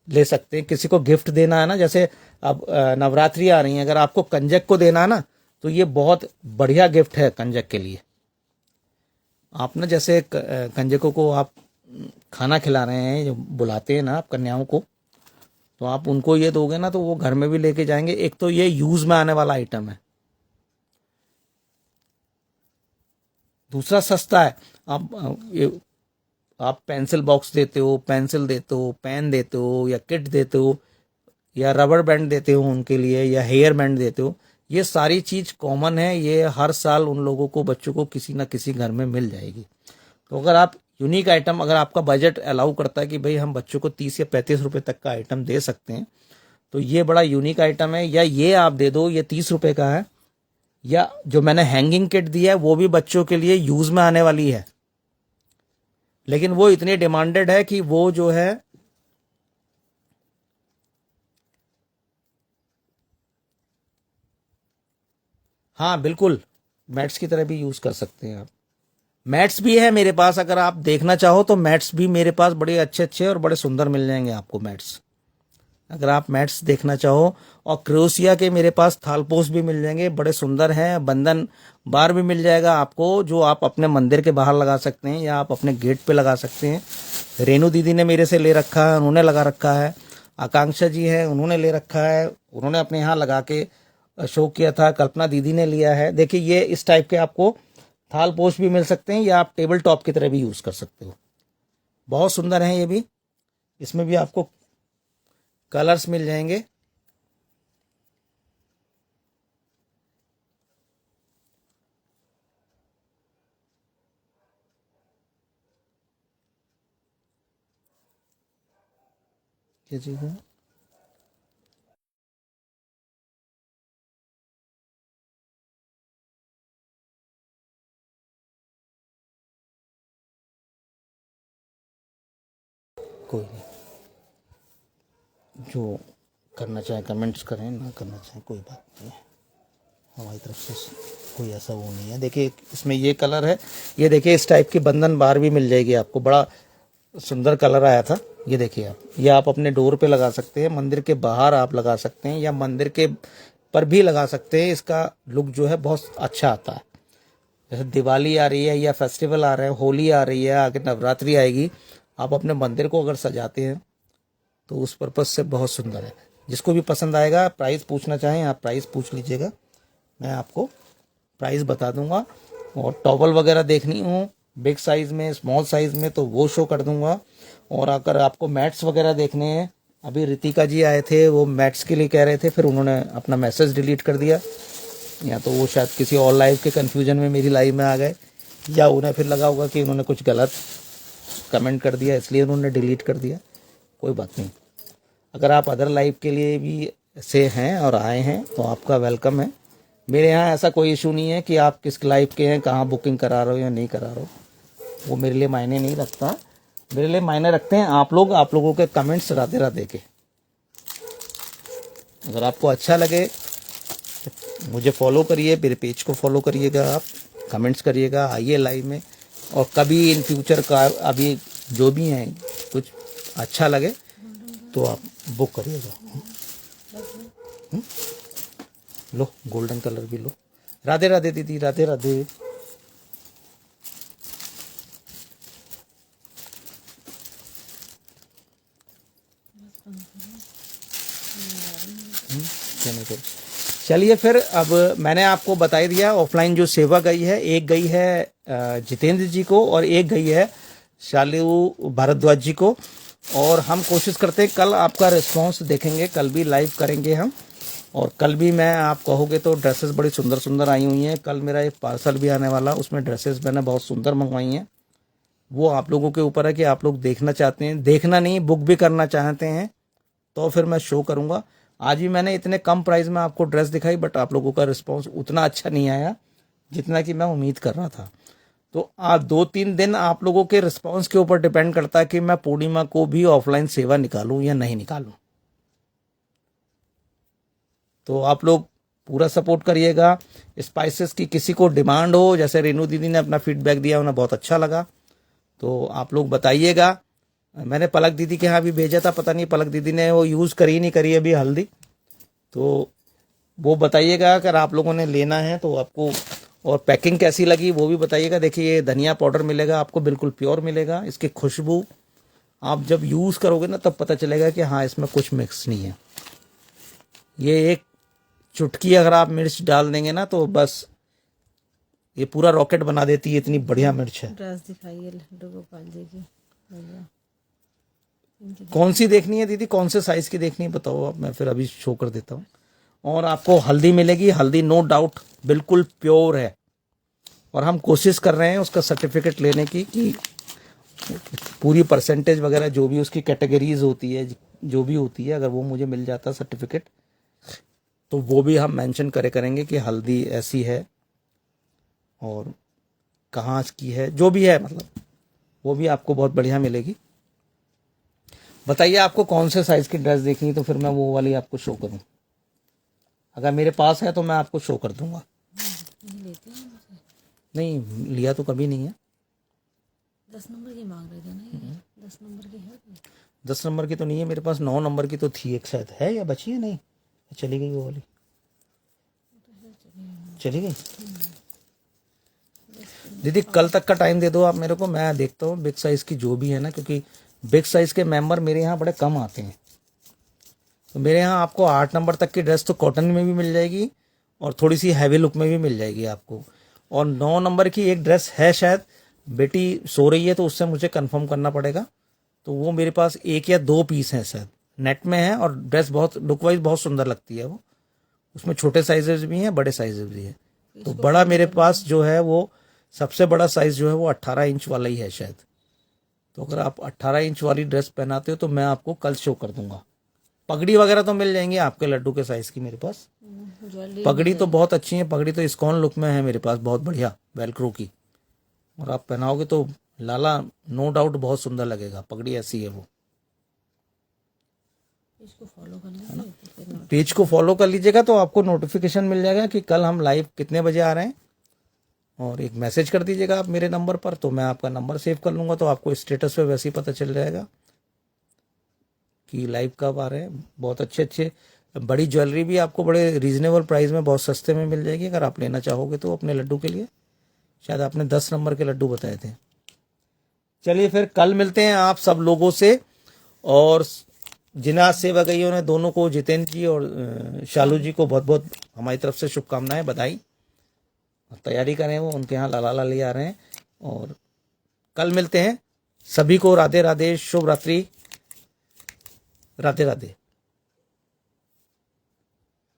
ले सकते हैं। किसी को गिफ्ट देना है ना, जैसे अब नवरात्रि आ रही है, अगर आपको कंजक को देना है ना तो ये बहुत बढ़िया गिफ्ट है कंजक के लिए। आप ना जैसे कंजकों को आप खाना खिला रहे हैं, जो बुलाते हैं ना आप कन्याओं को, तो आप उनको ये दोगे ना तो वो घर में भी लेके जाएंगे। एक तो ये यूज़ में आने वाला आइटम है, दूसरा सस्ता है। आप पेंसिल बॉक्स देते हो, पेंसिल देते हो, पेन देते हो, या किट देते हो, या रबर बैंड देते हो उनके लिए, या हेयर बैंड देते हो, ये सारी चीज़ कॉमन है। ये हर साल उन लोगों को, बच्चों को किसी ना किसी घर में मिल जाएगी। तो अगर आप यूनिक आइटम, अगर आपका बजट अलाउ करता है कि भाई हम बच्चों को 30 या 35 रुपए तक का आइटम दे सकते हैं, तो ये बड़ा यूनिक आइटम है। या ये आप दे दो, ये 30 रुपए का है। या जो मैंने हैंगिंग किट दिया है वो भी बच्चों के लिए यूज में आने वाली है, लेकिन वो इतनी डिमांडेड है कि वो जो है हाँ बिल्कुल, मैट्स की तरह भी यूज कर सकते हैं आप। मैट्स भी है मेरे पास, अगर आप देखना चाहो तो मैट्स भी मेरे पास बड़े अच्छे अच्छे और बड़े सुंदर मिल जाएंगे आपको मैट्स, अगर आप मैट्स देखना चाहो। और क्रोशिया के मेरे पास थालपोश भी मिल जाएंगे, बड़े सुंदर हैं। बंधन बार भी मिल जाएगा आपको, जो आप अपने मंदिर के बाहर लगा सकते हैं या आप अपने गेट पे लगा सकते हैं। रेनू दीदी ने मेरे से ले रखा है, उन्होंने लगा रखा है। आकांक्षा जी है, उन्होंने ले रखा है, उन्होंने अपने यहाँ लगा के शो किया था। कल्पना दीदी ने लिया है। देखिए, ये इस टाइप के आपको थालपोश भी मिल सकते हैं, या आप टेबल टॉप की तरह भी यूज़ कर सकते हो। बहुत सुंदर है ये भी। इसमें भी आपको कलर्स मिल जाएंगे। क्या चीज़ है? कोई नहीं, जो करना चाहे कमेंट्स करें, ना करना चाहे कोई बात नहीं है, हमारी तरफ से कोई ऐसा वो नहीं है। देखिए इसमें ये कलर है, ये देखिए इस टाइप की बंधन बार भी मिल जाएगी आपको, बड़ा सुंदर कलर आया था। ये देखिए आप, ये आप अपने डोर पे लगा सकते हैं, मंदिर के बाहर आप लगा सकते हैं, या मंदिर के पर भी लगा सकते हैं। इसका लुक जो है बहुत अच्छा आता है। जैसे दिवाली आ रही है या फेस्टिवल आ रहा है, होली आ रही है, आगे नवरात्रि आएगी, आप अपने मंदिर को अगर सजाते हैं तो उस पर्पज़ से बहुत सुंदर है। जिसको भी पसंद आएगा, प्राइस पूछना चाहें आप प्राइस पूछ लीजिएगा, मैं आपको प्राइस बता दूंगा। और टॉवल वगैरह देखनी हो बिग साइज़ में, स्मॉल साइज़ में, तो वो शो कर दूंगा। और अगर आपको मैट्स वगैरह देखने हैं, अभी रितिका जी आए थे, वो मैट्स के लिए कह रहे थे, फिर उन्होंने अपना मैसेज डिलीट कर दिया, या तो वो शायद किसी और लाइव के कन्फ्यूजन में मेरी लाइव में आ गए, या उन्हें फिर लगा होगा कि उन्होंने कुछ गलत कमेंट कर दिया, इसलिए उन्होंने डिलीट कर दिया। कोई बात नहीं, अगर आप अदर लाइव के लिए भी से हैं और आए हैं तो आपका वेलकम है। मेरे यहाँ ऐसा कोई इशू नहीं है कि आप किस लाइव के हैं, कहाँ बुकिंग करा रहे हो या नहीं करा रहे हो, वो मेरे लिए मायने नहीं रखता। मेरे लिए मायने रखते हैं आप लोग, आप लोगों के कमेंट्स राधे राधे के। अगर आपको अच्छा लगे तो मुझे फॉलो करिए, मेरे पेज को फॉलो करिएगा, आप कमेंट्स करिएगा, आइए लाइव में। और कभी इन फ्यूचर का अभी जो भी हैं कुछ अच्छा लगे तो आप बुक करिएगा। लो गोल्डन कलर भी लो। राधे राधे दीदी, राधे राधे। चलिए फिर, अब मैंने आपको बता ही दिया, ऑफलाइन जो सेवा गई है, एक गई है जितेंद्र जी को और एक गई है शालू भारद्वाज जी को। और हम कोशिश करते हैं कल आपका रिस्पांस देखेंगे, कल भी लाइव करेंगे हम। और कल भी मैं, आप कहोगे तो ड्रेसेस बड़ी सुंदर सुंदर आई हुई हैं। कल मेरा एक पार्सल भी आने वाला, उसमें ड्रेसेस मैंने बहुत सुंदर मंगवाई हैं। वो आप लोगों के ऊपर है कि आप लोग देखना चाहते हैं, देखना नहीं बुक भी करना चाहते हैं तो फिर मैं शो करूंगा। आज भी मैंने इतने कम प्राइस में आपको ड्रेस दिखाई, बट आप लोगों का रिस्पांस उतना अच्छा नहीं आया जितना कि मैं उम्मीद कर रहा था। तो आज 2-3 दिन आप लोगों के रिस्पांस के ऊपर डिपेंड करता है कि मैं पूर्णिमा को भी ऑफलाइन सेवा निकालूं या नहीं निकालूं। तो आप लोग पूरा सपोर्ट करिएगा। स्पाइसेस की किसी को डिमांड हो, जैसे रेनू दीदी ने अपना फीडबैक दिया, उन्हें बहुत अच्छा लगा, तो आप लोग बताइएगा। मैंने पलक दीदी के यहाँ भी भेजा था, पता नहीं पलक दीदी ने वो यूज़ करी नहीं करी अभी हल्दी, तो वो बताइएगा अगर आप लोगों ने लेना है तो आपको। और पैकिंग कैसी लगी वो भी बताइएगा। देखिए ये धनिया पाउडर मिलेगा आपको, बिल्कुल प्योर मिलेगा। इसकी खुशबू आप जब यूज़ करोगे ना तब पता चलेगा कि हाँ इसमें कुछ मिक्स नहीं है। ये एक चुटकी अगर आप मिर्च डाल देंगे ना तो बस ये पूरा रॉकेट बना देती है, इतनी बढ़िया मिर्च है। ड्रेस दिखाइए लड्डू गोपाल जी की भैया। कौन सी देखनी है दीदी, कौन से साइज की देखनी है बताओ आप, मैं फिर अभी शो कर देता हूँ। और आपको हल्दी मिलेगी, हल्दी नो डाउट बिल्कुल प्योर है। और हम कोशिश कर रहे हैं उसका सर्टिफिकेट लेने की, कि पूरी परसेंटेज वगैरह जो भी उसकी कैटेगरीज होती है, जो भी होती है, अगर वो मुझे मिल जाता सर्टिफिकेट तो वो भी हम मेंशन करेंगे कि हल्दी ऐसी है और कहाँ की है, जो भी है, मतलब वो भी आपको बहुत बढ़िया मिलेगी। बताइए आपको कौन से साइज़ की ड्रेस देखनी है, तो फिर मैं वो वाली आपको शो करूं। अगर मेरे पास है तो मैं आपको शो कर दूंगा। नहीं लिया तो कभी नहीं है। 10 नंबर की मांग रहे थे ना ये, 10 नंबर की है कोई? 10 नंबर की तो नहीं है मेरे पास, 9 नंबर की तो थी एक शायद, है या बची है, नहीं चली गई वो वाली, चली गई। दीदी कल तक का टाइम दे दो आप मेरे को, मैं देखता हूँ बिग साइज़ की जो भी है ना, क्योंकि बिग साइज़ के मेंबर मेरे यहाँ बड़े कम आते हैं। तो मेरे यहाँ आपको 8 नंबर तक की ड्रेस तो कॉटन में भी मिल जाएगी और थोड़ी सी हैवी लुक में भी मिल जाएगी आपको। और 9 नंबर की एक ड्रेस है शायद, बेटी सो रही है तो उससे मुझे कंफर्म करना पड़ेगा, तो वो मेरे पास 1 या 2 पीस हैं शायद नेट में है और ड्रेस बहुत लुक वाइज बहुत सुंदर लगती है वो। उसमें छोटे साइजेस भी हैं, बड़े साइजेस भी हैं। तो बड़ा मेरे पास जो है वो सबसे बड़ा साइज जो है वो 18 इंच वाला ही है शायद। तो अगर आप 18 इंच वाली ड्रेस पहनाते हो तो मैं आपको कल शो कर दूंगा। पगड़ी वगैरह तो मिल जाएंगी आपके लड्डू के साइज की मेरे पास। ज्वेलरी पगड़ी तो बहुत अच्छी है, पगड़ी तो इस्कॉन लुक में है मेरे पास, बहुत बढ़िया वेलक्रो की। और आप पहनाओगे तो लाला नो डाउट बहुत सुंदर लगेगा। पगड़ी ऐसी है वो। इसको फॉलो कर लीजिए तो फिर ना- पेज को फॉलो कर लीजिएगा तो आपको नोटिफिकेशन मिल जाएगा कि कल हम लाइव कितने बजे आ रहे हैं। और एक मैसेज कर दीजिएगा आप मेरे नंबर पर, तो मैं आपका नंबर सेव कर लूँगा, तो आपको स्टेटस पे वैसे ही पता चल जाएगा कि लाइव कब आ रहे हैं। बहुत अच्छे अच्छे बड़ी ज्वेलरी भी आपको बड़े रीजनेबल प्राइस में बहुत सस्ते में मिल जाएगी अगर आप लेना चाहोगे तो अपने लड्डू के लिए। शायद आपने 10 नंबर के लड्डू बताए थे। चलिए फिर कल मिलते हैं आप सब लोगों से। और जिन्ना सेवा गई उन्हें दोनों को, जितेंद्र जी और शालू जी को बहुत बहुत हमारी तरफ से शुभकामनाएं, बधाई। तैयारी करें, वो उनके यहाँ लाला लाली आ रहे हैं। और कल मिलते हैं। सभी को राधे राधे, शुभ रात्रि, राधे राधे।